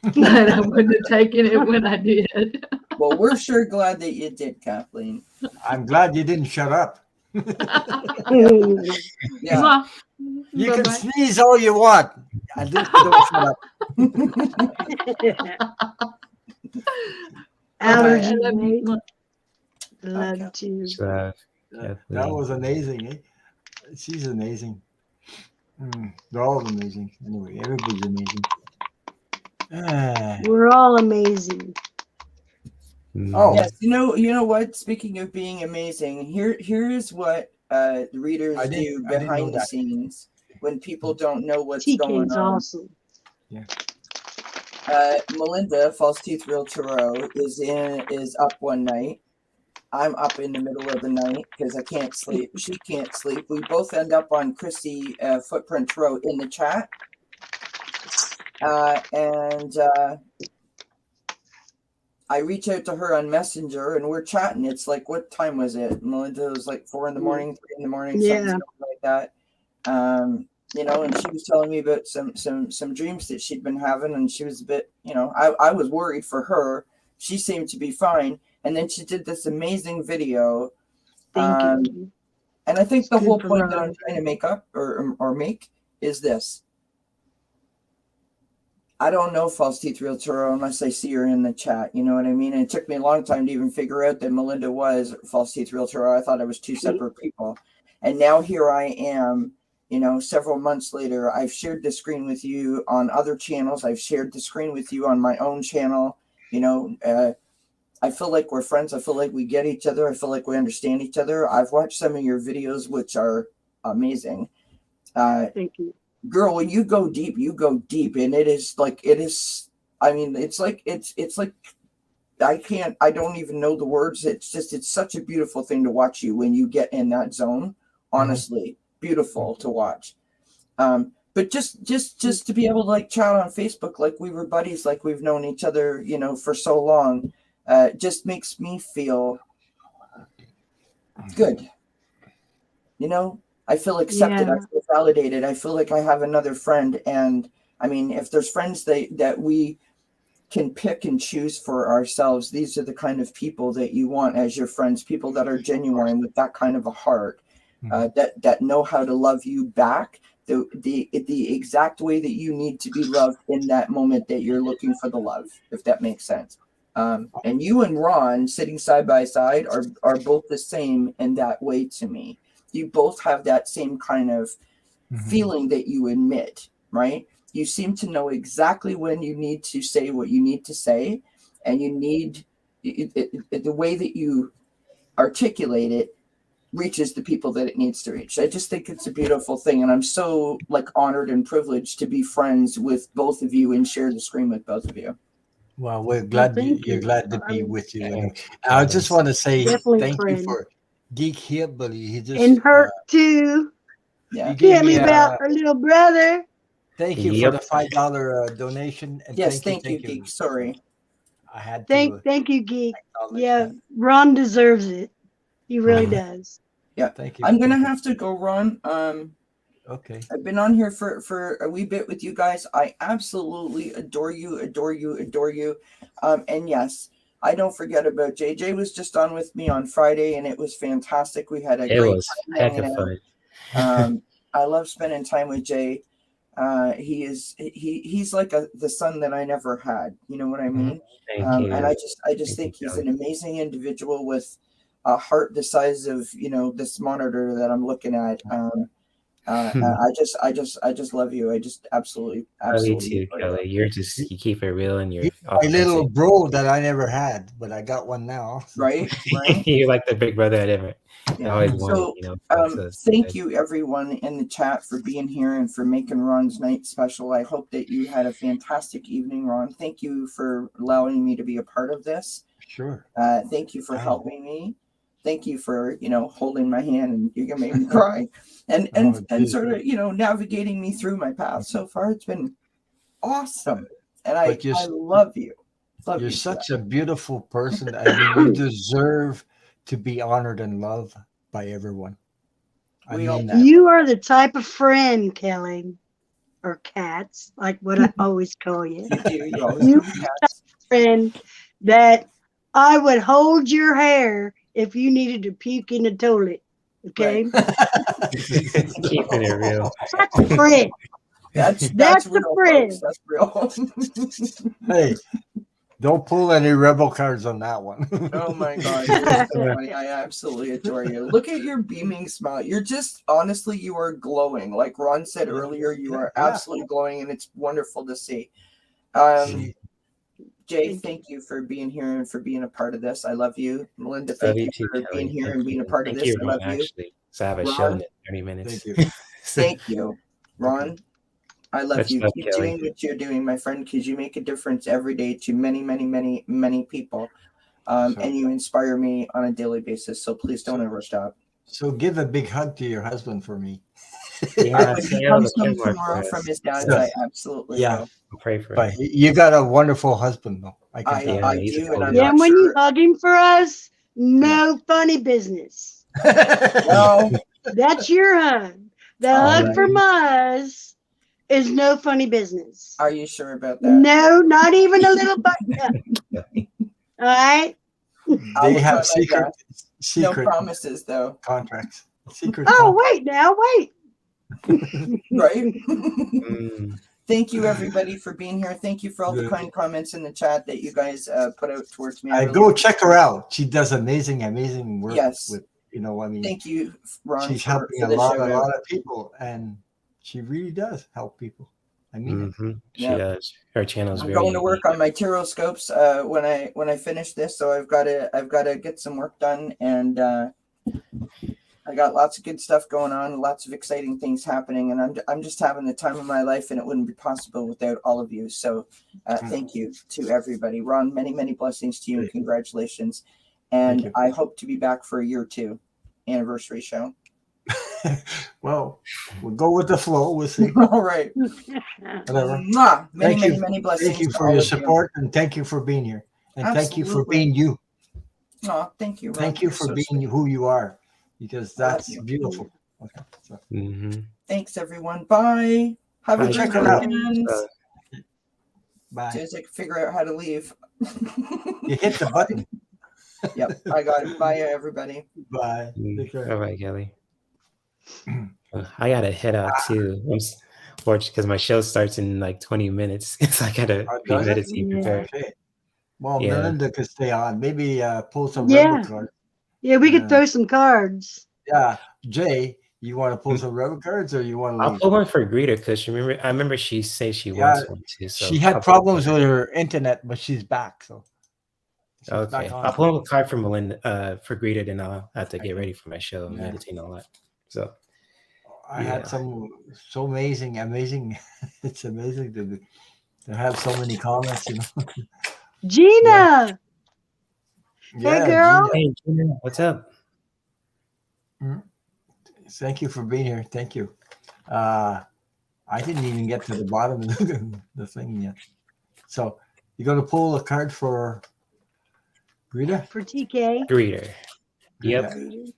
but I wouldn't have taken it when I did. Well, we're sure glad that you did, Kathleen. I'm glad you didn't shut up. Yeah. Mwah. You can Bye-bye. sneeze all you want. I just don't shut up. Allergy, I love you. mate. Mwah. Love Okay. you. Much love, That Kathleen. was amazing. Eh? She's amazing. They're all amazing. Anyway, everybody's amazing. We're all amazing. Oh, Yes, you know what? Speaking of being amazing, here's what the readers I do didn't know behind the that. scenes when people don't know what's going TK's on. awesome. Melinda, False Teeth Real Tarot, is up one night. I'm up in the middle of the night because I can't sleep. She can't sleep. We both end up on Chrissy Footprint Tarot in the chat. And I reach out to her on Messenger and we're chatting. It's like, what time was it? Melinda, was like 4 in the morning, 3 in the morning, Yeah. something like that. And she was telling me about some dreams that she'd been having, and she was a bit, I was worried for her. She seemed to be fine. And then she did this amazing video. Thank you. And I think It's the good whole for point that Rob. I'm trying to make up or make is this. I don't know False Teeth Real Tarot unless I see her in the chat. You know what I mean? And it took me a long time to even figure out that Melinda was False Teeth Real Tarot. I thought it was two separate people. And now here I am, several months later. I've shared the screen with you on other channels. I've shared the screen with you on my own channel. I feel like we're friends. I feel like we get each other. I feel like we understand each other. I've watched some of your videos, which are amazing. Thank you. Girl, when you go deep, and it's like I don't even know the words. It's such a beautiful thing to watch you when you get in that zone. Honestly, beautiful to watch. But just to be able to chat on Facebook like we were buddies, like we've known each other, for so long, just makes me feel good. I feel accepted. Yeah. I feel validated. I feel like I have another friend. And I mean, if there's friends that we can pick and choose for ourselves, these are the kind of people that you want as your friends, people that are genuine with that kind of a heart, that know how to love you back the exact way that you need to be loved in that moment that you're looking for the love, if that makes sense. And you and Ron sitting side by side are both the same in that way to me. You both have that same kind of feeling that you admit, right? You seem to know exactly when you need to say what you need to say, and you need the way that you articulate it reaches the people that it needs to reach. I just think it's a beautiful thing, and I'm so like honored and privileged to be friends with both of you and share the screen with both of you. Well, we're glad thank you're you. glad to be I'm with you. Yeah. I just want to say Definitely thank you friend. for Geek Hillbilly. He just And her too. Yeah. he gave Tell me me about her little brother. thank you for the $5 donation. And Yes, thank thank you, Geek. Sorry. I had to Thank you, Geek. acknowledge Yeah, that. Ron deserves it. He really does. Yeah. Thank you. I'm gonna have to go, Ron. Okay. I've been on here for a wee bit with you guys. I absolutely adore you. And yes, I don't forget about JJ was just on with me on Friday, and it was fantastic. We had a It great was time heck hanging of out. fun. I love spending time with Jay. He's like the son that I never had. You know what I mean? Thank you. And I just Thank think you, he's Kelly. an amazing individual with a heart the size of this monitor that I'm looking at. I just love you. I just absolutely Love you too, adore Kelly. You're just you keep it real and you're He's my little authentic. bro that I never had, but I got one now. you. Right? You're like the big brother I never Yeah. always wanted, So, you know. thank you everyone in the chat for being here and for making Ron's night special. I hope that you had a fantastic evening, Ron. Thank you for allowing me to be a part of this. Sure. Thank you for helping me. Thank you for holding my hand, and you're gonna make me cry, and sort of navigating me through my path so far. It's been awesome, and I love you. You're such a beautiful person. I mean, you deserve to be honored and loved by everyone. I mean that. You are the type of friend, Kelly, or Cats, like what I always call you. You do. You always You do cats. friend that I would hold your hair if you needed to puke in the toilet. Okay, Keeping it real. that's a friend. That's That's real, the friend. folks. That's real. Hey, don't pull any rebel cards on that one. Oh my God, you're so funny. I absolutely adore you. Look at your beaming smile. You're just, honestly, you are glowing. Like Ron said earlier, you are absolutely glowing, and it's wonderful to see. Jay, thank you for being here and for being a part of this. I love you. Melinda, thank you for being here and being a part of this. I love you. Actually, so I have a show in 30 minutes. Thank you. Thank you, Ron. I love you. Love, Keep Kelly. doing what you're doing, my friend, because you make a difference every day to many, many, many, many people. And you inspire me on a daily basis. So please don't ever stop. So give a big hug to your husband for me. I would come tomorrow from his dad's. I absolutely will. I'll pray for But him. you got a wonderful husband, though. I can tell. I he's do, a and I'm cool Yeah, not and when sure. you hug him for us, no funny business. No, That's your hug. The hug right. from us is no funny business. are you sure about that? No, not even a little button up. All right. They have No secret promises, though. contracts. Secret. Oh, wait now, wait. Right? Mm. Thank you, everybody, for being here. Thank you for all the kind comments in the chat that you guys put out towards me. I really go check her out. She does amazing work. Yes. With I mean, Thank you, Ron. she's for helping a the lot shout-out. of people, and she really does help people. I mean, She does. Her channel is I'm very going to unique. work on my pteroscopes when I finish this, so I've got to get some work done, and I got lots of good stuff going on, lots of exciting things happening, and I'm just having the time of my life, and it wouldn't be possible without all of you. So thank you to everybody. Ron, many blessings to you, and congratulations. And I hope to be back for a year 2 anniversary show. well, we'll go with the flow. We'll see. All right. Whatever. Many blessings. Thank you to for all your of you. support, and thank you for being here, and thank you for Absolutely. being you. Oh, thank you, Ron. Thank you You're for so being sweet. who you are, because I love that's you. beautiful. Okay. So Thanks, everyone. Bye. Have a Bye. great Check it out. weekend. So, bye. As soon as I can figure out how to leave. You hit the button. Yep, I got it. Bye, everybody. Bye. Take care. all right, Kelly. I gotta head out too. I'm fortunate because my show starts in like 20 minutes. So I gotta be Does it? medicine prepared. Okay. Well, Yeah. Melinda could stay on. maybe pull some Yeah. rebel cards. Yeah, we could throw some cards. Yeah, Jay, you want to pull some rebel cards, or you want to I'll leave? pull one for Greta because I remember she said she wants one too. So she had I'll pull problems one. with her internet, but she's back. So she's Okay, back on. I'll pull a card for Melinda, for Greta, then I'll have to get ready for my show and meditate and all that. So I had so amazing. It's amazing to have so many comments. You know. Gina. Yeah, Hey, girl. Gina. hey, Gina, what's up? Thank you for being here. Thank you. I didn't even get to the bottom of the thing yet. So you're going to pull a card for Greta? For TK. Greta. Yep. Greta.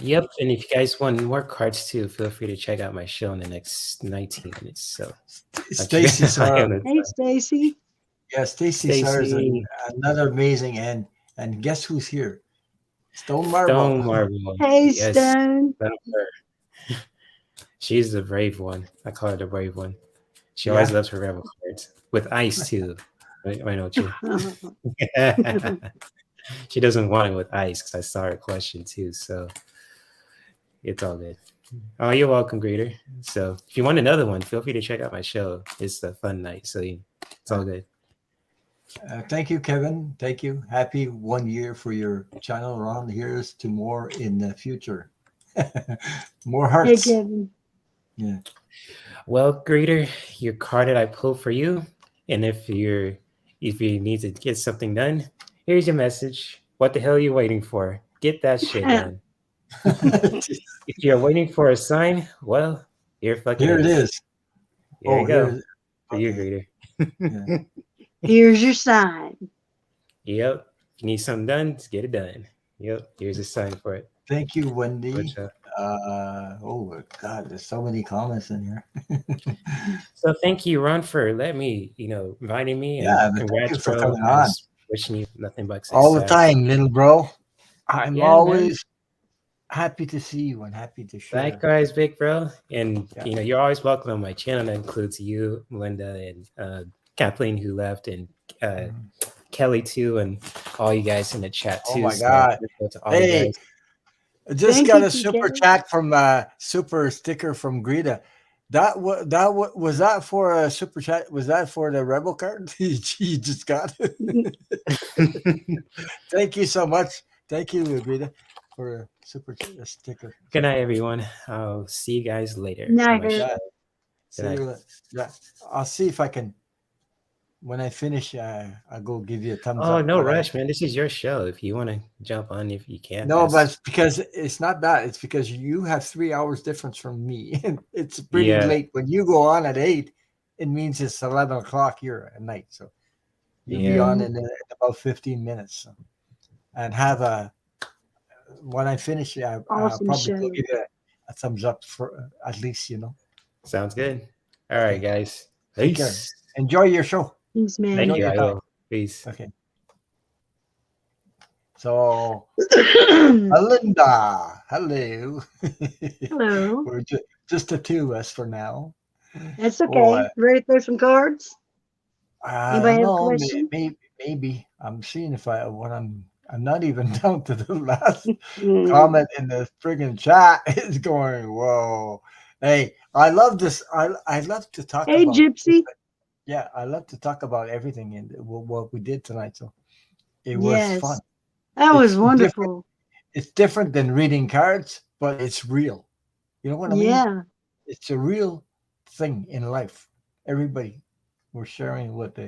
Yep. And if you guys want more cards too, feel free to check out my show in the next 19 minutes. So Stacy Sar. Hey, Stacy. Yeah, Stacy Sar is another amazing, and guess who's here? Stone Marble. Stone Marble. Hey, yes. Stone. She's the brave one. I call her the brave one. She always loves her rebel cards with ice too. I know you. She doesn't want it with ice because I saw her question too. So it's all good. Oh, you're welcome, Greeter. So if you want another one, feel free to check out my show. It's a fun night. So it's all good. Thank you, Kevin. Thank you. Happy 1 year for your channel, Ron. Here's to more in the future. More hearts. Hey, Kevin. Yeah. Well, Greeter, your card that I pulled for you, and if you need to get something done, here's your message. What the hell are you waiting for? Get that shit done. If you're waiting for a sign, well, here it is. Here you go. For you, Greeter. Yeah. Here's your sign. Yep. If you need something done, just get it done. Yep. Here's a sign for it. Thank you, Wendy. Oh God, there's so many comments in here. So thank you, Ron, for letting me, inviting me. And congrats, thank you for bro. coming on. Wishing you nothing but success. All the time, little bro. I'm always happy to see you and happy to share. Likewise, big bro. And you're always welcome on my channel. That includes you, Melinda, and Kathleen, who left, and Kelly too, and all you guys in the chat too. Oh my God! Hey, I just got a super chat from super sticker from Greta. Was that for a super chat? Was that for the rebel card? You just got it. Thank you so much. Thank you, Greta, for a super sticker. Good night, everyone. I'll see you guys later. Night. Yeah, I'll see if I can. When I finish, I'll go give you a thumbs up. Oh, no rush, man. This is your show. If you want to jump on, if you can. No, but it's because it's not that. It's because you have 3 hours difference from me. And it's pretty late. When you go on at 8, it means it's 11 o'clock here at night. So you'll be on in about 15 minutes. So. And when I finish, I'll probably give you a thumbs up for at least, Sounds good. All right, guys. Peace. Enjoy your show. Peace, man. Thank you. I will. Peace. Okay. So, Melinda, hello. Hello. We're just the two of us for now. That's okay. Ready to throw some cards? Anybody have a question? Maybe. I'm seeing I'm not even down to the last comment in the friggin' chat. It's going, whoa. Hey, I love this. I love to talk about. Hey, Gypsy. Yeah, I love to talk about everything and what we did tonight. So it was fun. That was wonderful. It's different than reading cards, but it's real. You know what I mean? Yeah. It's a real thing in life. Everybody, we're sharing what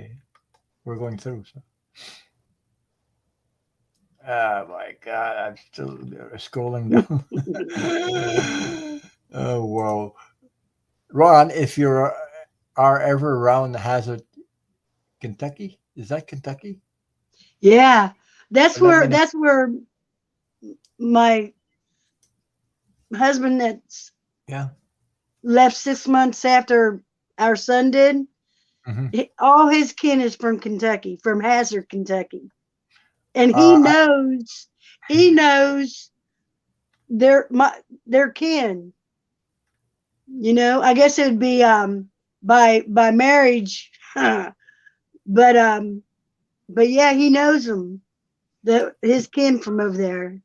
we're going through. So. Oh my God, I'm still scrolling down. Oh, wow. Ron, if you are ever around Hazard, Kentucky, is that Kentucky? Yeah, that's where my husband that's Yeah. left 6 months after our son did, Mhm. all his kin is from Kentucky, from Hazard, Kentucky. And I, he knows their kin. You know, I guess it would be by marriage. But yeah, he knows them. His kin from over there.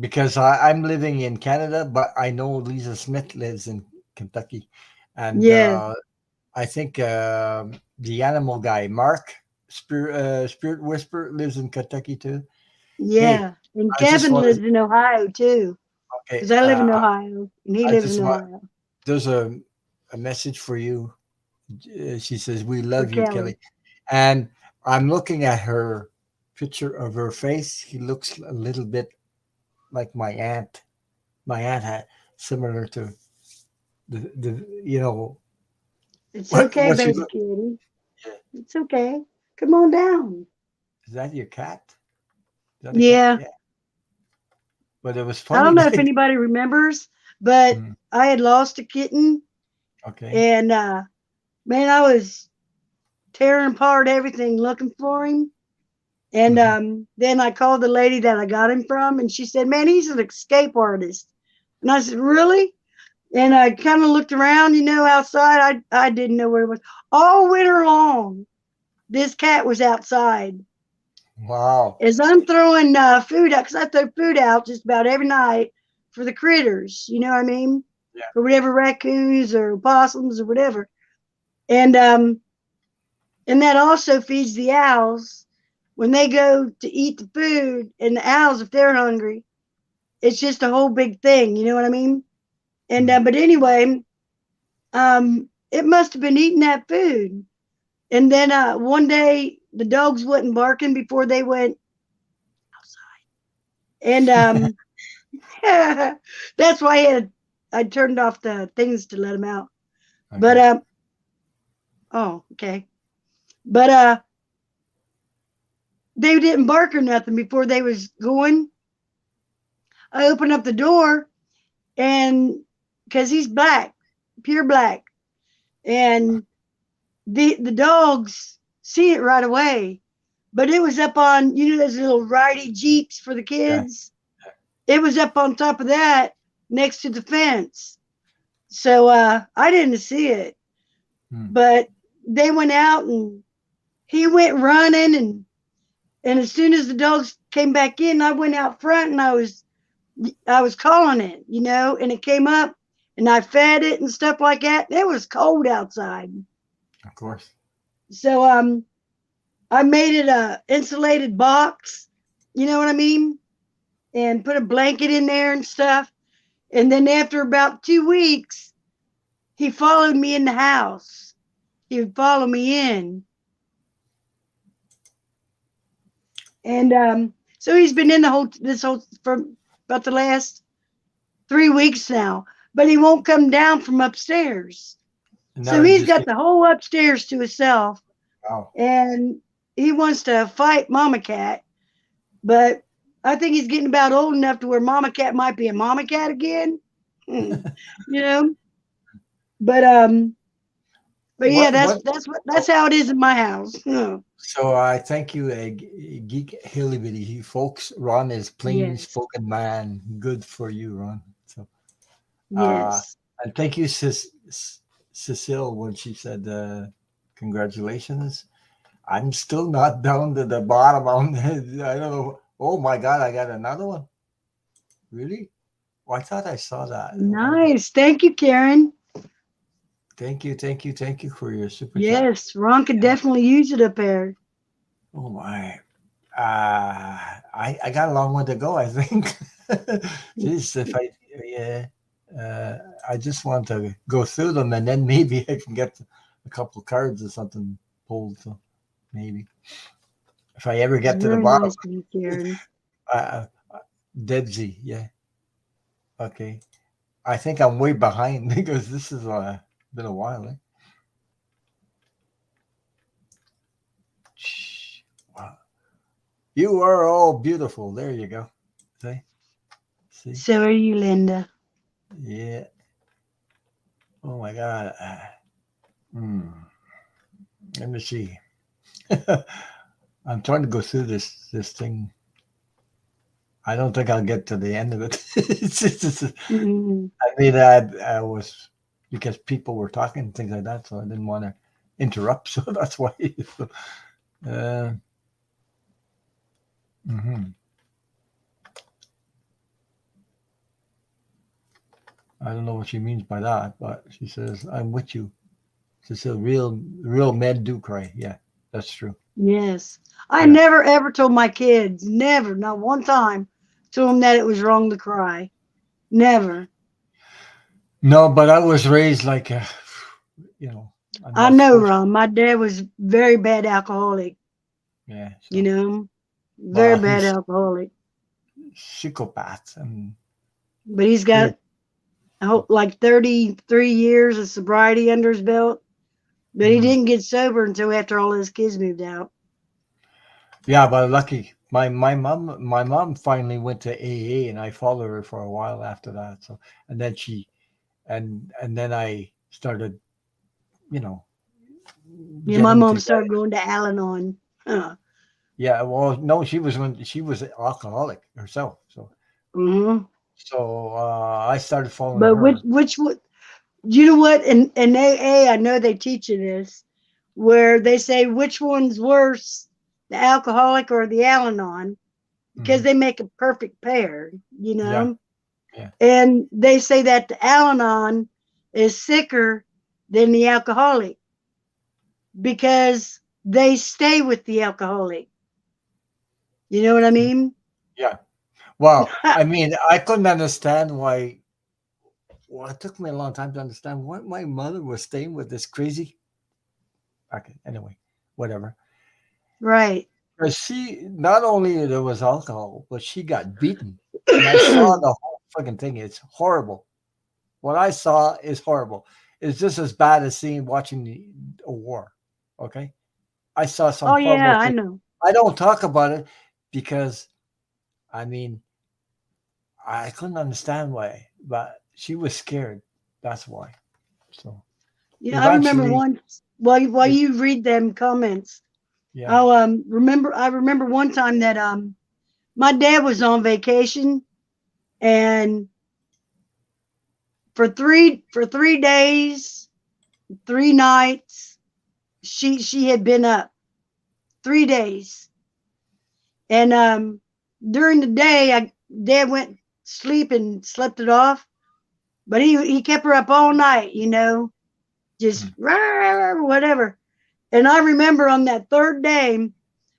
because I'm living in Canada, but I know Lisa Smith lives in Kentucky, and Yeah, I think the animal guy, Mark Spirit Whisper, lives in Kentucky too. Hey, yeah. And I just Kevin want lives to. in Ohio too, Okay, because I live in Ohio and he I lives just in want. Ohio. There's a message for you. She says, "We For love you, Kelly. Kelly," and I'm looking at her picture of her face. He looks a little bit like my aunt. My aunt had similar to the It's okay, what she baby look. kitty. Yeah. It's okay. Come on down. Is that your cat? Is that a cat? Yeah. Yeah. But it was I funny don't know if that. anybody remembers, but Mm, I had lost a kitten, okay. and man, I was tearing apart everything looking for him. And Mhm. then I called the lady that I got him from, and she said, "Man, he's an escape artist." And I said, "Really?" And I kind of looked around, outside. I didn't know where it was. All winter long, this cat was outside. Wow. As I'm throwing food out, because I throw food out just about every night for the critters, you know what I mean? Yeah. For whatever raccoons or possums or whatever. And that also feeds the owls. When they go to eat the food, and the owls, if they're hungry, it's just a whole big thing, you know what I mean? And Mm. but anyway, it must have been eating that food. And then one day the dogs wasn't barking before they went outside. And that's why I turned off the things to let them out. But Okay. oh, okay. But they didn't bark or nothing before they was going. I opened up the door, and because he's black, pure black, and the dogs see it right away. But it was up on, those little ridey jeeps for the Yeah. kids. It was up on top of that next to the fence. So I didn't see it. Mm. But they went out, and he went running, and as soon as the dogs came back in, I went out front, and I was calling it, and it came up, and I fed it and stuff like that. It was cold outside. Of course. So I made it a insulated box, you know what I mean? And put a blanket in there and stuff. And then after about 2 weeks, he followed me in the house. He would follow me in. And so he's been in this whole for about the last 3 weeks now, but he won't come down from upstairs. And now So he he's just got came. the whole upstairs to himself, Wow. and he wants to fight Mama Cat, but I think he's getting about old enough to where Mama Cat might be a Mama Cat again. you know. But yeah, What that's what? that's how it is in my house. So I thank you, Geek Hillbilly. Folks, Ron is plain Yes. spoken man. Good for you, Ron. So, uh, Yes. and thank you, Cecile, when she said, congratulations. I'm still not down to the bottom. I don't know. Oh my God, I got another one. Really? Oh, I thought I saw that a while ago. Nice. Thank you, Karen. Thank you for your super chat. Yes, Ron could Yeah. definitely use it up there. Oh my. I got a long one to go, I think. Jeez, if I yeah, I just want to go through them, and then maybe I can get a couple cards or something pulled. So maybe if I ever It's get to the very bottom, nice of you, Karen. uh, Debsy, yeah, okay. I think I'm way behind because this has been a while. Eh? Wow, you are all beautiful. There you go. See, see. So are you, Linda. Yeah. Oh my God. Hmm. Let me see. I'm trying to go through this thing. I don't think I'll get to the end of it. Mhm. I mean, I was because people were talking and things like that, so I didn't want to interrupt. So that's why. Uh, mhm. I don't know what she means by that, but she says, "I'm with you." She says, "Real men do cry." Yeah, that's true. Yes. I Yeah. never ever told my kids, never, not one time, told them that it was wrong to cry. Never. No, but I was raised like, you know, I'm I not know, supposed. Ron. My dad was very bad alcoholic, Yeah. you So, know, very well, bad he's alcoholic. psychopath, and But he's pretty. got I hope like 33 years of sobriety under his belt. But he Mhm. didn't get sober until after all his kids moved out. Yeah, but lucky. My mom finally went to AA, and I followed her for a while after that. So, and then she and then I started, you know, Yeah, my getting mom to started going to Al-Anon. Huh. yeah. Well, no, she was an alcoholic herself. So Hmm. I started following But her. you know what? In AA, I know they teach you this, where they say which one's worse, the alcoholic or the Al-Anon, because Hmm. they make a perfect pair, you Yeah, know? yeah. And they say that the Al-Anon is sicker than the alcoholic because they stay with the alcoholic. You know what I mean? Yeah. Well, I mean, I couldn't understand why. Well, it took me a long time to understand why my mother was staying with this crazy. Okay, anyway, whatever. Right. Because she not only there was alcohol, but she got beaten, and I saw the whole fucking thing. It's horrible. What I saw is horrible. It's just as bad as seeing watching a war. Okay, I saw some Oh horrible yeah, I things. know. I don't talk about it because I mean I couldn't understand why, but she was scared. That's why. So Yeah, I remember eventually, once while it, you read them comments, yeah. I'll I remember one time that my dad was on vacation and for 3 days, 3 nights, she had been up 3 days. And during the day dad went to sleep and slept it off. But he kept her up all night, you know, just Mm, whatever. And I remember on that third day,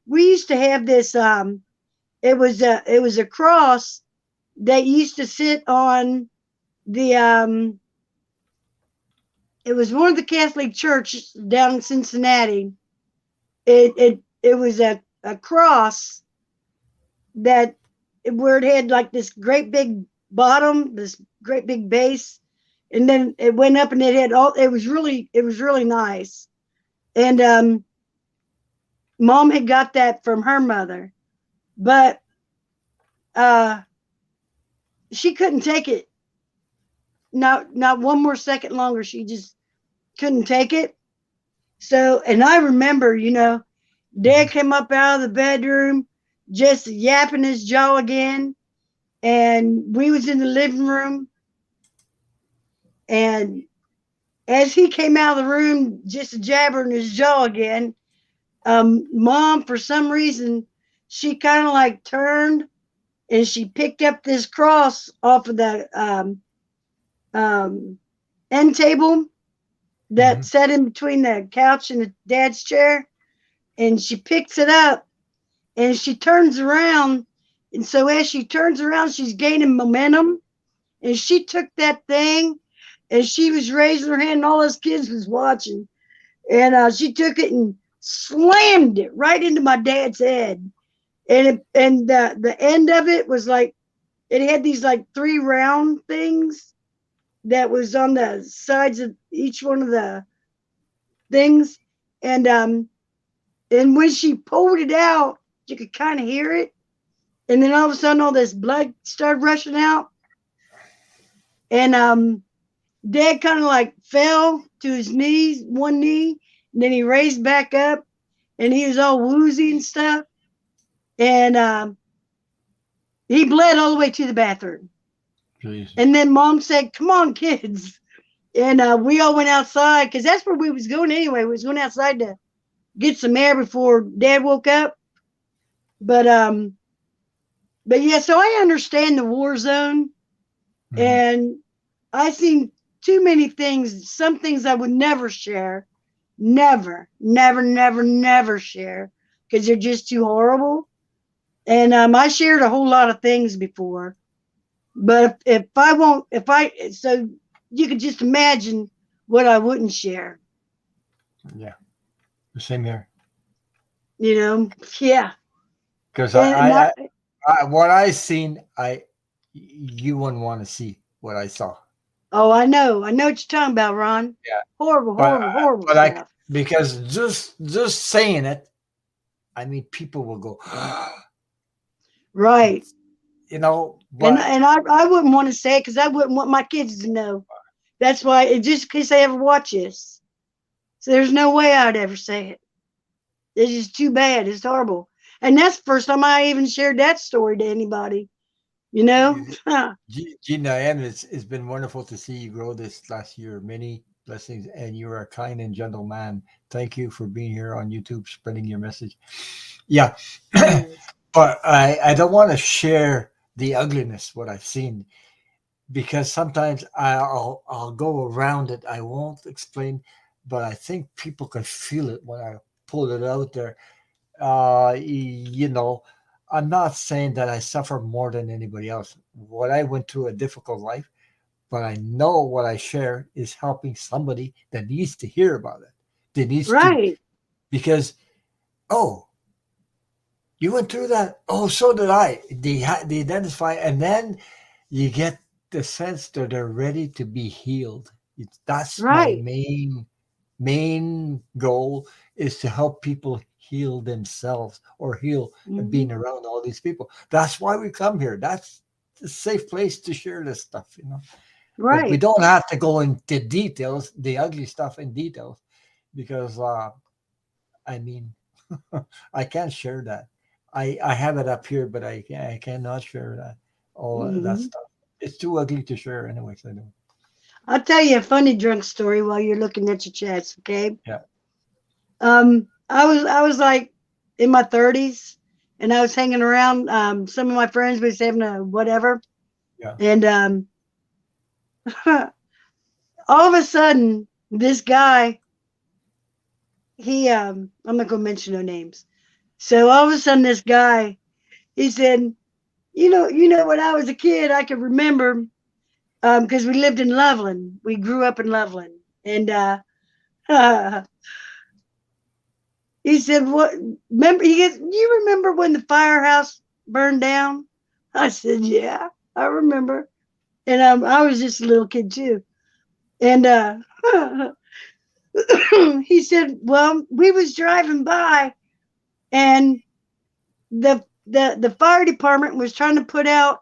we used to have this it was a cross that used to sit on the it was one of the Catholic churches down in Cincinnati. It was a cross that where it had like this great big bottom, this great big base, and then it went up and it had all it was really nice. And mom had got that from her mother, but uh she couldn't take it. Not one more second longer. She just couldn't take it. So, and I remember, you know, mhm, dad came up out of the bedroom just yapping his jaw again, and we was in the living room, and as he came out of the room just jabbering his jaw again, mom, for some reason, she kind of like turned and she picked up this cross off of the um, end table that mhm, sat in between the couch and the dad's chair. And she picks it up and she turns around. And so as she turns around, she's gaining momentum. And she took that thing and she was raising her hand, and all us kids was watching. And she took it and slammed it right into my dad's head. And the end of it was like it had these like three round things that was on the sides of each one of the things. And when she pulled it out, you could kind of hear it. And then all of a sudden, all this blood started rushing out. And Dad kind of like fell to his knees, one knee, and then he raised back up, and he was all woozy and stuff. And he bled all the way to the bathroom. Jesus. And then Mom said, "Come on, kids." And we all went outside because that's where we was going anyway. We was going outside to get some air before Dad woke up. But yeah, so I understand the war zone, and I've seen too many things. Some things I would never share, never share because they're just too horrible. And I shared a whole lot of things before, but so you could just imagine what I wouldn't share. Yeah, the same here. You know, yeah. Because And what I seen, you wouldn't want to see what I saw. oh, I know what you're talking about, Ron. Yeah. Horrible But stuff. because just saying it, I mean, people will go, Right. you know. But And I wouldn't want to say it because I wouldn't want my kids to know. That's why it just in case they ever watch this. So there's no way I'd ever say it. It's just too bad. It's horrible. And that's the first time I even shared that story to anybody. You know? Gina, and it's been wonderful to see you grow this last year. Many blessings, and you are a kind and gentle man. Thank you for being here on YouTube, spreading your message. Yeah, but I don't want to share the ugliness what I've seen, because sometimes I'll go around it. I won't explain, but I think people can feel it when I pull it out there. You know, I'm not saying that I suffer more than anybody else. What I went through a difficult life, but I know what I share is helping somebody that needs to hear about it. They needs to, Right. because oh, you went through that. Oh, so did I. They identify, and then you get the sense that they're ready to be healed. That's my Right. main goal, is to help people heal themselves or heal being around all these people. That's why we come here. That's a safe place to share this stuff, you know. But we Right. don't have to go into details, the ugly stuff in details, because I mean, I can't share that. I have it up here, but I cannot share that, all that stuff. It's too ugly to share anyways. I know. I'll tell you a funny drunk story while you're looking at your chats, okay? Yeah. I was like in my 30s, and I was hanging around. Some of my friends was having a whatever, Yeah. and all of a sudden, this guy, I'm not gonna mention no names. So all of a sudden, this guy, he said, you know, when I was a kid, I could remember, because we lived in Loveland. We grew up in Loveland, and he said, "What? Remember?" He goes, "You remember when the firehouse burned down?" I said, "Yeah, I remember." And I was just a little kid too. And he said, "Well, we was driving by, and the fire department was trying to put out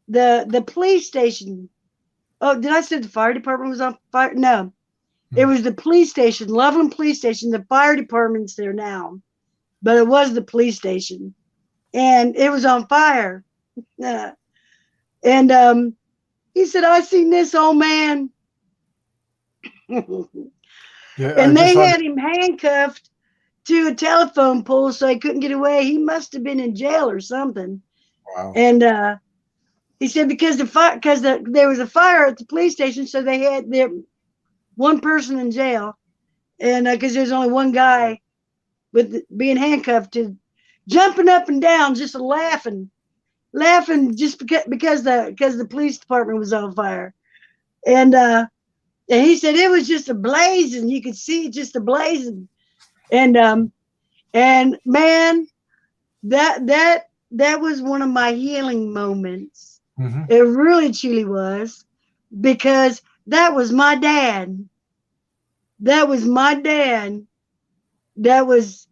the police station." Oh, did I say the fire department was on fire? No, it was the police station, Loveland Police Station. The fire department's there now, but it was the police station, and it was on fire. And he said, "I seen this old man." Yeah, I And just they want. had him handcuffed to a telephone pole so he couldn't get away. He must have been in jail or something. Wow. And he said because there was a fire at the police station, so they had their one person in jail, and because there's only one guy with being handcuffed, to jumping up and down, just laughing just because the police department was on fire. And he said it was just a blazing. You could see it just a blazing. And man, that was one of my healing moments. It really truly was, because that was my dad. That was my dad. That was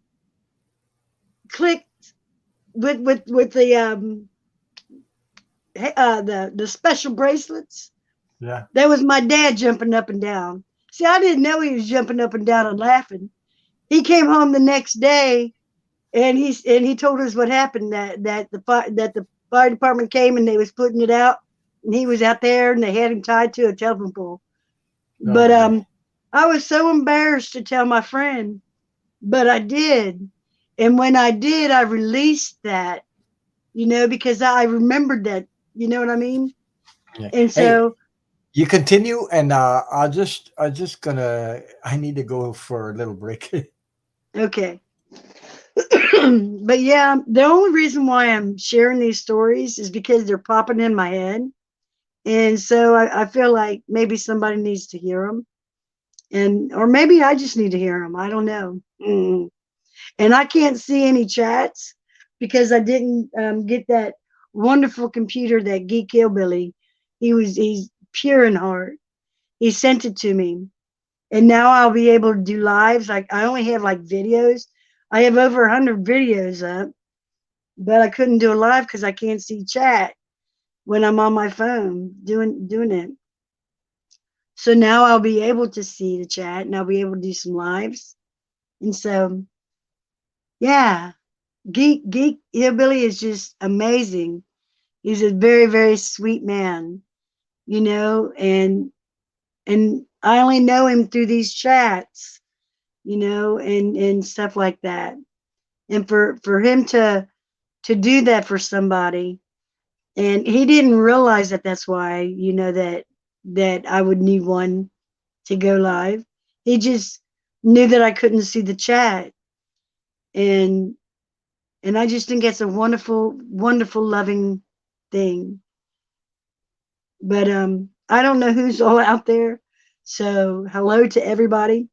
clicked with the special bracelets. Yeah. That was my dad jumping up and down. See, I didn't know he was jumping up and down and laughing. He came home the next day and he told us what happened, that the fire department came and they was putting it out, and he was out there and they had him tied to a telephone pole. Oh But boy. I was so embarrassed to tell my friend, but I did. And when I did, I released that, because I remembered that, you know what I mean? Yeah. And Hey, so, you continue, and I need to go for a little break. okay. But yeah, the only reason why I'm sharing these stories is because they're popping in my head. And so I feel like maybe somebody needs to hear them. Or maybe I just need to hear them. I don't know. And I can't see any chats because I didn't get that wonderful computer that Geek Hillbilly. He's pure in heart. He sent it to me, and now I'll be able to do lives. Like I only have like videos. I have over 100 videos up, but I couldn't do a live because I can't see chat when I'm on my phone doing it. So now I'll be able to see the chat and I'll be able to do some lives. And so, yeah, Geek Hillbilly is just amazing. He's a very, very sweet man, and I only know him through these chats, and stuff like that. And for him to do that for somebody, and he didn't realize that that's why, that I would need one to go live. He just knew that I couldn't see the chat, and I just think it's a wonderful, wonderful, loving thing. But I don't know who's all out there, so hello to everybody.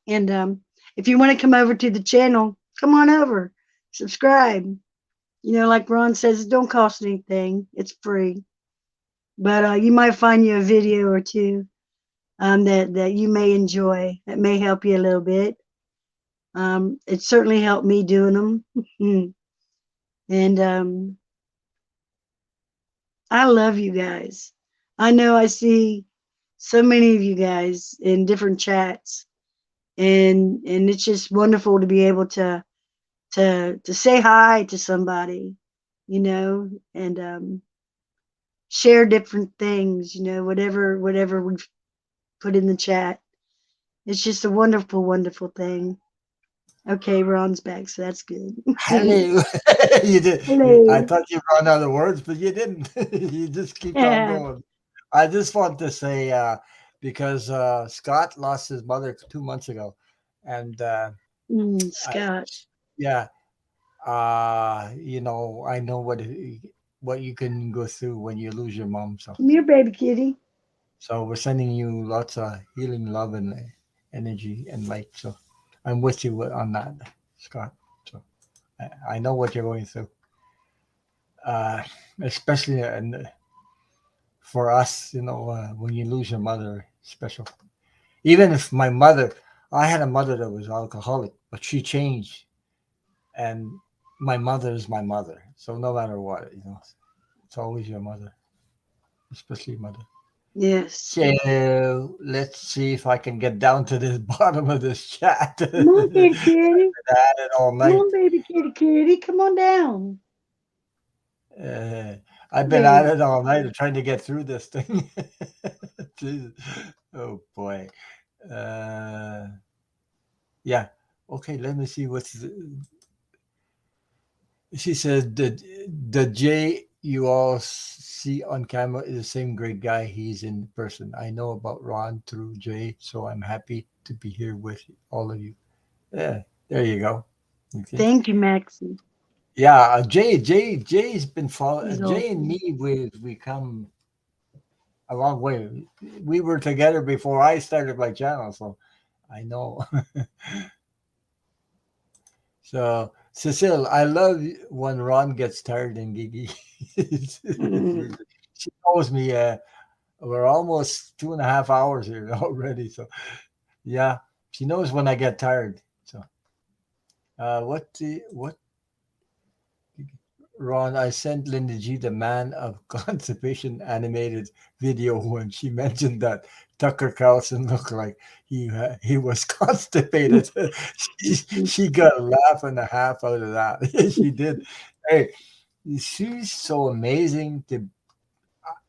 And if you want to come over to the channel, come on over, subscribe. Like Ron says, it don't cost anything; it's free. But you might find you a video or two that you may enjoy, that may help you a little bit. It certainly helped me doing them. And I love you guys. I know I see so many of you guys in different chats, and it's just wonderful to be able to say hi to somebody, and share different things, whatever we've put in the chat. It's just a wonderful, wonderful thing. Okay, Ron's back, so that's good. Hello. You did. I Hello. thought you run out of words, but you didn't. You just keep on Yeah. going. I just want to say, because Scott lost his mother 2 months ago, and I, Scott. yeah, I know what you can go through when you lose your mom. So, Come here, baby kitty. we're sending you lots of healing love and energy and light. So, I'm with you on that, Scott. So, I know what you're going through, uh, especially for us. When you lose your mother, special. Even if I had a mother that was alcoholic, but she changed, and my mother is my mother. So no matter what, it's always your mother, especially your mother. Yes. So let's see if I can get down to the bottom of this chat. I've Come on, been kitty kitty. at it all Come on, night. baby kitty kitty. Come on down. Uh, I've been at There. it all night trying to get through this thing. Jesus. Oh boy. Uh, yeah. Okay. Let me see she says the Jay you all see on camera is the same great guy he's in person. I know about Ron through Jay, so I'm happy to be here with all of you. Yeah, there you go. Okay. Thank you, Maxie. Yeah, Jay's been He's following. Jay and awesome. me, we come a long way. We were together before I started my channel, so I know. So, Cecile, I love when Ron gets tired and giggy. She knows me. We're almost 2.5 hours here already. So, yeah, she knows when I get tired. So, what? Ron, I sent Linda G the Man of Constipation animated video when she mentioned that Tucker Carlson looked like he was constipated. She got a laugh and a half out of that. She did. Hey, she's so amazing.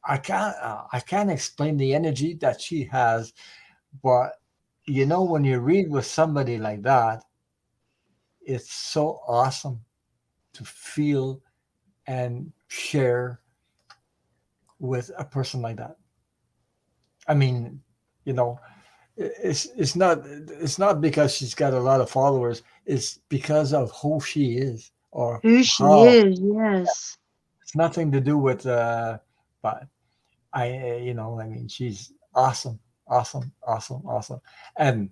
I can't explain the energy that she has, but when you read with somebody like that, it's so awesome to feel and share with a person like that. I mean, you know, it's not because she's got a lot of followers. It's because of who she is or Who she how. is, yes. It's nothing to do with but I mean, she's awesome, awesome, awesome, awesome. And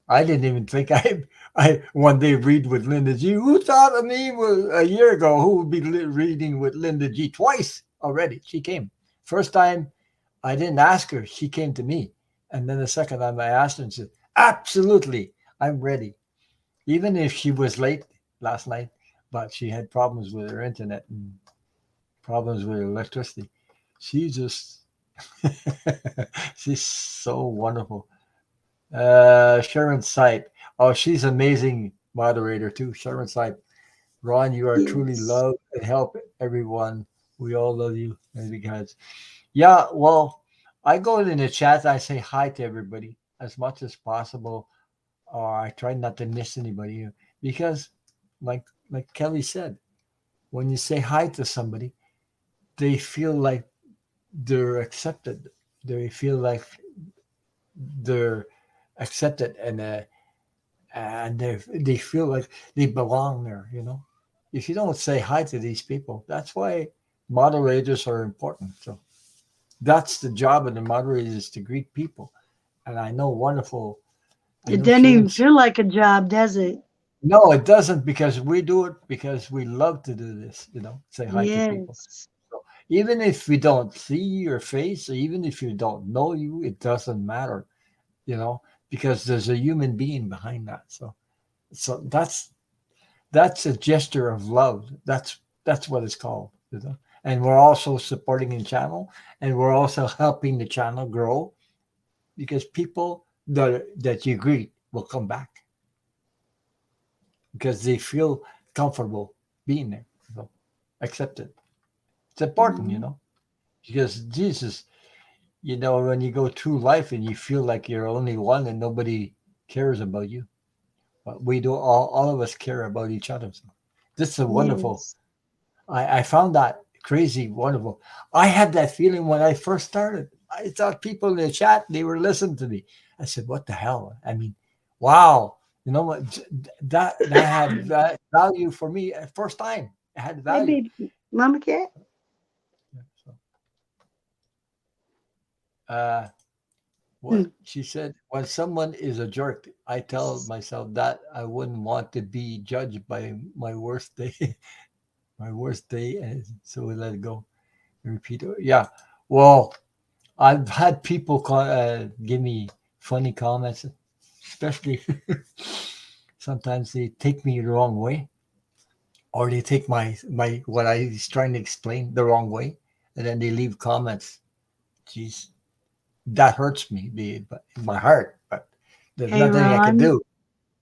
I didn't even think I one day read with Linda G. Who thought of me a year ago who would be reading with Linda G twice already? She came. First time I didn't ask her, she came to me. And then the second time I asked her and said, absolutely, I'm ready. Even if she was late last night, but she had problems with her internet and problems with electricity. She just she's so wonderful. Sharon Sipe. Oh, she's amazing moderator too. Sharon Sipe. Ron, you are truly Yes. loved and help everyone. We all love you. And because yeah, well, I go in the chat. I say hi to everybody as much as possible. I try not to miss anybody because, like Kelly said, when you say hi to somebody, they feel like they're accepted. They feel like they're accepted and they feel like they belong there. If you don't say hi to these people, that's why moderators are important. So that's the job of the moderators is to greet people. And I know wonderful. I It know doesn't even Sharon. feel like a job, does it? No, it doesn't because we do it because we love to do this. Say hi to people. Yes. So even if we don't see your face, or even if you don't know you, it doesn't matter. You know, because there's a human being behind that. So that's a gesture of love. That's what it's called. And we're also supporting the channel, and we're also helping the channel grow because people that you greet will come back because they feel comfortable being there. So accepted. It's important, Mhm. because Jesus, when you go through life and you feel like you're only one and nobody cares about you, but we do all of us care about each other. So this is a wonderful. Yes. I found that crazy wonderful. I had that feeling when I first started. I thought people in the chat, they were listening to me. I said, what the hell? I mean, wow. You know what? That had value for me at first time. It had Hey, value. baby. Mama cat. Yeah, so, uh, Hmm. what she said, when someone is a jerk, I tell myself that I wouldn't want to be judged by my worst day, my worst day, and so we let it go. Repeat it. Yeah. Well, I've had people give me funny comments, especially sometimes they take me the wrong way, or they take my what I was trying to explain the wrong way, and then they leave comments. Jeez, that hurts me, but in my heart. But there's Hey, nothing I can Ron. do.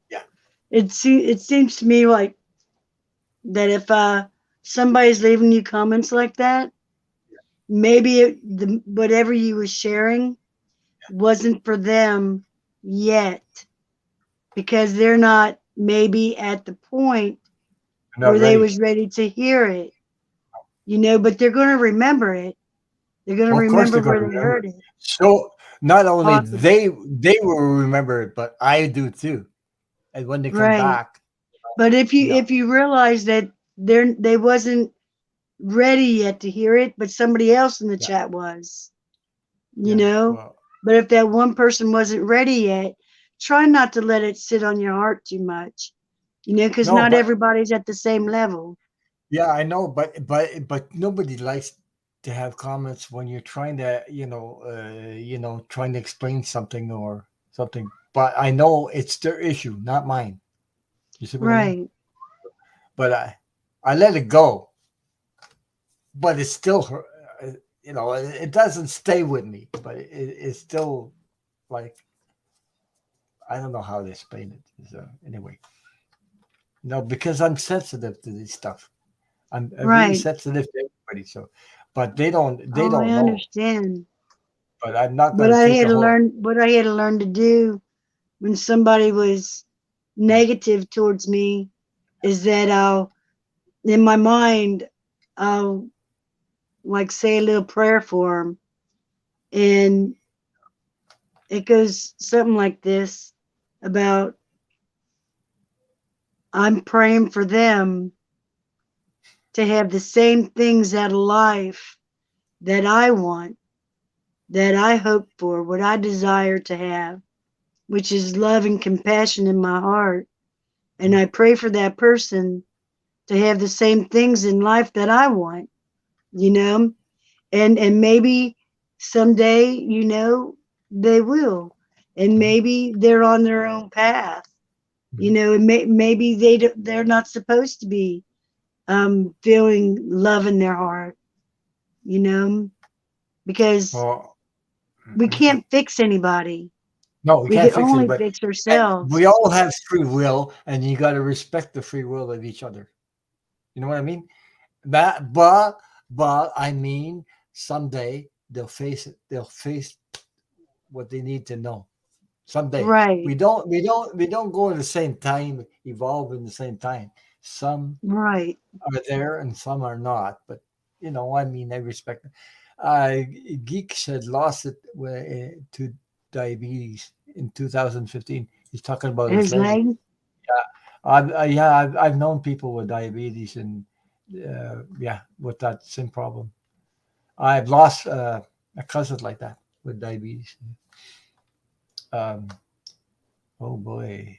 Yeah. It seems to me like that if somebody's leaving you comments like that, maybe whatever you were sharing wasn't for them yet because they're not maybe at the point I'm not where they ready. was ready to hear it, but they're going to remember it. They're going to Well, of course, remember they're going where to they remember. heard it. So not only Possibly. they will remember it, but I do too. And when they come Right. back, But if you yeah, if you realize that they wasn't ready yet to hear it, but somebody else in the yeah, chat was, you yeah. know. Well, But if that one person wasn't ready yet, try not to let it sit on your heart too much, because no, not but everybody's at the same level. yeah, I know, but nobody likes to have comments when you're trying to, trying to explain something or something. But I know it's their issue, not mine. You see what I mean? Right. But I let it go. but it's still you know, it doesn't stay with me, but it's still like, I don't know how to explain it. So anyway, no, because I'm sensitive to this stuff. I'm really Right. sensitive to everybody. So, but they Oh, I don't know. understand. But I'm not going What to I take had the to whole. learn, what I had to learn to do when somebody was negative towards me is that I'll, in my mind, I'll like say a little prayer for them, and it goes something like this about I'm praying for them to have the same things out of life that I want, that I hope for, what I desire to have, which is love and compassion in my heart. And I pray for that person to have the same things in life that I want, you know, and maybe someday, you know, they will, and maybe they're on their own path, you know, and maybe they're not supposed to be feeling love in their heart, you know, because Oh, we can't fix anybody. no, we We can't can fix it. only But fix ourselves. we all have free will, and you got to respect the free will of each other. You know what I mean? That, but I mean, someday they'll face it. They'll face what they need to know. Someday Right, we don't go in the same time, evolve in the same time. Some right. are there and some are not. But you know, I mean, I respect it. Geeks had lost it to diabetes in 2015. He's talking about his His leg. leg. I've known people with diabetes and yeah, with that same problem. I've lost a cousin like that with diabetes. Um, oh boy,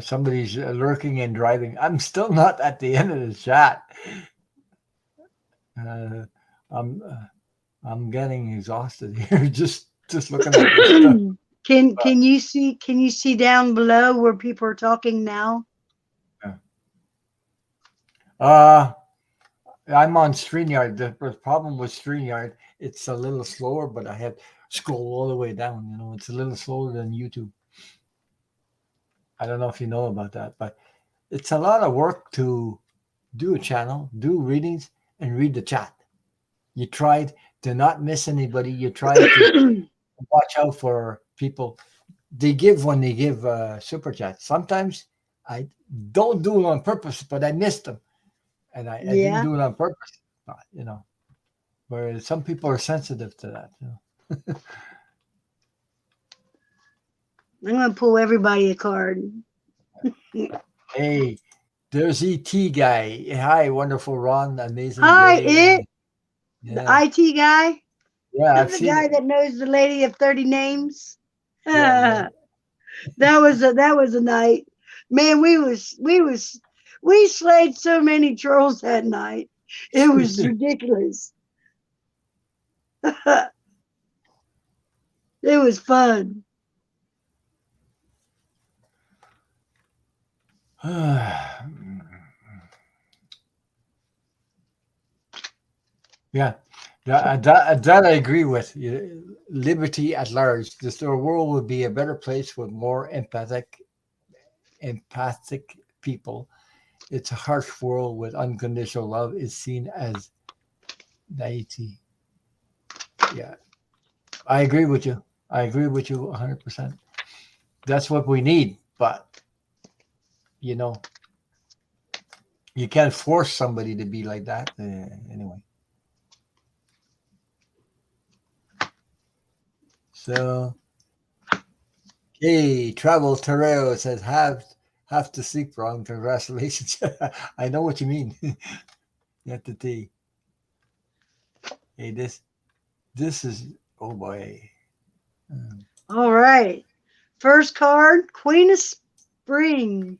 somebody's lurking and driving. I'm still not at the end of the chat. Uh, I'm I'm getting exhausted here just looking at this stuff. Can you see down below where people are talking now? Uh, I'm on StreamYard. The problem with StreamYard, it's a little slower, but I have scroll all the way down. You know, it's a little slower than YouTube. I don't know if you know about that, but it's a lot of work to do a channel, do readings, and read the chat. You tried to not miss anybody. You tried to watch out for people. They give when they give super chats. Sometimes I don't do it on purpose, but I missed them, and I didn't Yeah, do it on purpose. You know, whereas some people are sensitive to that. You know? I'm gonna pull everybody a card. Hey, there's ET guy. Hi, wonderful Ron, amazing Hi, Jay. it, the Yeah, IT guy, yeah, I've the seen guy it. that knows the lady of 30 names. Yeah, yeah. that was a night. Man, we slayed so many trolls that night. It was ridiculous. It was fun. Yeah, that I agree with. Liberty at large. The world would be a better place with more empathic people. It's a harsh world with unconditional love is seen as naivety. Yeah, I agree with you. I agree with you 100%. That's what we need. But you know, you can't force somebody to be like that. Anyway, so hey, Travel Terrell says have to sleep wrong. Congratulations. I know what you mean. You have to tea. Hey, this is oh boy. Um, All right. First card, Queen of Spring.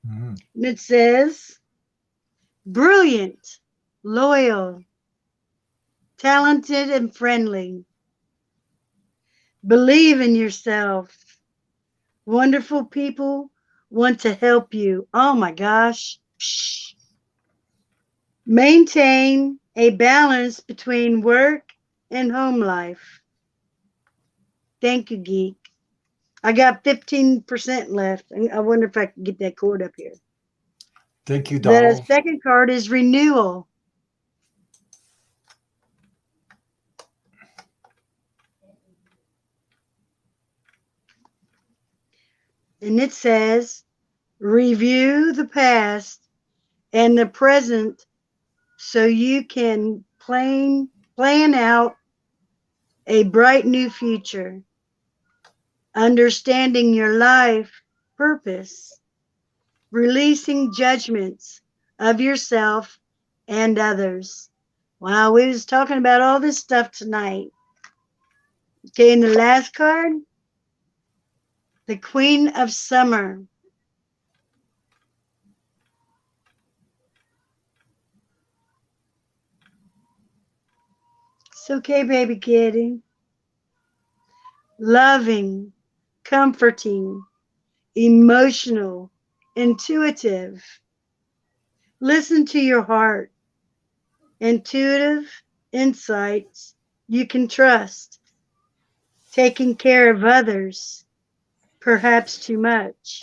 mhm. And it says, brilliant, loyal, talented, and friendly. Believe in yourself. Wonderful people want to help you. Oh my gosh. Psh. Maintain a balance between work and home life. Thank you, Geek. I got 15% left. I wonder if I can get that cord up here. Thank you, The Donald. second card is renewal. And it says, review the past and the present so you can plan out a bright new future. Understanding your life purpose. Releasing judgments of yourself and others. Wow, we was talking about all this stuff tonight. Okay, and the last card, the Queen of Summer. It's okay, baby kitty. Loving, comforting, emotional, intuitive. Listen to your heart. Intuitive insights you can trust. Taking care of others, perhaps too much.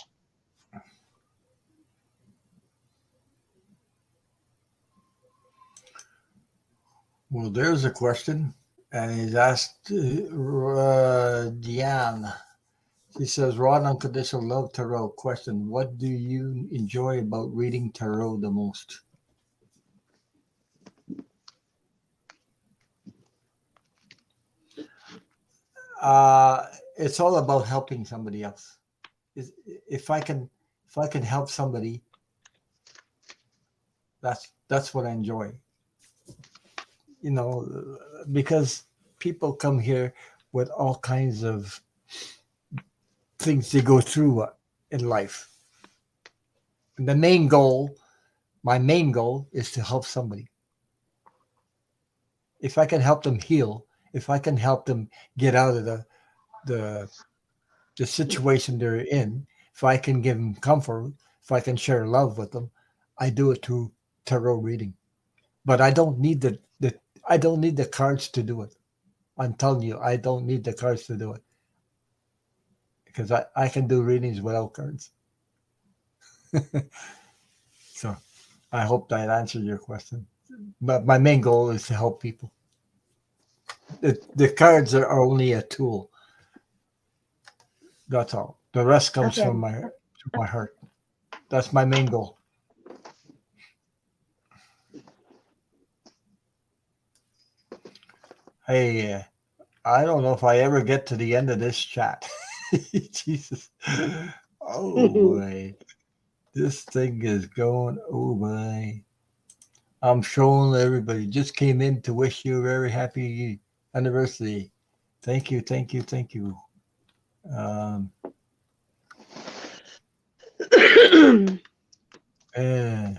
Well, there's a question, and he's asked Deanne. She says, "Raw and unconditional love tarot question: what do you enjoy about reading tarot the most?" It's all about helping somebody else. If I can, if I can help somebody, that's what I enjoy. You know, because people come here with all kinds of things they go through in life. And the main goal, my main goal, is to help somebody. If I can help them heal, if I can help them get out of the the situation they're in, if I can give them comfort, if I can share love with them, I do it through tarot reading. But I don't need the I don't need the cards to do it. I'm telling you, I don't need the cards to do it because I can do readings without cards. So I hope that answered your question. But my main goal is to help people. The cards are only a tool. That's all. The rest comes Okay. from my heart. That's my main goal. Hey, I don't know if I ever get to the end of this chat. Jesus. Oh boy. This thing is going. Oh boy. I'm showing everybody. Just came in to wish you a very happy anniversary. Thank you, thank you, thank you. Um, eh.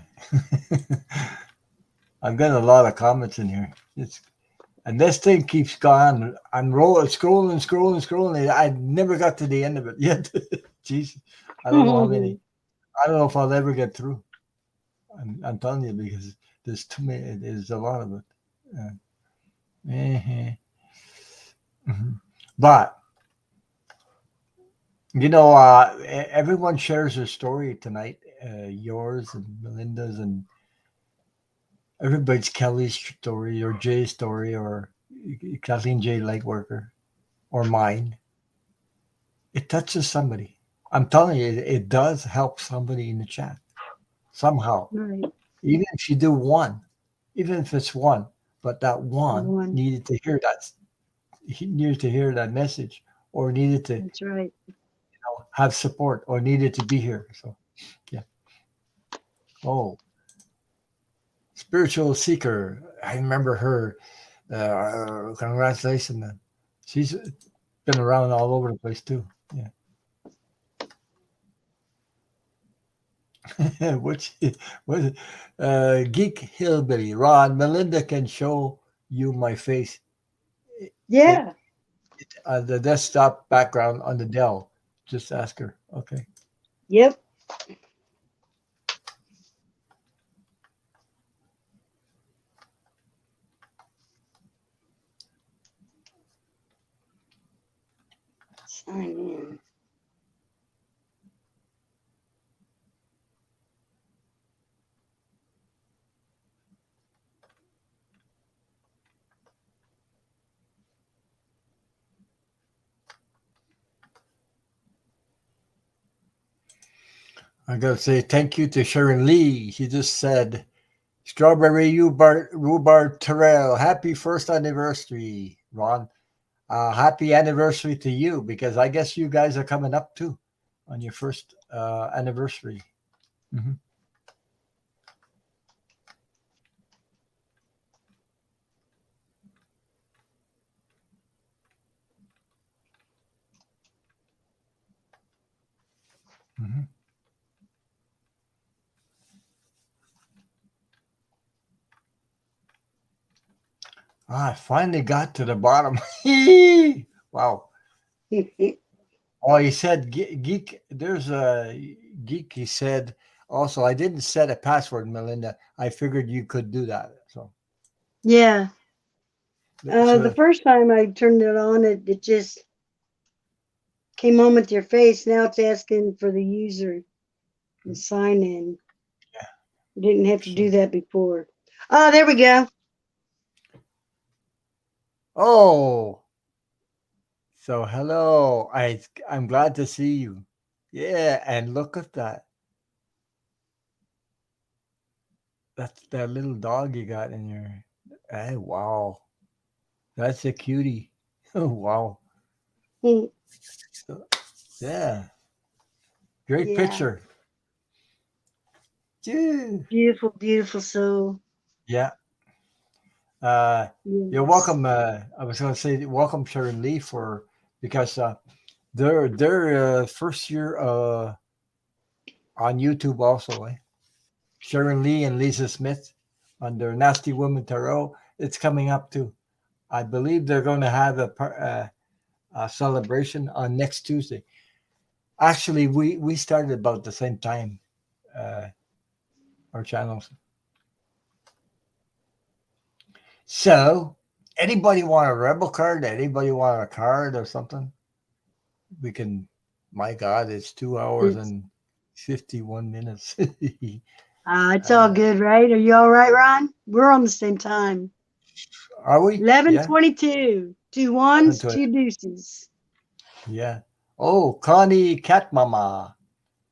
I've got a lot of comments in here. And this thing keeps going. I'm scrolling. I never got to the end of it yet. Jeez, I don't know how many. I don't know if I'll ever get through. I'm telling you because there's too many. There's a lot of it. But you know, everyone shares their story tonight. Yours and Melinda's and everybody's Kelly's story or Jay's story or Kathleen J. Lightworker or mine. It touches somebody. I'm telling you, it does help somebody in the chat somehow. Right. Even if you do one, even if it's one, but that one One. needed to hear that. He needed to hear that message, or needed to That's right. have support, or needed to be here. So, yeah. Oh, spiritual seeker. I remember her. Congratulations. She's been around all over the place too. Yeah. Which was Geek Hillbilly. Ron, Melinda can show you my face. Yeah. The desktop background on the Dell. Just ask her. Okay. Yep. Sign in. I gotta say thank you to Sharon Lee. She just said, "Strawberry rhubarb Terrell, happy first anniversary, Ron. Happy anniversary to you because I guess you guys are coming up too on your first anniversary." Mhm. Mhm. I finally got to the bottom. Wow. Oh, he said geek. There's a geek. He said also, I didn't set a password, Melinda. I figured you could do that. So, Yeah. The so first time I turned it on, it just came on with your face. Now it's asking for the user and sign in. yeah. I didn't have to So, do that before. Oh, there we go. oh, so hello. I'm glad to see you. Yeah, and look at that. That's that little dog you got in your. Hey, wow, that's a cutie. Oh, wow. Hmm. So, yeah, great Yeah. picture. Yeah. Beautiful, beautiful soul. Yeah. Uh, you're Yes. welcome. I was going to say welcome Sharon Lee for because their first year on YouTube also. Sharon Lee and Lisa Smith on their Nasty Woman Tarot. It's coming up too. I believe they're going to have a celebration on next Tuesday. Actually, we started about the same time. Uh, our channels. So, anybody want a rebel card? Anybody want a card or something? We can. My God, it's 2 hours It's and 51 minutes. it's all good, right? Are you all right, Ron? We're on the same time. Are we? Yeah. 11:22. Two ones, 7:20. two deuces. Yeah. Oh, Connie Cat Mama.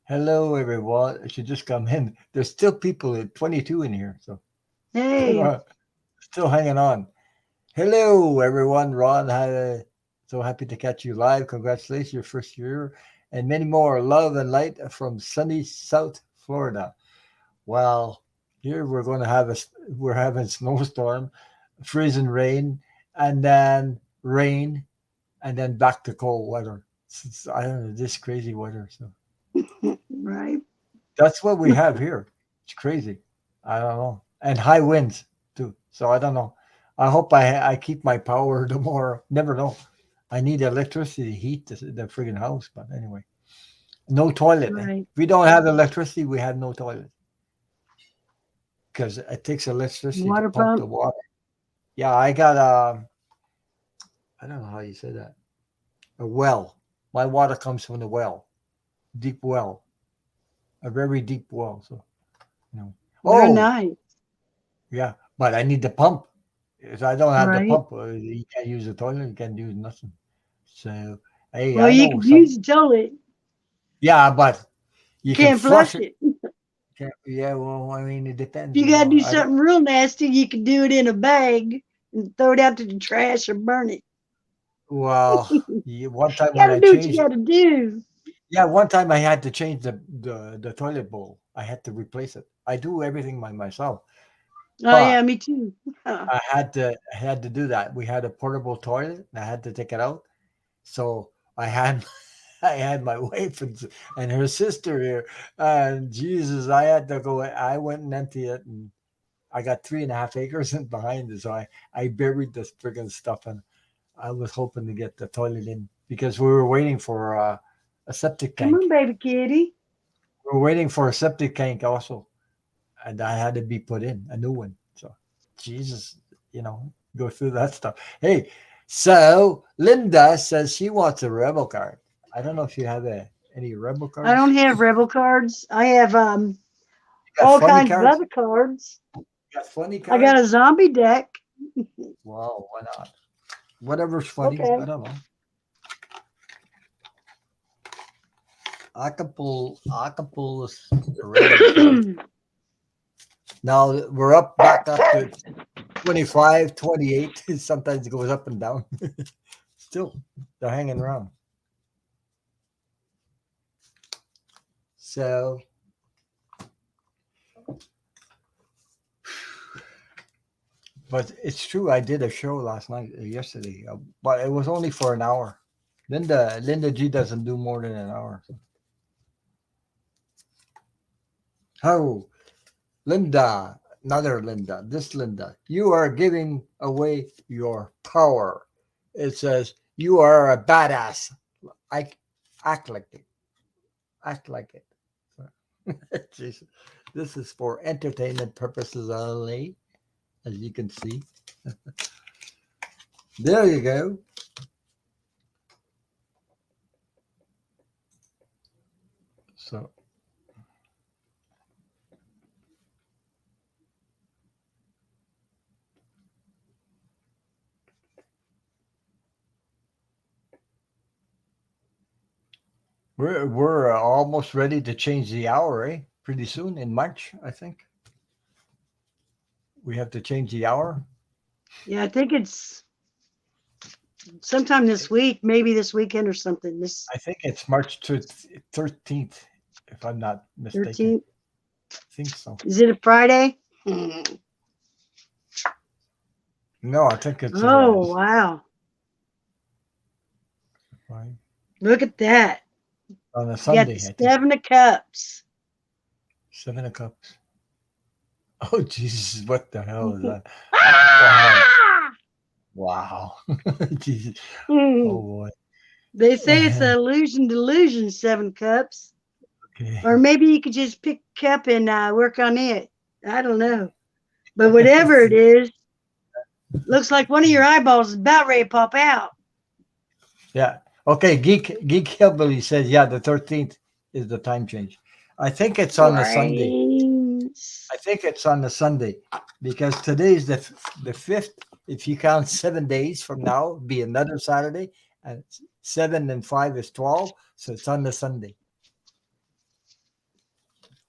Hello, everyone. She just come in. There's still people at 22 in here, so Hey, still hanging on. Hello, everyone. Ron, so happy to catch you live. Congratulations, your first year, and many more. Love and light from sunny South Florida. Well, here we're going to have we're having snowstorm, freezing rain, and then rain, and then back to cold weather. I don't know this crazy weather. So right? that's what we have here. It's crazy. I don't know, and high winds too. So I don't know. I hope I keep my power tomorrow. Never know. I need electricity to heat the friggin' house. But anyway, no toilet. Eh? Right. If we don't have electricity, we have no toilet because it takes electricity to Water pump the pump. water. Yeah, I got I don't know how you say that. A well. My water comes from the well, deep well, a very deep well. So you know. Very Oh, nice. yeah, but I need the pump. If I don't have the Right. pump, you can't use the toilet. You can't do nothing. So hey, Well, I you know could some. use the toilet. Yeah, but you can Can't flush flush it. it. Yeah, well, I mean, it depends. If you You gotta know, do I don't. something real nasty, you could do it in a bag and throw it out to the trash or burn it. Well, one time when Gotta I do what you changed, gotta do. yeah, one time I had to change the toilet bowl. I had to replace it. I do everything by myself, Oh yeah, but me too. Huh. I had to do that. We had a portable toilet, and I had to take it out. So I had I had my wife and her sister here, and Jesus, I had to go. I went and emptied it, and I got 3.5 acres in behind it. So I buried this friggin' stuff, and I was hoping to get the toilet in because we were waiting for a septic Come tank. on, baby kitty. We're waiting for a septic tank also, and I had to be put in a new one. So, Jesus, go through that stuff. Hey, so Linda says she wants a rebel card. I don't know if you have any rebel cards. I don't have rebel cards. I have You got all funny kinds of cards? other cards. You got funny I cards? got a zombie deck. Wow, why not? Whatever's funny. Okay. I don't know. I can pull this rebel card. Now we're back up to 25, 28. Sometimes it goes up and down. Still, they're hanging around. So, but it's true. I did a show last night, yesterday, but it was only for an hour. Linda G doesn't do more than an hour. Oh, Linda, another Linda, this Linda, you are giving away your power. It says you are a badass. I act like it. Act like it. Jeez. This is for entertainment purposes only, as you can see. There you go. So. We're almost ready to change the hour, eh? Pretty soon in March, I think. We have to change the hour. Yeah, I think it's sometime this week, maybe this weekend or something. This I think it's March 13th, if I'm not mistaken. 13th. I think so. Is it a Friday? No, I think it's Oh, wow. right. Look at that. On a You got Sunday, the I think. 7 of Cups. 7 of Cups. Oh, Jesus, what the hell is that? Ah! Wow. Jesus. Hmm. Oh, boy. They say it's an delusion, 7 Cups. Okay. Or maybe you could just pick a cup and work on it. I don't know. But whatever it is, looks like one of your eyeballs is about ready to pop out. Yeah. Okay. Geek Hillbilly says, yeah, the 13th is the time change. I think it's on the Sunday. I think it's on the Sunday because today is the 5th. If you count 7 days from now, it'd be another Saturday, and 7 and 5 is 12. So it's on the Sunday.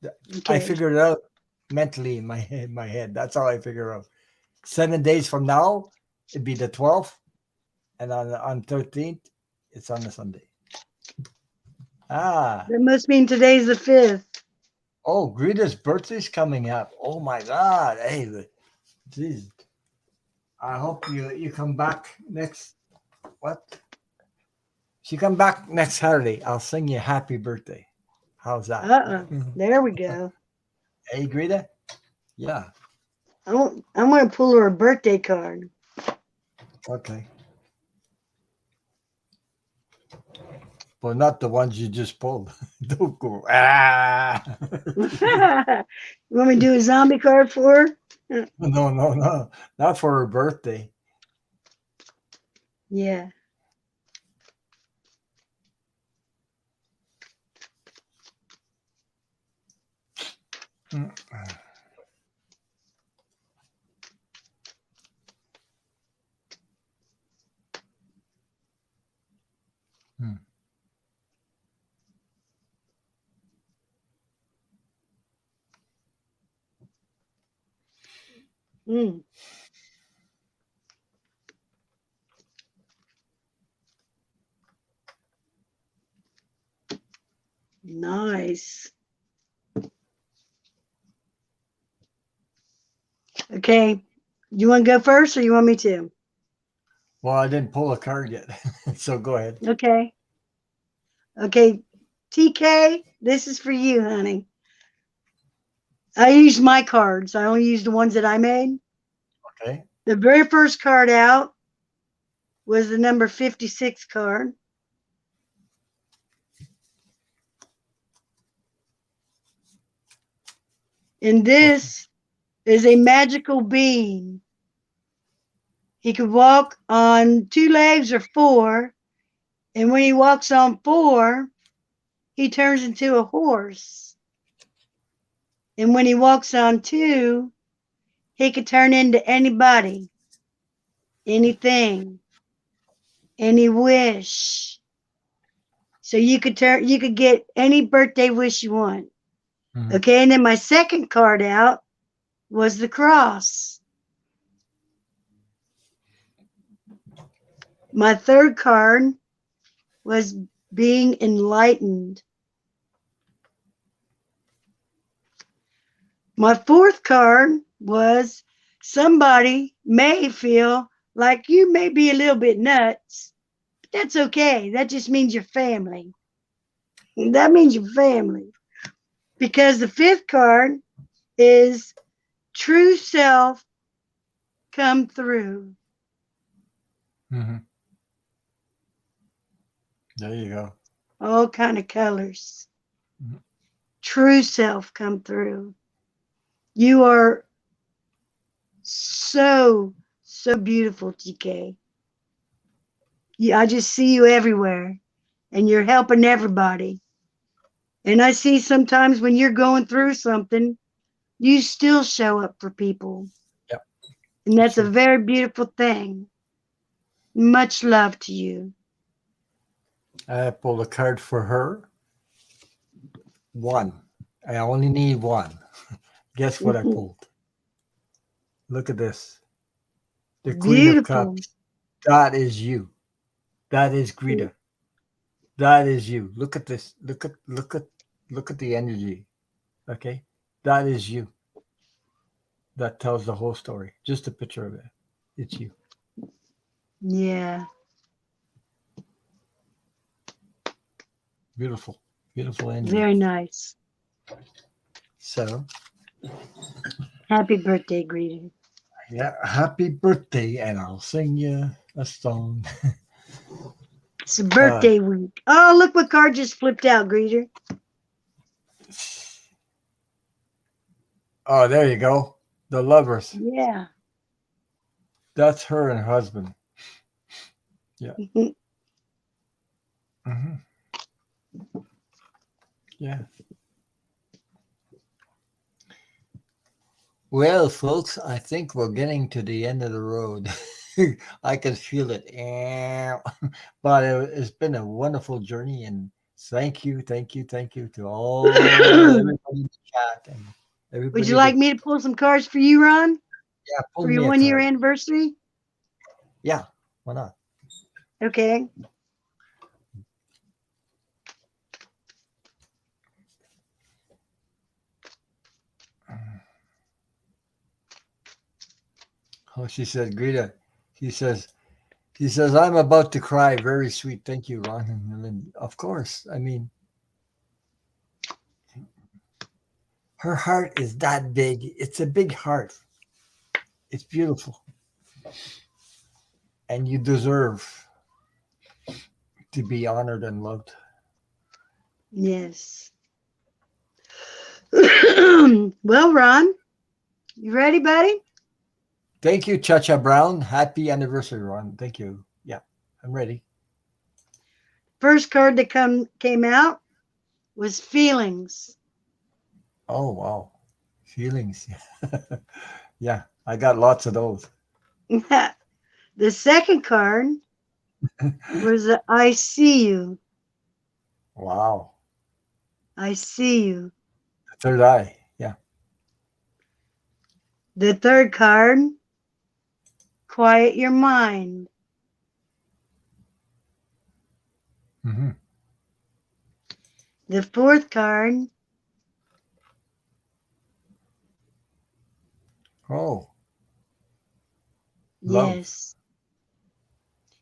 Okay. I figured it out mentally in my head. That's how I figure out. 7 days from now, it'd be the 12th, and on 13th, it's on the Sunday. Ah. That must mean today's the 5th. Oh, Greta's birthday's coming up. Oh my God. Hey, geez. I hope you come back next. What? If you come back next Saturday, I'll sing you happy birthday. How's that? There we go. Hey, Greta. Yeah. I'm going to pull her a birthday card. Okay. But not the ones you just pulled. Don't go. Ah. You want me to do a zombie card for her? No. Not for her birthday. Yeah. Hmm. Mm. Nice. Okay. You want to go first or you want me to? Well, I didn't pull a card yet. So go ahead. Okay. Okay. TK, this is for you, honey. I used my cards. I only used the ones that I made. Okay. The very first card out was the number 56 card. And this is a magical being. He could walk on 2 legs or 4. And when he walks on 4, he turns into a horse. And when he walks on 2, he could turn into anybody, anything, any wish. So you could get any birthday wish you want. Mhm. Okay, and then my second card out was the cross. My third card was being enlightened. My fourth card was somebody may feel like you may be a little bit nuts, but that's okay. That just means your family. That means your family. Because the fifth card is true self come through. Mhm. There you go. All kind of colors. Mhm. True self come through. You are so beautiful, TK. I just see you everywhere, and you're helping everybody. And I see sometimes when you're going through something, you still show up for people. Yep. And that's a True. very beautiful thing. Much love to you. I pulled a card for her. 1. I only need 1. Guess what I pulled? Look at this. The Queen of Beautiful. Cups. That is you. That is Greta. That is you. Look at this. Look at the energy. Okay? That is you. That tells the whole story. Just a picture of it. It's you. Yeah. Beautiful. Beautiful energy. Very nice. So, Happy birthday, Greeter. yeah, happy birthday, and I'll sing you a song. It's a birthday week. Oh, look what card just flipped out, Greeter. Oh, there you go. The lovers. Yeah. That's her and her husband. Yeah. hmm Yeah. Well, folks, I think we're getting to the end of the road. I can feel it. But it's been a wonderful journey, and thank you to all everybody in the chat and Would you everybody like that me to pull some cards for you, Ron, pull for your me a 1-year card. anniversary? Yeah, why not? Okay. Oh, she said, Greta. He says, I'm about to cry. Very sweet. Thank you, Ron and Melinda. Of course. I mean, her heart is that big. It's a big heart. It's beautiful. And you deserve to be honored and loved. Yes. Well, Ron, you ready, buddy? Thank you, Chacha Brown. Happy anniversary, Ron. Thank you. Yeah, I'm ready. First card that came out was feelings. Oh, wow. Feelings. Yeah, I got lots of those. The second card was I see you. Wow. I see you. The third eye. Yeah. The third card, quiet your mind. hmm The fourth card, Oh, love. yes.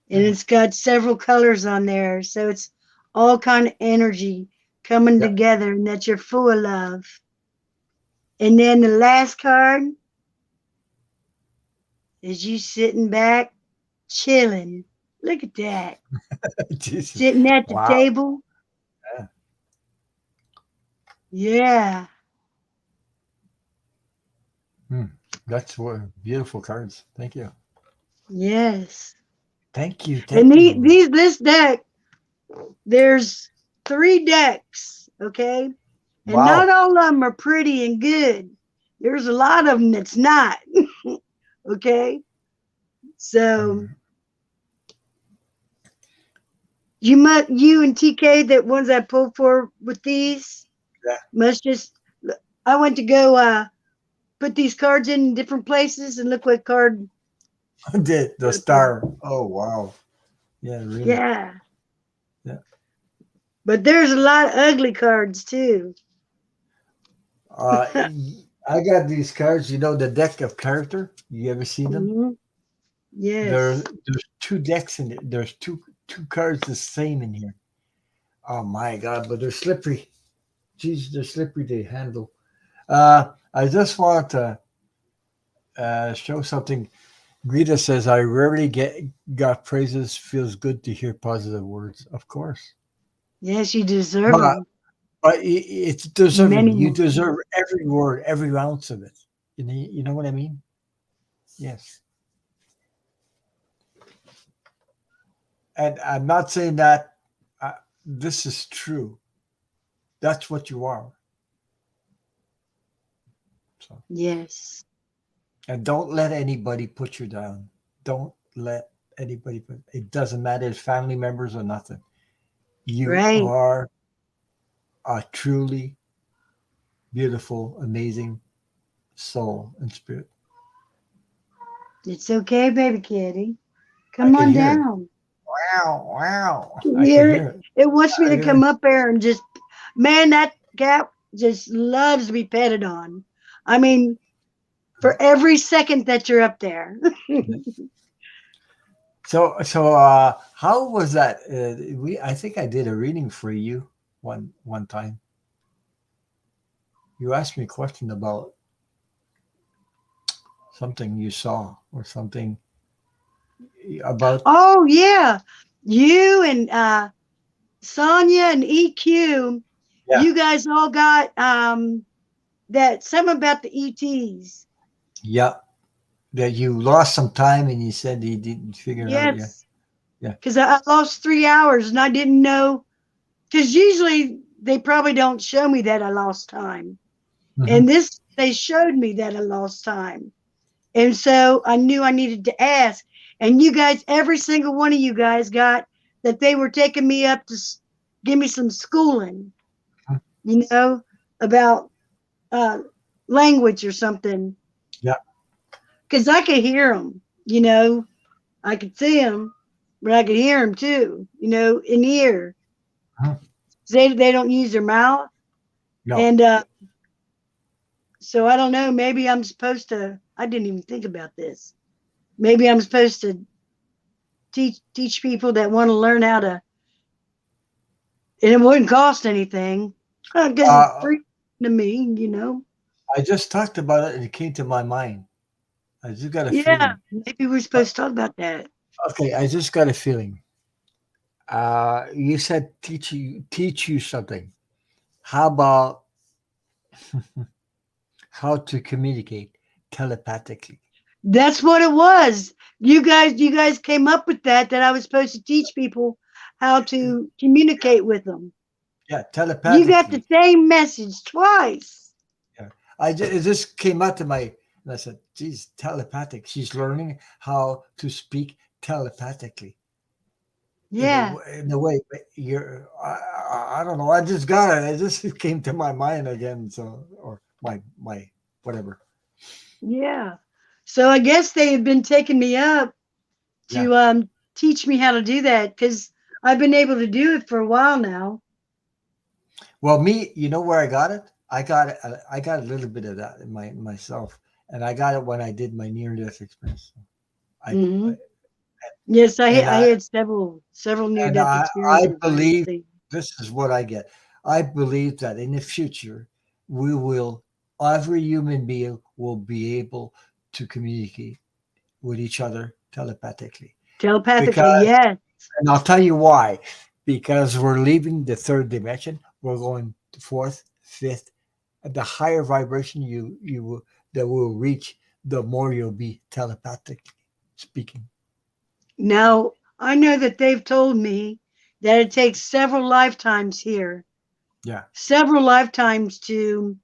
And it's got several colors on there. So it's all kind of energy coming Yep. together and that you're full of love. And then the last card is you sitting back, chilling. Look at that. Jesus. Sitting at the Wow. table. Yeah. Yeah. That's what beautiful cards. Thank you. Yes. Thank you. And Thank you. this deck, there's 3 decks, okay? And not Wow. all of them are pretty and good. There's a lot of them that's not. Okay? So you and TK, that ones I pulled for with these, Yeah. must just, I went to go put these cards in different places and look what card. The star. Oh wow. Yeah, really. Yeah. Yeah. But there's a lot of ugly cards too. Uh, I got these cards. You know the deck of character. You ever see them? Mhm. Yes. There's 2 decks in it. There's two cards the same in here. Oh my god! But they're slippery. Jeez, they're slippery to handle. I just want to show something. Greta says, "I rarely got praises. Feels good to hear positive words." Of course, Yes, you deserve but them. it's deserving. Many You more. deserve every word, every ounce of it. You know what I mean? Yes. And I'm not saying that this is true. That's what you are. So, Yes. and don't let anybody put you down. Don't let anybody put. It doesn't matter if family members or nothing. You Right. are a truly beautiful, amazing soul and spirit. It's okay, baby kitty. I Come can on hear it. down. Wow, wow. You I can hear hear it? it. It wants me I to hear it. come up there and just, man, that cat just loves to be petted on. I mean, for every second that you're up there. So, how was that? I think I did a reading for you one time. You asked me a question about something you saw or something about. Oh, yeah. You and Sonia and EQ, Yeah, you guys all got that some about the ETs. yeah. That you lost some time and you said you didn't figure it out yet. Yes. Yeah. Because I lost 3 hours and I didn't know. Because usually they probably don't show me that I lost time. Mhm. And this, they showed me that I lost time. And so I knew I needed to ask. And you guys, every single one of you guys got that they were taking me up to give me some schooling, you know, about uh, language or something. Yeah. Because I could hear them, you know, I could see them, but I could hear them too, you know, in ear. Mhm. They don't use their mouth. No. And so I don't know. Maybe I'm supposed to. I didn't even think about this. Maybe I'm supposed to teach people that want to learn how to, and it wouldn't cost anything because it's Uh, free to me. You know. I just talked about it and it came to my mind. I just got a Yeah. feeling. Maybe we're Uh, supposed to talk about that. Okay, I just got a feeling. You said teach you something. How about how to communicate telepathically? That's what it was. You guys came up with that. That I was supposed to teach people how to communicate with them. Yeah, You got the telepathically. same message twice. Yeah, it just came out to my, and I said, "Geez, telepathic. She's learning how to speak telepathically Yeah. in a way." But I don't know. I just got it. It just came to my mind again. So, or my whatever. Yeah. So I guess they had been taking me up Yeah. to teach me how to do that because I've been able to do it for a while now. Well, me, you know where I got it? I got it. I got a little bit of that in myself, and I got it when I did my near-death experience. I, Hmm. I Yes, and I I had several near and death I experiences. I believe see. this is what I get. I believe that in the future we will every human being will be able to communicate with each other telepathically. Telepathically, Because yes. and I'll tell you why. Because we're leaving the third dimension. We're going to fourth, fifth, the higher vibration that we'll reach, the more you'll be telepathically speaking. Now, I know that they've told me that it takes several lifetimes here, Yeah. several lifetimes to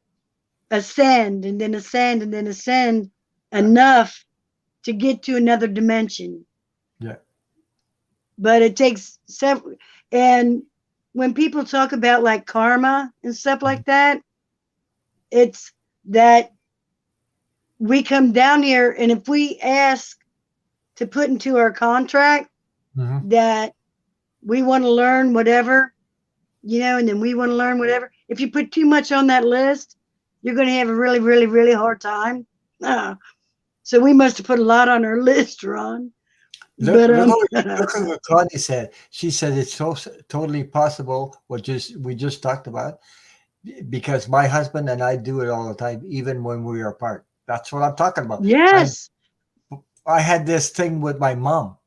ascend and then ascend and then ascend enough to get to another dimension. Yeah. But it takes several. And when people talk about like karma and stuff like that, it's that we come down here, and if we ask to put into our contract Mhm. that we want to learn whatever, and then we want to learn whatever. If you put too much on that list, you're going to have a really, really, really hard time. So we must have put a lot on our list, Ron. Look, But look at what Connie said. She said it's so totally possible what we just talked about, because my husband and I do it all the time, even when we are apart. That's what I'm talking about. yes, I had this thing with my mom.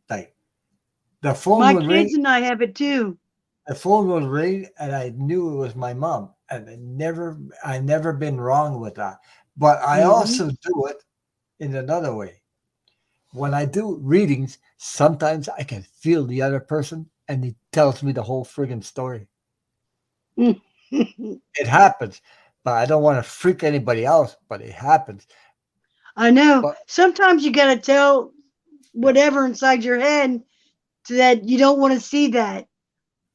Like the phone my would ring, kids and I have it too. and I knew it was my mom, and I never been wrong with that. But I Mhm. also do it in another way. When I do readings, sometimes I can feel the other person, and he tells me the whole friggin' story. It happens, but I don't want to freak anybody else. But it happens. I know. But Sometimes you got to tell yeah, whatever inside your head so that you don't want to see that.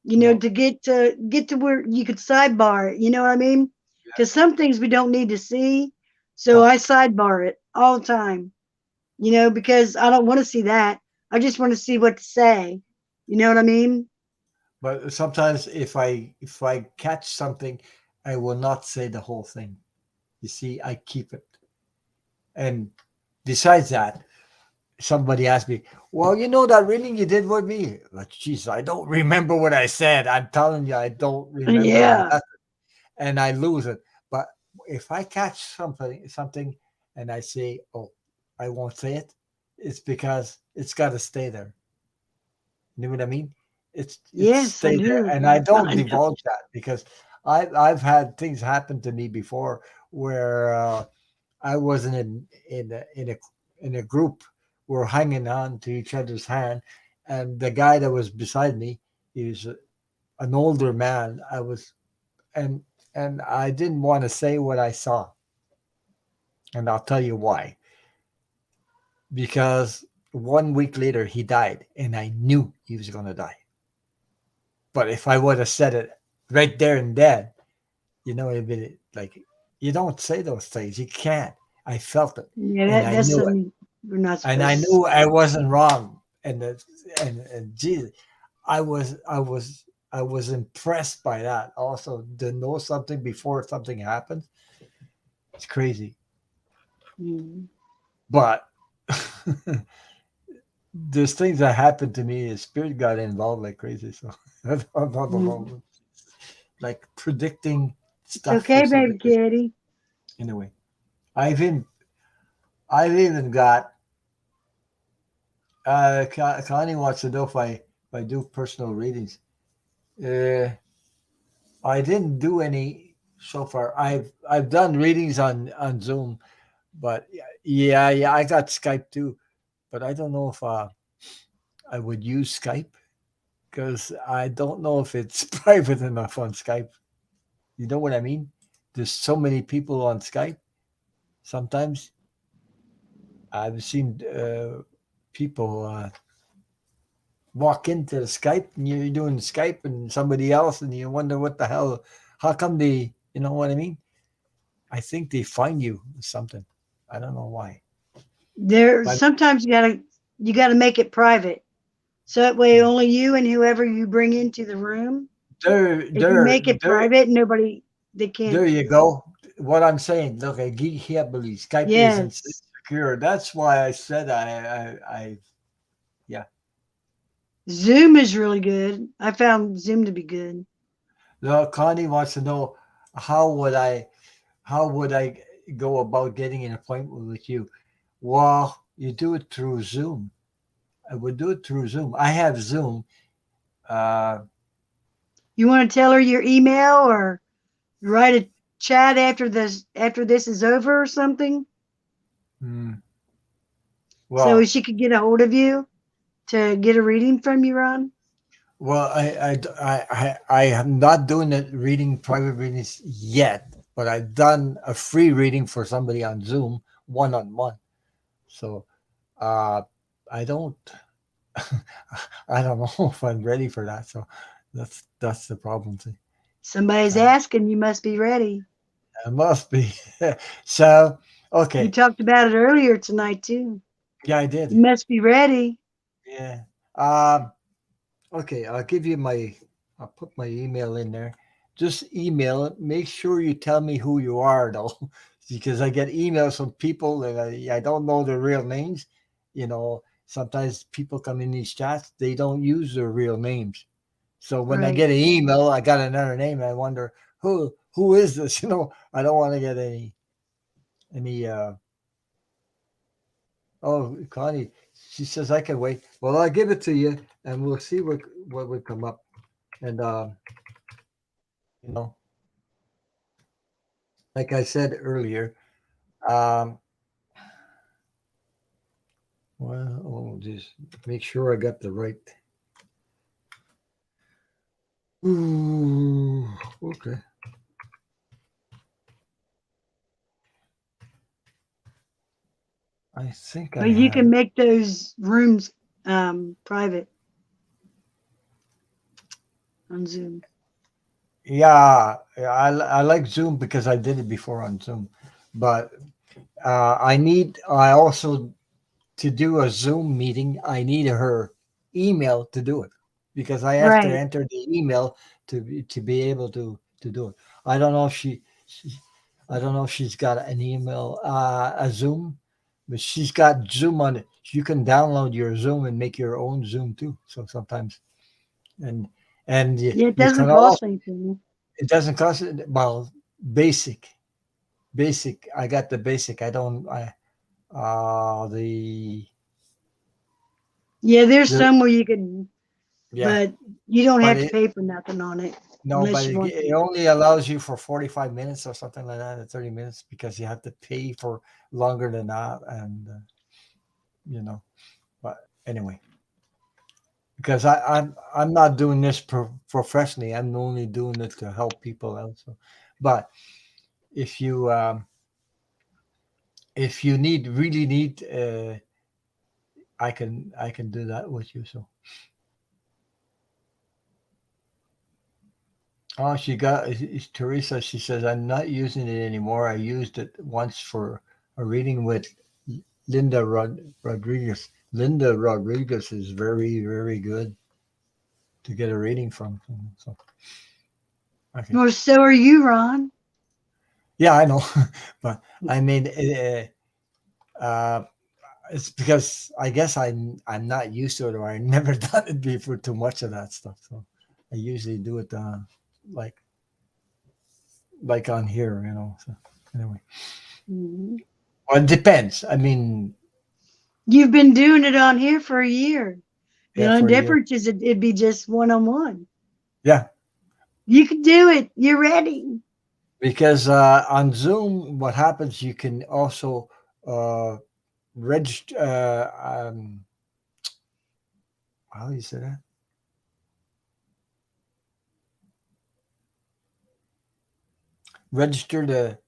no, To get to where you could sidebar it. You know what I mean? yeah, Because some things we don't need to see, so no. I sidebar it all the time. Because I don't want to see that. I just want to see what to say. You know what I mean? But sometimes if I catch something, I will not say the whole thing. You see, I keep it. And besides that, somebody asked me, "Well, you know that reading you did with me." Like, geez, I don't remember what I said. I'm telling you, I don't remember Yeah. nothing, and I lose it. But if I catch something, and I say, "Oh, I won't say it," it's because it's got to stay there. You know what I mean? It's Yes, I stay there, do. and I don't I know. divulge that because I've had things happen to me before where I wasn't in a group. We're hanging on to each other's hand, and the guy that was beside me, he was an older man. And and I didn't want to say what I saw, and I'll tell you why. Because 1 week later he died, and I knew he was going to die. But if I would have said it right there and then, it'd be like, you don't say those things. You can't. I felt it, Yeah, and I that's knew it, something we're not and I supposed to knew I say. wasn't wrong. And Jesus, I was I was I was impressed by that. Also, to know something before something happens, it's crazy. Mm. But there's things that happened to me. The spirit got involved like crazy. So I don't Mm. know, like predicting It's stuff for okay, something. baby kitty. Anyway, I've even I've even got Connie wants to know if I do personal readings. Uh, I didn't do any so far. I've done readings on Zoom, but yeah, I got Skype too. But I don't know if I would use Skype because I don't know if it's private enough on Skype. You know what I mean? There's so many people on Skype. Sometimes I've seen people walk into the Skype and you're doing Skype and somebody else and you wonder what the hell, how come you know what I mean? I think they find you something. I don't know why. There But sometimes you gotta make it private. So that way yeah. only you and whoever you bring into the room. there, If you there, make it there, private, nobody they there can't. you go. What I'm saying, look, I can't believe Skype isn't Yes. secure. That's why I said yeah. Zoom is really good. I found Zoom to be good. No, Connie wants to know how would I how would I go about getting an appointment with you? Well, you do it through Zoom. I would do it through Zoom. I have Zoom. Uh, You want to tell her your email or write a chat after this is over or something, Hmm. so Well, she could get a hold of you to get a reading from you, Ron? well, I am not doing the reading private readings yet, but I've done a free reading for somebody on Zoom, one on one. So uh, I don't, I don't know if I'm ready for that. So that's the problem thing. Somebody's Uh, asking. You must be ready. I must be. So You okay, talked about it earlier tonight too. yeah, I You did. must be ready. Yeah. Um, Okay, I'll give you I'll put my email in there. Just email it. Make sure you tell me who you are, though, because I get emails from people that I don't know their real names. Sometimes people come in these chats, they don't use their real names. So when I Right. get an email, I got another name, and I wonder who is this? I don't want to get any. Oh, Connie, she says I can wait. Well, I'll give it to you, and we'll see what would come up. And you know, like I said earlier, um, well, just make sure I got the right. Ooh, okay. I think I But you have can it. make those rooms private on Zoom. Yeah, I like Zoom because I did it before on Zoom, but I also to do a Zoom meeting, I need her email to do it because I have to Right. enter the email to be able to do it. I don't know if she I don't know if she's got an email, a Zoom, but she's got Zoom on it. You can download your Zoom and make your own Zoom too. So sometimes, and and Yeah, it you doesn't can also cost anything. it doesn't cost well basic basic. I got the basic. I don't I Yeah, there's the some where you can, yeah, but you don't but have to pay for nothing on it no, unless but you it, want it to. only allows you for 45 minutes or something like that, or 30 minutes, because you have to pay for longer than that. And, you know, but anyway, because I'm not doing this professionally. I'm only doing it to help people out. So, but if you, um, if you really need, I can do that with you. So, oh, it's Teresa. She says, I'm not using it anymore. I used it once for a reading with Rodriguez. Linda Rodriguez is very, very good to get a reading from. So, okay. Well, so are you, Ron. Yeah, I know. But I mean, it's because I guess I'm not used to it, or I never done it before too much of that stuff. So I usually do it like like on here. So anyway, Mhm. well, it depends. I mean, You've been doing it on here for a year. The yeah, only for a year. difference is it'd be just one on one. Yeah, You can do it. You're ready. because on Zoom, what happens? You can also uh, register. How do you say that? Register the.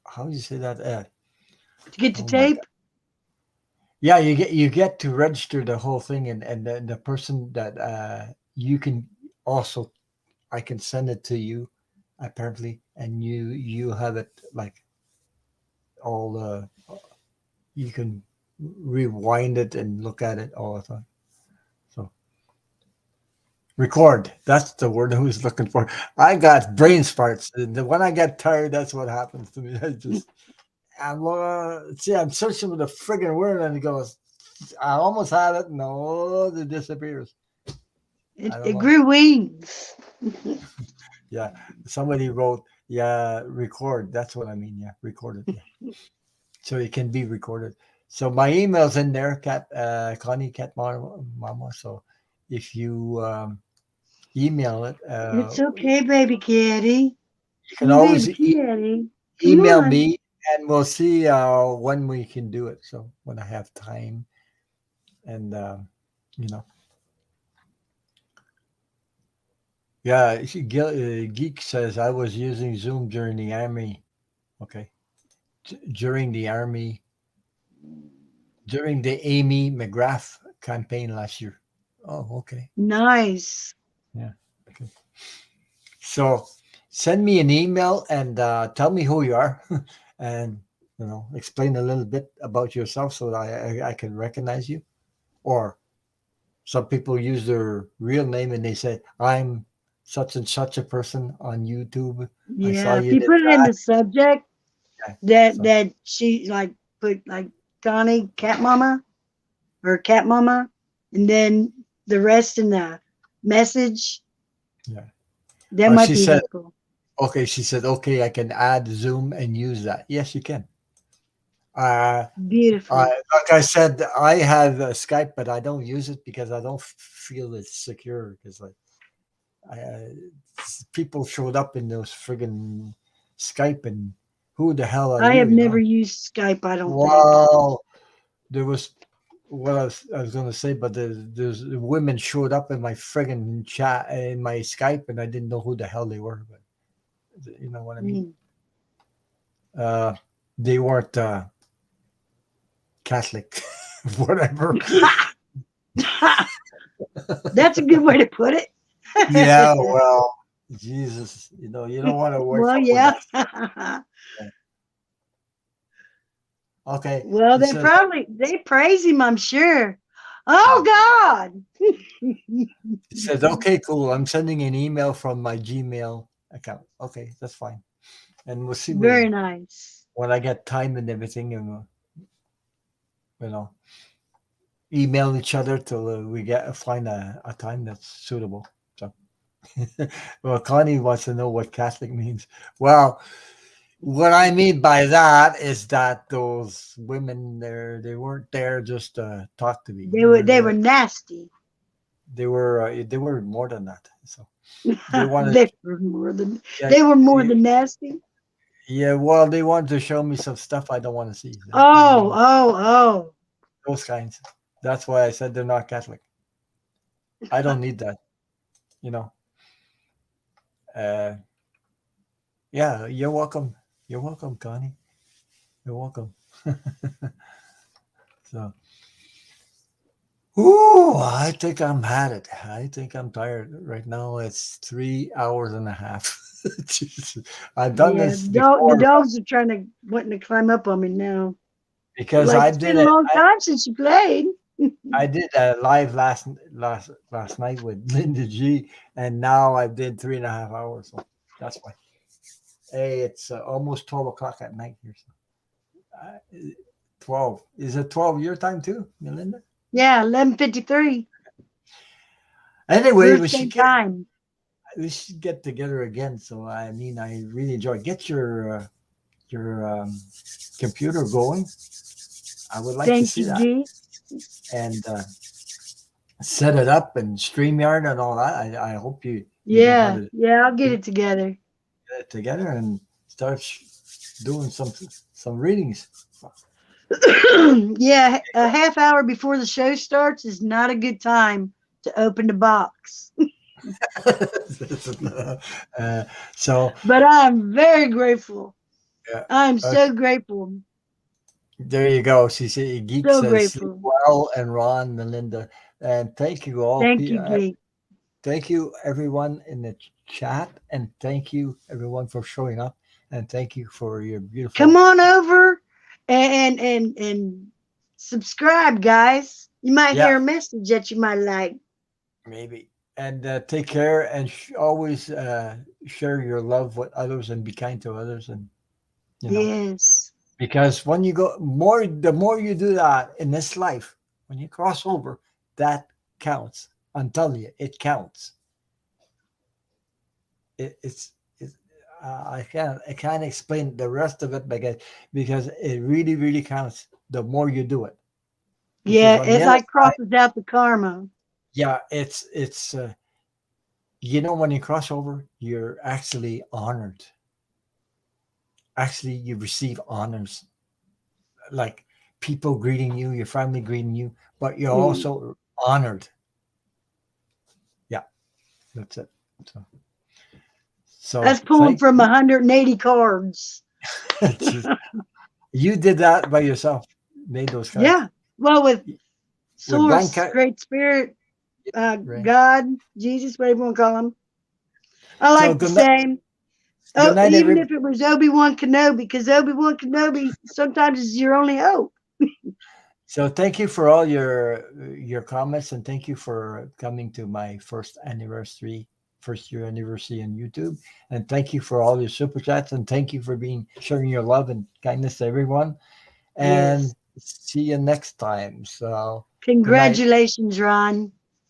How do you say that? To get to Oh my tape. god! Yeah, you get to register the whole thing, and the person that you can also I can send it to you, apparently, and you have it like all you can rewind it and look at it all the time. So record. That's the word I was looking for. I got brain farts. When I get tired, that's what happens to me. I'm searching for the friggin' word, and it goes. I almost had it. No, it disappears. It, I don't it know. grew wings. Yeah, somebody wrote. Yeah, record. That's what I mean. Yeah, record it. Yeah, so it can be recorded. So my email's in there, Connie Cat Mama. So if you email it, It's okay, baby kitty. You can You always baby kitty. Come email on. me, and we'll see when we can do it. So when I have time, and you know, yeah. Geek says I was using Zoom during the army. Okay, during the army, during the Amy McGrath campaign last year. Oh, okay. Nice. Yeah. Okay. So send me an email and tell me who you are, and explain a little bit about yourself so that I can recognize you. Or some people use their real name and they say, I'm such and such a person on YouTube. I saw Yeah. If you you did put it in that. the subject Yeah. that So she like put like Connie Cat Mama or Cat Mama, and then the rest in the message, yeah. that Oh, might she be said, helpful. okay. She said, okay, I can add Zoom and use that. Yes, you can. Uh, Beautiful. like I said, I have Skype, but I don't use it because I don't feel it's secure. Because like people showed up in those friggin' Skype, and who the hell are I you? have You never know? used Skype, I don't think. Wow, there was what I was going to say, but there's women showed up in my friggin' chat in my Skype, and I didn't know who the hell they were. But you know what I mean? Mm. Uh, they weren't Catholic, whatever. That's a good way to put Yeah, it. well, Jesus, you don't want to wake Well, up with yeah. that. Yeah. Okay, Well, he says they praise him, I'm sure. yeah. Oh God. He says, okay, cool. I'm sending an email from my Gmail account. Okay, that's fine. And we'll see Very nice. when I get time and everything, and you know, email each other till we find a time that's suitable. So, well, Connie wants to know what Catholic means. Well, what I mean by that is that those women there, they weren't there just to talk to me. They were nasty. They were more than that. So they wanted, They were more than yeah, they were more than nasty. yeah. Well, they wanted to show me some stuff I don't want to see. Oh, oh, oh. Those kinds. That's why I said they're not Catholic. I don't need that. You know. Uh, yeah, you're welcome. You're welcome, Connie. You're welcome. So, ooh, I think I'm had it. I think I'm tired. Right now, it's 3 hours and a half. Jesus. I've done Yeah, this the before dogs are trying to wanting to climb up on me now. They're because like, I it's been did a it. long time since you played. I did a live last night with Linda G, and now I did 3.5 hours. So that's why. Hey, it's almost 12 o'clock at night here. So. 12. Is it 12 your time too, Melinda? Yeah, 11:53. Anyway, We're same time. we should get together again. So I mean, I really enjoy. Get your computer going. I would like to Thank see you, that G. and set it up and StreamYard and all that. I hope you know how Yeah, to yeah, I'll get do it together. it together and start doing some readings. Yeah, a half hour before the show starts is not a good time to open the box. uh, so But I'm very grateful. yeah, I'm okay. so grateful. There you go. She said, Geek So says, sleep grateful. well, and Ron, Melinda. And thank you all. Thank you, Geek. Thank you, everyone in the chat. And thank you, everyone, for showing up. And thank you for your Come beautiful. on over and subscribe, guys. You might Yeah, hear a message that you might like. maybe. And take care and always share your love with others and be kind to others. And, you know, Yes. because when you the more you do that in this life, when you cross over, that counts. I'm telling you, it counts. It's I can't explain the rest of it because it really counts the more you do it. Because Yeah, on the it other like side, crosses out the karma. yeah, it's when you cross over, you're actually honored. actually you receive honors, like people greeting you, your family greeting you, but you're also honored. Yeah, that's it. So That's pulled from 180 cards. You did that by yourself, made those cards. Yeah. Well, with blank Source, card. Great Spirit, Right. God, Jesus, whatever you want to call him. I like the good night- same. good night, Even everybody. if it was Obi-Wan Kenobi, because Obi-Wan Kenobi sometimes is your only hope. So thank you for all your comments, and thank you for coming to my first year anniversary on YouTube. And thank you for all your super chats, and thank you for showing your love and kindness to everyone. And Yes. see you next time. So Congratulations, Ron.